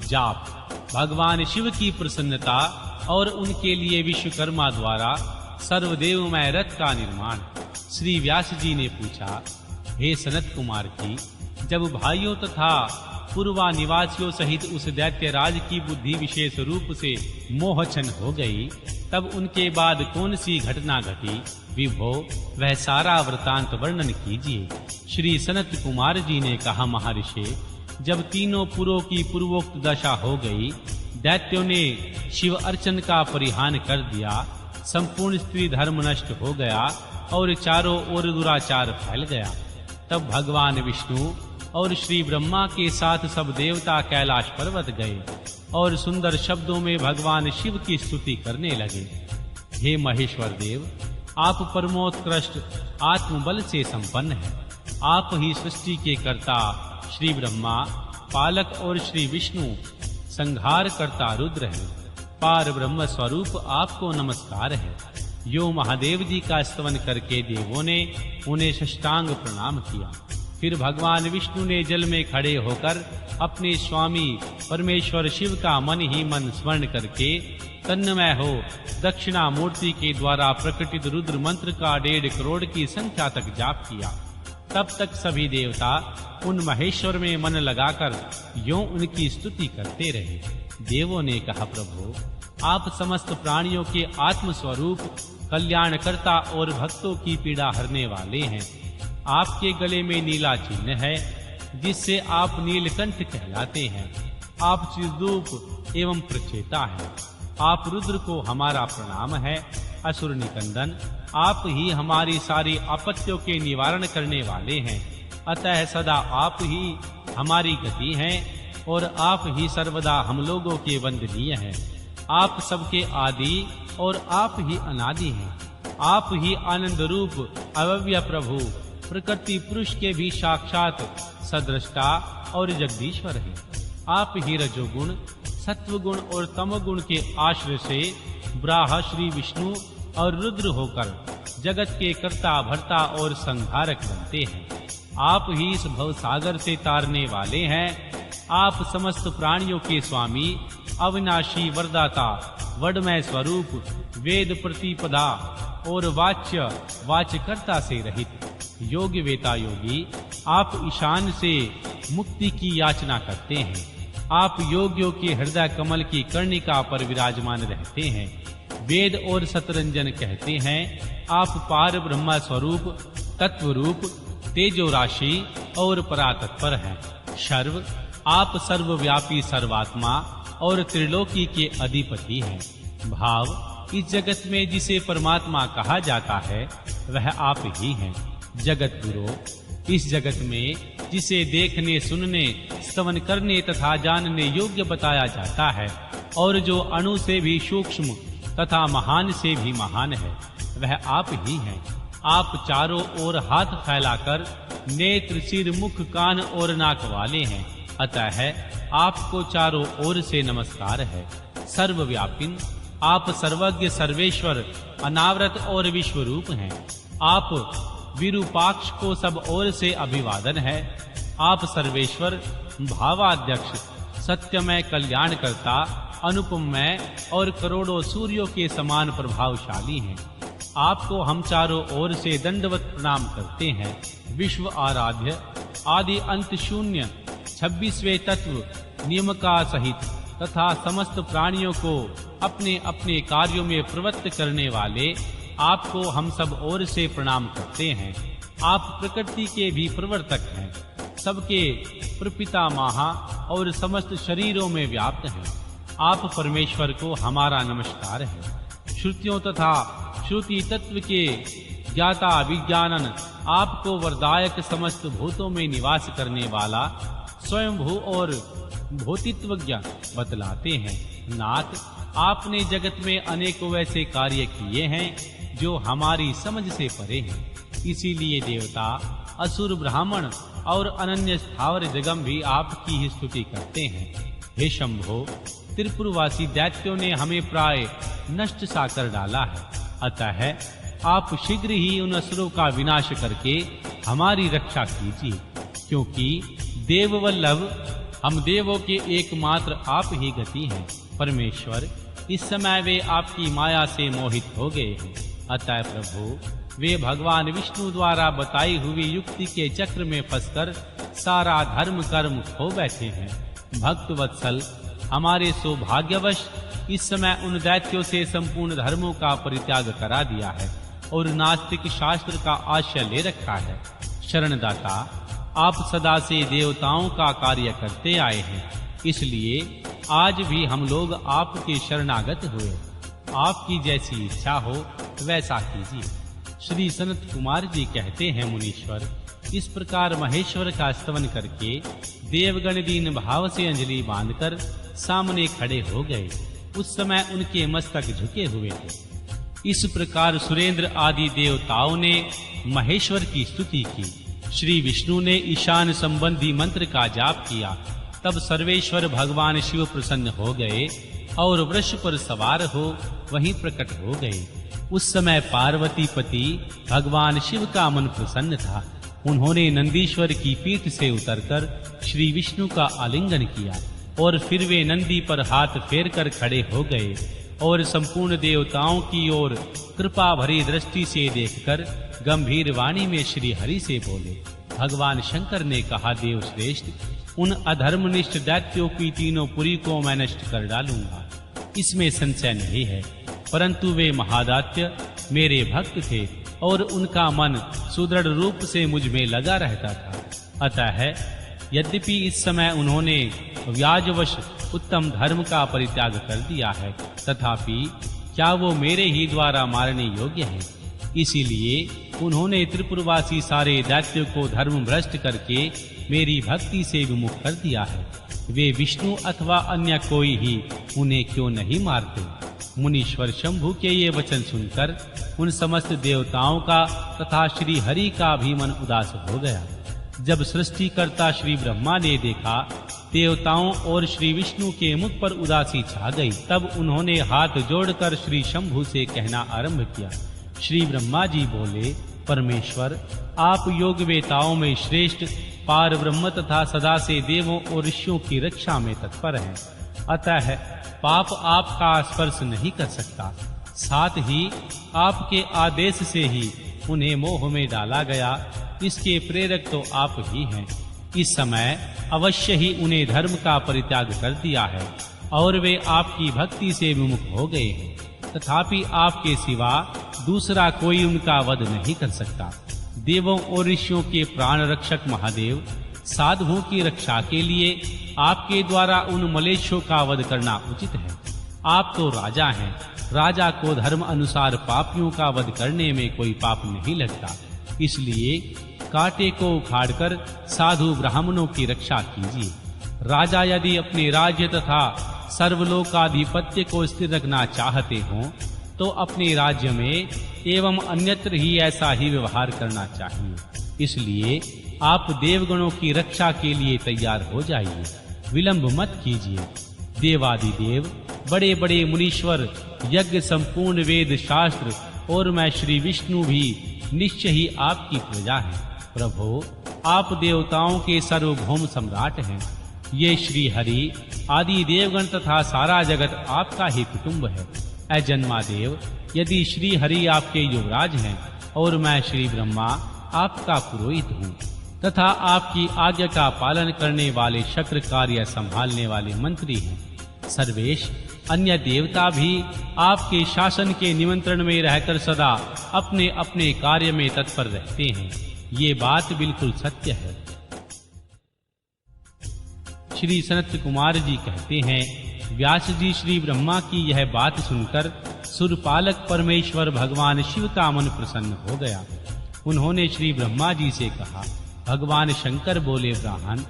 जाप, भगवान शिव की प्रसन्नता और उनके लिए विश्वकर्मा द्वारा सर्वदेवमय रथ का निर्माण। श्री व्यास जी ने पूछा, हे सनत कुमार की, जब भाइयों तथा पूर्वा निवासियों सहित उस दैत्यराज की बुद्धि विशेष रूप से मोहछन हो गई, तब उनके बाद कौन सी घटना घटी? विभो, वह सारा वृतांत वर्णन कीजिए। श्री सनत कुमार जी ने कहा, महर्षि, जब तीनों पुरों की पूर्वोक्त दशा हो गई, दैत्यों ने शिव अर्चन का परिहान कर दिया, संपूर्ण स्त्री धर्म नष्ट हो गया और चारों ओर दुराचार फैल गया। तब भगवान विष्णु और श्री ब्रह्मा के साथ सब देवता कैलाश पर्वत गए और सुंदर शब्दों में भगवान शिव की स्तुति करने लगे। हे महेश्वर देव, आप परमोत्कृष्ट आत्मबल से संपन्न हैं। आप ही सृष्टि के कर्ता श्री ब्रह्मा, पालक और श्री विष्णु संहार करता रुद्र हैं। पार ब्रह्म स्वरूप आपको नमस्कार है। यो महादेव जी का स्तवन करके देवों ने उन्हें साष्टांग प्रणाम किया। फिर भगवान विष्णु ने जल में खड़े होकर अपने स्वामी परमेश्वर शिव का मन ही मन स्मरण करके तन्मय हो दक्षिणा मूर्ति के द्वारा प्रकटित रुद्र मंत्र का 1.5 करोड़ की संख्या तक जाप किया। तब तक सभी देवता उन महेश्वर में मन लगाकर यों उनकी स्तुति करते रहे। देवों ने कहा, प्रभु, आप समस्त प्राणियों के आत्म स्वरूप, कल्याणकर्ता और भक्तों की पीड़ा हरने वाले हैं। आपके गले में नीला चिन्ह है जिससे आप नीलकंठ कहलाते हैं। आप चिद्रूप एवं प्रचेता हैं। आप रुद्र को हमारा प्रणाम है। असुर निकंदन, आप ही हमारी सारी आपत्तियों के निवारण करने वाले हैं। अतः सदा आप ही हमारी गति हैं और आप ही सर्वदा हम लोगों के वंदनीय हैं। आप सबके आदि और आप ही अनादि हैं। आप ही आनंद रूप अव्यय प्रभु, प्रकृति पुरुष के भी साक्षात सदृष्टा और जगदीश्वर हैं। आप ही रजोगुण, सत्वगुण और तमोगुण के आश्रय से ब्राह्म श्री विष्णु और रुद्र होकर जगत के कर्ता भर्ता और संहारक बनते हैं। आप ही इस भव सागर से तारने वाले हैं। आप समस्त प्राणियों के स्वामी, अविनाशी वरदाता, वडमय स्वरूप, वेद प्रतिपदा और वाच्य वाच्यकर्ता से रहित योग्य वेता योगी, आप ईशान से मुक्ति की याचना करते हैं। आप योगियों के हृदय कमल की कर्णिका पर विराजमान रहते हैं। वेद और सतरंजन कहते हैं। आप पार ब्रह्म स्वरूप, तत्व रूप, तेजो राशि और परातत्पर हैं। सर्व, आप सर्वव्यापी सर्वात्मा, और त्रिलोकी के अधिपति हैं। भाव इस जगत में जिसे परमात्मा कहा जाता है वह आप ही हैं। जगत गुरु इस जगत में जिसे देखने, सुनने, स्तवन करने तथा जानने योग्य बताया जाता है और जो अणु से भी सूक्ष्म तथा महान से भी महान है वह आप ही हैं। आप चारों ओर हाथ फैलाकर नेत्र, सिर, मुख, कान और नाक वाले हैं, अतः आपको चारों ओर से नमस्कार है। सर्वव्यापिन आप सर्वज्ञ, सर्वेश्वर, अनावरत और विश्वरूप हैं। आप विरूपाक्ष को सब ओर से अभिवादन है। आप सर्वेश्वर, भावाध्यक्ष, सत्यमय, कल्याणकर्ता, अनुपमय और करोड़ों सूर्यों के समान प्रभावशाली हैं। आपको हम चारों ओर से दंडवत प्रणाम करते हैं। विश्व आराध्य, आदि अंत शून्य, 26वें तत्व नियम का सहित तथा समस्त प्राणियों को अपने अपने कार्यों में प्रवृत्त करने वाले आपको हम सब ओर से प्रणाम करते हैं। आप प्रकृति के भी प्रवर्तक हैं, सबके प्रपितामह और समस्त शरीरों में व्याप्त हैं। आप परमेश्वर को हमारा नमस्कार है। श्रुतियों तथा श्रुति तत्व के ज्ञाता, विज्ञानन, आपको वरदायक, समस्त भूतों में निवास करने वाला, स्वयंभू और भूतित्वज्ञ बतलाते हैं। नाथ, आपने जगत में अनेकों वैसे कार्य किए हैं जो हमारी समझ से परे हैं। इसीलिए देवता, असुर, ब्राह्मण और अनन्य स्थावर जगम भी आपकी ही स्तुति करते हैं। हे शंभो, त्रिपुरवासी दैत्यों ने हमें प्राय नष्ट सा कर डाला है, अतः आप शीघ्र ही उन असुरों का विनाश करके हमारी रक्षा कीजिए, क्योंकि देववल्लभ हम देवों के एकमात्र आप ही गति हैं। परमेश्वर, इस समय वे आपकी माया से मोहित हो गए हैं, अतः प्रभु वे भगवान विष्णु द्वारा बताई हुई युक्ति के चक्र में फंसकर सारा धर्म कर्म खो बैठे हैं। भक्त वत्सल, हमारे सौभाग्यवश इस समय उन दैत्यों से संपूर्ण धर्मों का परित्याग करा दिया है और नास्तिक शास्त्र का आश्रय ले रखा है। शरणदाता, आप सदा से देवताओं का कार्य करते आए हैं, इसलिए आज भी हम लोग आपके शरणागत हुए। आपकी जैसी इच्छा हो वैसा कीजिए। श्री सनत कुमार जी कहते हैं, मुनीश्वर, इस प्रकार महेश्वर का स्तवन करके देवगण दीन भाव से अंजलि बांधकर सामने खड़े हो गए। उस समय उनके मस्तक झुके हुए थे। इस प्रकार सुरेंद्र आदि देवताओं ने महेश्वर की स्तुति की। श्री विष्णु ने ईशान संबंधी मंत्र का जाप किया। तब सर्वेश्वर भगवान शिव प्रसन्न हो गए और वृष पर सवार हो वहीं प्रकट हो गए। उस समय पार्वती पति भगवान शिव का मन प्रसन्न था। उन्होंने नंदीश्वर की पीठ से उतरकर श्री विष्णु का आलिंगन किया और फिर वे नंदी पर हाथ फेरकर खड़े हो गए और संपूर्ण देवताओं की ओर कृपा भरी दृष्टि से देखकर गंभीर वाणी में श्री हरि से बोले। भगवान शंकर ने कहा, देव श्रेष्ठ, उन अधर्मनिष्ठ दैत्यों की तीनों पुरी को मैं नष्ट कर डालूंगा, इसमें संशय नहीं है। परंतु वे महादात्य मेरे भक्त थे और उनका मन सुदृढ़ रूप से मुझ में लगा रहता था। अतः यद्यपि इस समय उन्होंने व्याजवश उत्तम धर्म का परित्याग कर दिया है, तथापि क्या वो मेरे ही द्वारा मारने योग्य हैं? इसीलिए उन्होंने त्रिपुरवासी सारे दैत्यों को धर्म भ्रष्ट करके मेरी भक्ति से विमुख कर दिया है। वे विष्णु अथवा अन्य कोई ही उन्हें क्यों नहीं मारते? मुनीश्वर शंभु के ये वचन सुनकर उन समस्त देवताओं का तथा श्री हरि का भी मन उदास हो गया। जब सृष्टिकर्ता श्री ब्रह्मा ने देखा देवताओं और श्री विष्णु के मुख पर उदासी छा गई, तब उन्होंने हाथ जोड़कर श्री शंभु से कहना आरंभ किया। श्री ब्रह्मा जी बोले, परमेश्वर, आप योग वेताओं में श्रेष्ठ पार ब्रह्म तथा सदा से देवों और ऋषियों की रक्षा में तत्पर हैं, अतः पाप आपका स्पर्श नहीं कर सकता। साथ ही आपके आदेश से ही उन्हें मोह में डाला गया, इसके प्रेरक तो आप ही हैं। इस समय अवश्य ही उन्हें धर्म का परित्याग कर दिया है और वे आपकी भक्ति से विमुख हो गए हैं, तथापि आपके सिवा दूसरा कोई उनका वध नहीं कर सकता। देवों और ऋषियों के प्राण रक्षक महादेव, साधुओं की रक्षा के लिए आपके द्वारा उन मलेच्छों का वध करना उचित है। आप तो राजा हैं, राजा को धर्म अनुसार पापियों का वध करने में कोई पाप नहीं लगता, इसलिए कांटे को उखाड़कर साधु ब्राह्मणों की रक्षा कीजिए। राजा यदि अपने राज्य तथा सर्वलोकाधिपत्य को स्थिर रखना चाहते हों तो अपने राज्य में एवं अन्यत्र ही ऐसा ही व्यवहार करना चाहिए। इसलिए आप देवगणों की रक्षा के लिए तैयार हो जाइए, विलंब मत कीजिए। देवादिदेव, बड़े बड़े मुनीश्वर, यज्ञ, संपूर्ण वेद शास्त्र और मैं श्री विष्णु भी निश्चय ही आपकी प्रजा हैं। प्रभो, आप देवताओं के सार्वभौम सम्राट हैं। ये श्री हरि आदि देवगण तथा सारा जगत आपका ही कुटुंब है। ऐ जन्मादेव, यदि श्री हरि आपके युवराज हैं और मैं श्री ब्रह्मा आपका पुरोहित हूँ तथा आपकी आज्ञा का पालन करने वाले शक्र कार्य संभालने वाले मंत्री हैं, सर्वेश अन्य देवता भी आपके शासन के निमंत्रण में रहकर सदा अपने अपने कार्य में तत्पर रहते हैं। ये बात बिल्कुल सत्य है। श्री सनत कुमार जी कहते हैं, व्यास जी श्री ब्रह्मा की यह बात सुनकर सुरपालक परमेश्वर भगवान शिव का मन प्रसन्न हो गया। उन्होंने श्री ब्रह्मा जी से कहा, भगवान शंकर बोले, ब्राह्मण,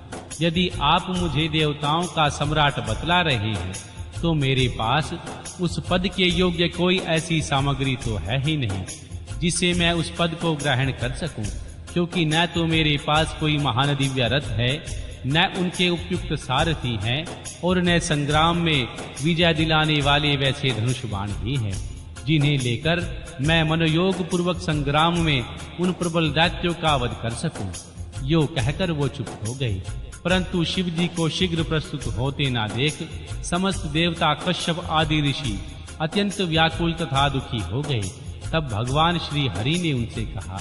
यदि आप मुझे देवताओं का सम्राट बतला रहे हैं तो मेरे पास उस पद के योग्य कोई ऐसी सामग्री तो है ही नहीं जिसे मैं उस पद को ग्रहण कर सकूं, क्योंकि न तो मेरे पास कोई महान दिव्य रथ है, न उनके उपयुक्त सारथी हैं और न संग्राम में विजय दिलाने वाले वैसे धनुष बाण ही हैं जिन्हें लेकर मैं मनोयोग पूर्वक संग्राम में उन प्रबल दैत्यों का वध कर सकूं। यो कहकर वो चुप हो गए। परंतु शिव जी को शीघ्र प्रस्तुत होते ना देख समस्त देवता, कश्यप आदि ऋषि अत्यंत व्याकुल तथा दुखी हो गए। तब भगवान श्री हरि ने उनसे कहा,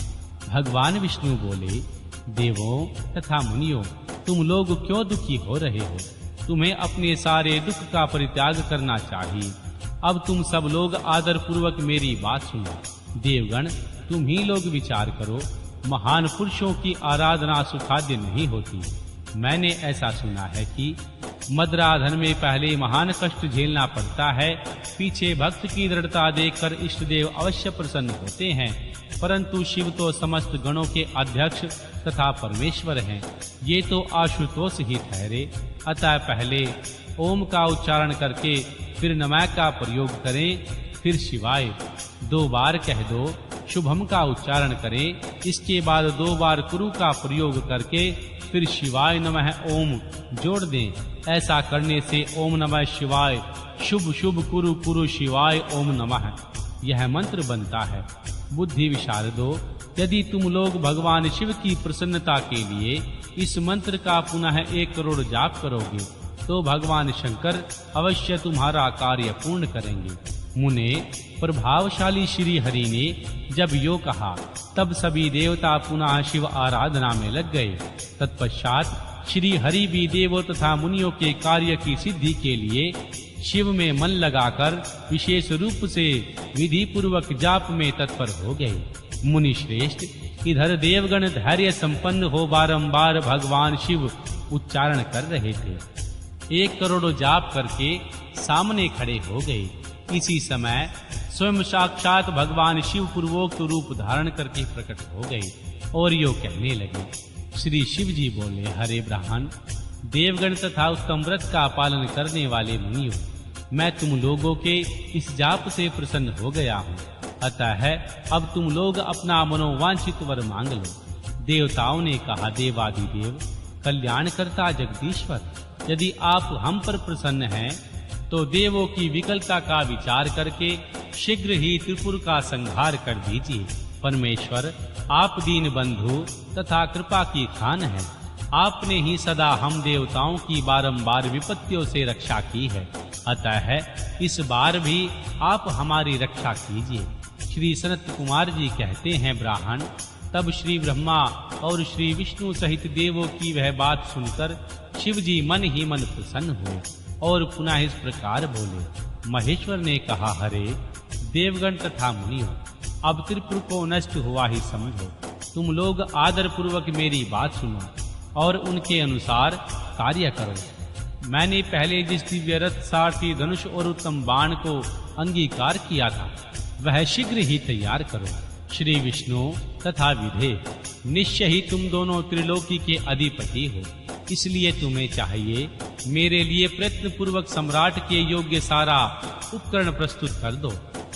भगवान विष्णु बोले, देवों तथा मुनियों, तुम लोग क्यों दुखी हो रहे हो? तुम्हें अपने सारे दुख का परित्याग करना चाहिए। अब तुम सब लोग आदर पूर्वक मेरी बात सुनो। देवगण, तुम ही लोग विचार करो, महान पुरुषों की आराधना सुखाद्य नहीं होती। मैंने ऐसा सुना है कि मदराधन में पहले महान कष्ट झेलना पड़ता है, पीछे भक्त की दृढ़ता देखकर इष्ट देव अवश्य प्रसन्न होते हैं, परंतु शिव तो समस्त गणों के अध्यक्ष तथा परमेश्वर हैं। ये तो आशुतोष ही ठहरे। अतः पहले ओम का उच्चारण करके फिर नमः का प्रयोग करें, फिर शिवाय 2 बार कह दो, शुभम का उच्चारण करें, इसके बाद 2 बार कुरु का प्रयोग करके फिर शिवाय नमः ओम जोड़ दें। ऐसा करने से ओम नमः शिवाय शुभ शुभ कुरु कुरु शिवाय ओम नमः यह मंत्र बनता है। बुद्धि विशारदो, यदि तुम लोग भगवान शिव की प्रसन्नता के लिए इस मंत्र का पुनः 1 करोड़ जाप करोगे तो भगवान शंकर अवश्य तुम्हारा कार्य पूर्ण करेंगे। मुने, प्रभावशाली श्री हरि ने जब यो कहा तब सभी देवता पुनः शिव आराधना में लग गए। तत्पश्चात श्री हरि भी देवों तथा मुनियों के कार्य की सिद्धि के लिए शिव में मन लगाकर विशेष रूप से विधि पूर्वक जाप में तत्पर हो गए। मुनि श्रेष्ठ, इधर देवगण धैर्य संपन्न हो बारंबार भगवान शिव उच्चारण कर रहे थे। 1 करोड़ जाप करके सामने खड़े हो गए। इसी समय स्वयं साक्षात भगवान शिव पूर्वोक्त रूप धारण करके प्रकट हो गए और यो कहने लगे। श्री शिव जी बोले, हरे ब्राह्मण, देवगण तथा उत्तम व्रत का पालन करने वाले मुनियों, मैं तुम लोगों के इस जाप से प्रसन्न हो गया हूँ। अतः अब तुम लोग अपना मनोवांछित वर मांग लो। देवताओं ने कहा, देवादिदेव, कल्याणकर्ता जगदीश्वर, यदि आप हम पर प्रसन्न हैं तो देवों की विकलता का विचार करके शीघ्र ही त्रिपुर का संहार कर दीजिए। परमेश्वर, आप दीन बंधु तथा कृपा की खान हैं। आपने ही सदा हम देवताओं की बारंबार विपत्तियों से रक्षा की है, अतः इस बार भी आप हमारी रक्षा कीजिए। श्री सनत कुमार जी कहते हैं, ब्राह्मण, तब श्री ब्रह्मा और श्री विष्णु सहित देवों की वह बात सुनकर शिव जी मन ही मन प्रसन्न हुए और पुनः इस प्रकार बोले। महेश्वर ने कहा, हरे देवगण तथा मुनियों, अब त्रिपुर को नष्ट हुआ ही समझो। तुम लोग आदर पूर्वक मेरी बात सुनो। और उनके अनुसार कार्य करो। मैंने पहले जिस दिव्य रथ, सारथी, धनुष और उत्तम बाण को अंगीकार किया था, वह शीघ्र ही तैयार करो। श्री विष्णु तथा विधे, निश्चय ही तुम दोनों त्रिलोकी के अधिपति हो, इसलिए तुम्हें चाहिए मेरे लिए प्रयत्न पूर्वक सम्राट के योग्य सारा उपकरण प्रस्तुत कर दो।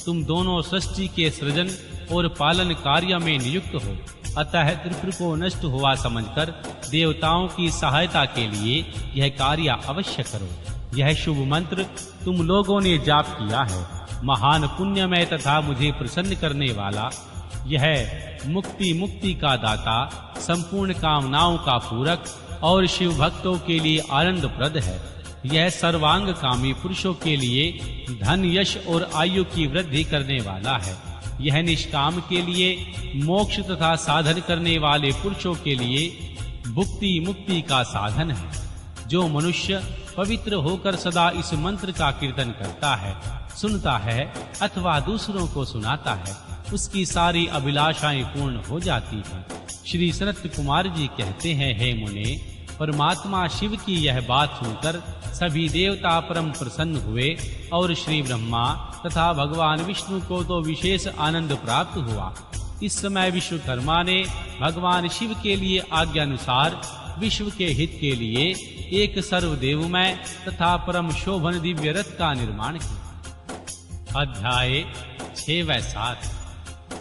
तुम दोनों सृष्टि के सृजन और पालन कार्य में नियुक्त हो, अतः त्रिपुर को नष्ट हुआ समझकर देवताओं की सहायता के लिए यह कार्य अवश्य करो। यह शुभ मंत्र तुम लोगों ने जाप किया है, महान पुण्यमय तथा मुझे प्रसन्न करने वाला। यह मुक्ति का दाता, संपूर्ण कामनाओं का पूरक और शिव भक्तों के लिए आनंदप्रद है। यह सर्वांग कामी पुरुषों के लिए धन, यश और आयु की वृद्धि करने वाला है। यह निष्काम के लिए मोक्ष तथा साधन करने वाले पुरुषों के लिए मुक्ति का साधन है। जो मनुष्य पवित्र होकर सदा इस मंत्र का कीर्तन करता है, सुनता है अथवा दूसरों को सुनाता है, उसकी सारी अभिलाषाएं पूर्ण हो जाती हैं। श्री सनत कुमार जी कहते हैं, हे मुने, परमात्मा शिव की यह बात सुनकर सभी देवता परम प्रसन्न हुए और श्री ब्रह्मा तथा भगवान विष्णु को तो विशेष आनंद प्राप्त हुआ। इस समय विश्वकर्मा ने भगवान शिव के लिए आज्ञानुसार विश्व के हित के लिए एक सर्वदेवमय तथा परम शोभन दिव्य रथ का निर्माण किया। अध्याय 6 व 7।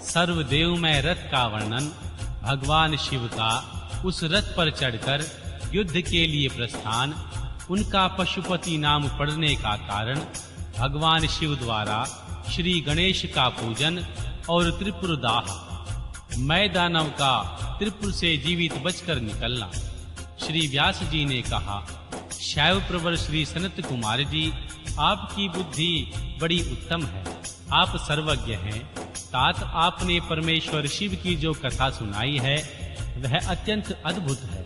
सर्वदेवमय रथ का वर्णन। भगवान शिव का उस रथ पर चढ़कर युद्ध के लिए प्रस्थान, उनका पशुपति नाम पड़ने का कारण, भगवान शिव द्वारा श्री गणेश का पूजन और त्रिपुर दाह, मैं दानव का त्रिपुर से जीवित बचकर निकलना। श्री व्यास जी ने कहा, शैव प्रवर श्री सनत कुमार जी, आपकी बुद्धि बड़ी उत्तम है, आप सर्वज्ञ हैं। तात आपने परमेश्वर शिव की जो कथा सुनाई है वह अत्यंत अद्भुत है।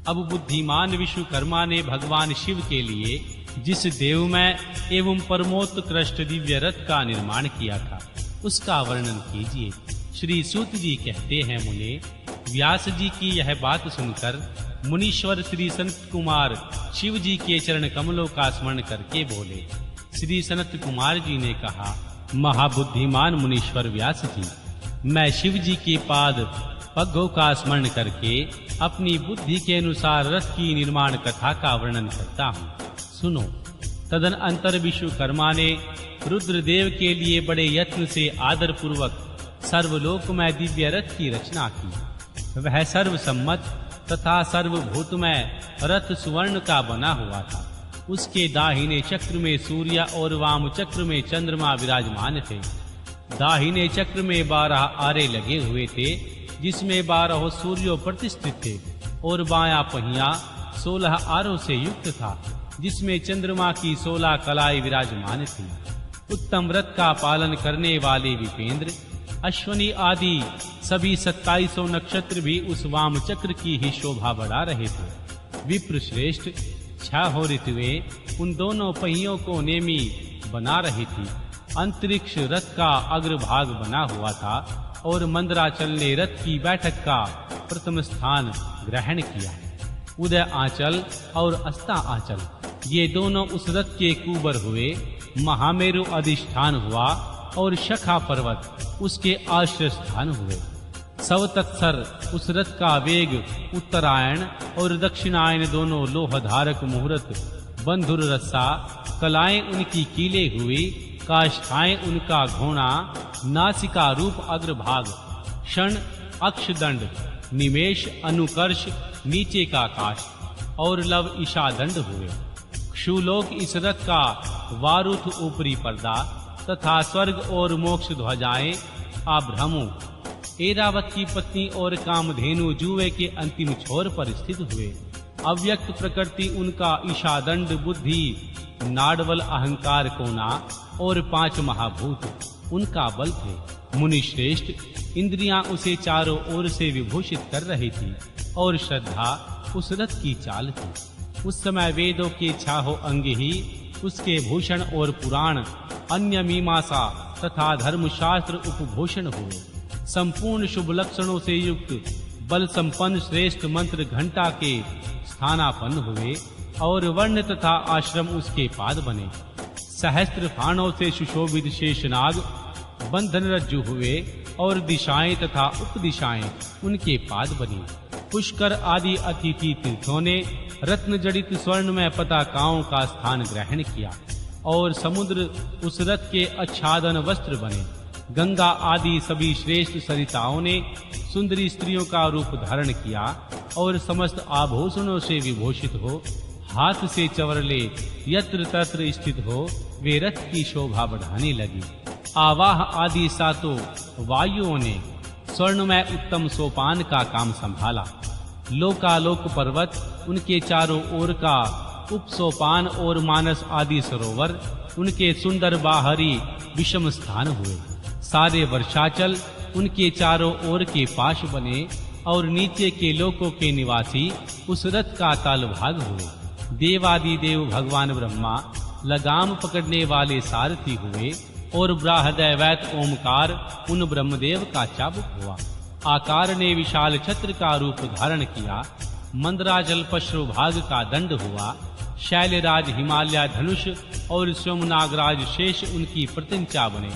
अब बुद्धिमान विश्वकर्मा ने भगवान शिव के लिए जिस देवमय एवं परमोत्कृष्ट दिव्य रथ का निर्माण किया था, उसका वर्णन कीजिए। श्री सूत जी कहते हैं, मुने, व्यास जी की यह बात सुनकर मुनीश्वर श्री सनत कुमार शिव जी के चरण कमलों का स्मरण करके बोले। श्री सनत कुमार जी ने कहा, महाबुद्धिमान मुनीश्वर व्यास जी, मैं शिव जी के पाद पगों का स्मरण करके अपनी बुद्धि के अनुसार रथ की निर्माण कथा का वर्णन करता हूँ, सुनो। तदन अंतर विश्वकर्मा ने रुद्रदेव के लिए बड़े यत्न से आदर पूर्वक सर्वलोकमय दिव्य रथ की रचना की। वह सर्वसम्मत तथा सर्वभूतमय रथ सुवर्ण का बना हुआ था। उसके दाहिने चक्र में सूर्य और वाम चक्र में चंद्रमा विराजमान थे। दाहिने चक्र में 12 आरे लगे हुए थे, जिसमें 12 सूर्यों प्रतिष्ठित थे, और बायां पहिया 16 आरों से युक्त था, जिसमें चंद्रमा की 16 कलाई विराजमान थी। उत्तम व्रत का पालन करने वाले विपेंद्र, अश्वनी आदि सभी 2700 नक्षत्र भी उस वाम चक्र की ही शोभा बढ़ा रहे थे। विप्र श्रेष्ठ 6 ऋतुएं उन दोनों पहियों को नेमी बना रही थी। अंतरिक्ष रथ का अग्रभाग बना हुआ था और मंदराचल ने रथ की बैठक का प्रथम स्थान ग्रहण किया। उदय आंचल और अस्ता आंचल ये दोनों उस रथ के कुबर हुए। महामेरु अधिष्ठान हुआ और शखा पर्वत उसके आश्रय स्थान हुए। सवतत्सर उस रथ का वेग उत्तरायण और दक्षिणायन दोनों लोहधारक मुहूर्त, बंधुर रस्सा, कलाएं उनकी कीले हुई, काष्ठाएं उनका घोड़ा, नासिका रूप अग्रभाग, क्षण अक्षदंड, निमेष अनुकर्ष नीचे का काष्ठ और लव ईशादंड हुए। क्षुलोक इस रथ का वारुथ ऊपरी पर्दा तथा स्वर्ग और मोक्ष ध्वजाएं आभ्रमु, ऐरावत की पत्नी और कामधेनु जुए के अंतिम छोर पर स्थित हुए। अव्यक्त प्रकृति उनका ईशादंड, बुद्धि, नाडवल, अहंकार, कोना और 5 महाभूत उनका बल थे। मुनि श्रेष्ठ इंद्रियां उसे चारों ओर से विभूषित कर रही थी और श्रद्धा उस रथ की चाल थी। उस समय वेदों के 6 अंग ही उसके भूषण और पुराण, अन्य मीमांसा तथा धर्मशास्त्र उपभूषण हुए। संपूर्ण शुभ लक्षणों से युक्त बल संपन्न श्रेष्ठ मंत्र घंटा के स्थानापन्न हुए और वर्ण तथा आश्रम उसके पाद बने। सहस्त्र फाणों से सुशोभित शेषनाग बंधन रज्जु हुए और दिशाएं तथा उपदिशाएं उनके पाद बनी। पुष्कर आदि अतिथि तीर्थों ने रत्न जड़ित स्वर्णमय पताकाओं का स्थान ग्रहण किया और समुद्र उस रथ के आच्छादन वस्त्र बने। गंगा आदि सभी श्रेष्ठ सरिताओं ने सुंदरी स्त्रियों का रूप धारण किया और समस्त आभूषणों से विभूषित हो हाथ से चवरले यत्र तत्र स्थित हो वे रथ की शोभा बढ़ाने लगी। आवाह आदि सातों वायुओं ने स्वर्णमय उत्तम सोपान का काम संभाला। लोकालोक पर्वत उनके चारों ओर का उपसोपान और मानस आदि सरोवर उनके सुंदर बाहरी विषम स्थान हुए। सारे वर्षाचल उनके चारों ओर के पाश बने और नीचे के लोकों के निवासी उस रथ का तालभाग हुए। देवादि देव भगवान ब्रह्मा लगाम पकड़ने वाले सारथी हुए और ब्राहदैवैत ओमकार उन ब्रह्मदेव का चाबुक हुआ। आकार ने विशाल छत्र का रूप धारण किया। मंदराचल पश्रु भाग का दंड हुआ। शैलराज हिमालय धनुष और सोमनागराज शेष उनकी प्रतिंचा बने।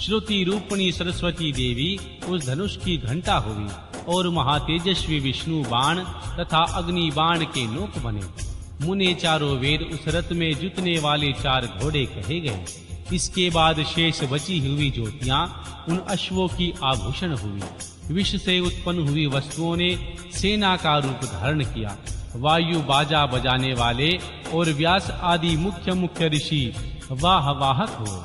श्रुति रूपणी सरस्वती देवी उस धनुष की घंटा हुई और महातेजस्वी विष्णु बाण तथा अग्नि बाण के नोक बने। मुने चारों वेद उस रथ में जुतने वाले 4 घोड़े कहे गए। इसके बाद शेष बची हुई ज्योतियां उन अश्वों की आभूषण हुई। विष से उत्पन्न हुई वस्तुओं ने सेना का रूप धारण किया। वायु बाजा बजाने वाले और व्यास आदि मुख्य ऋषि वाहवाहक हुए।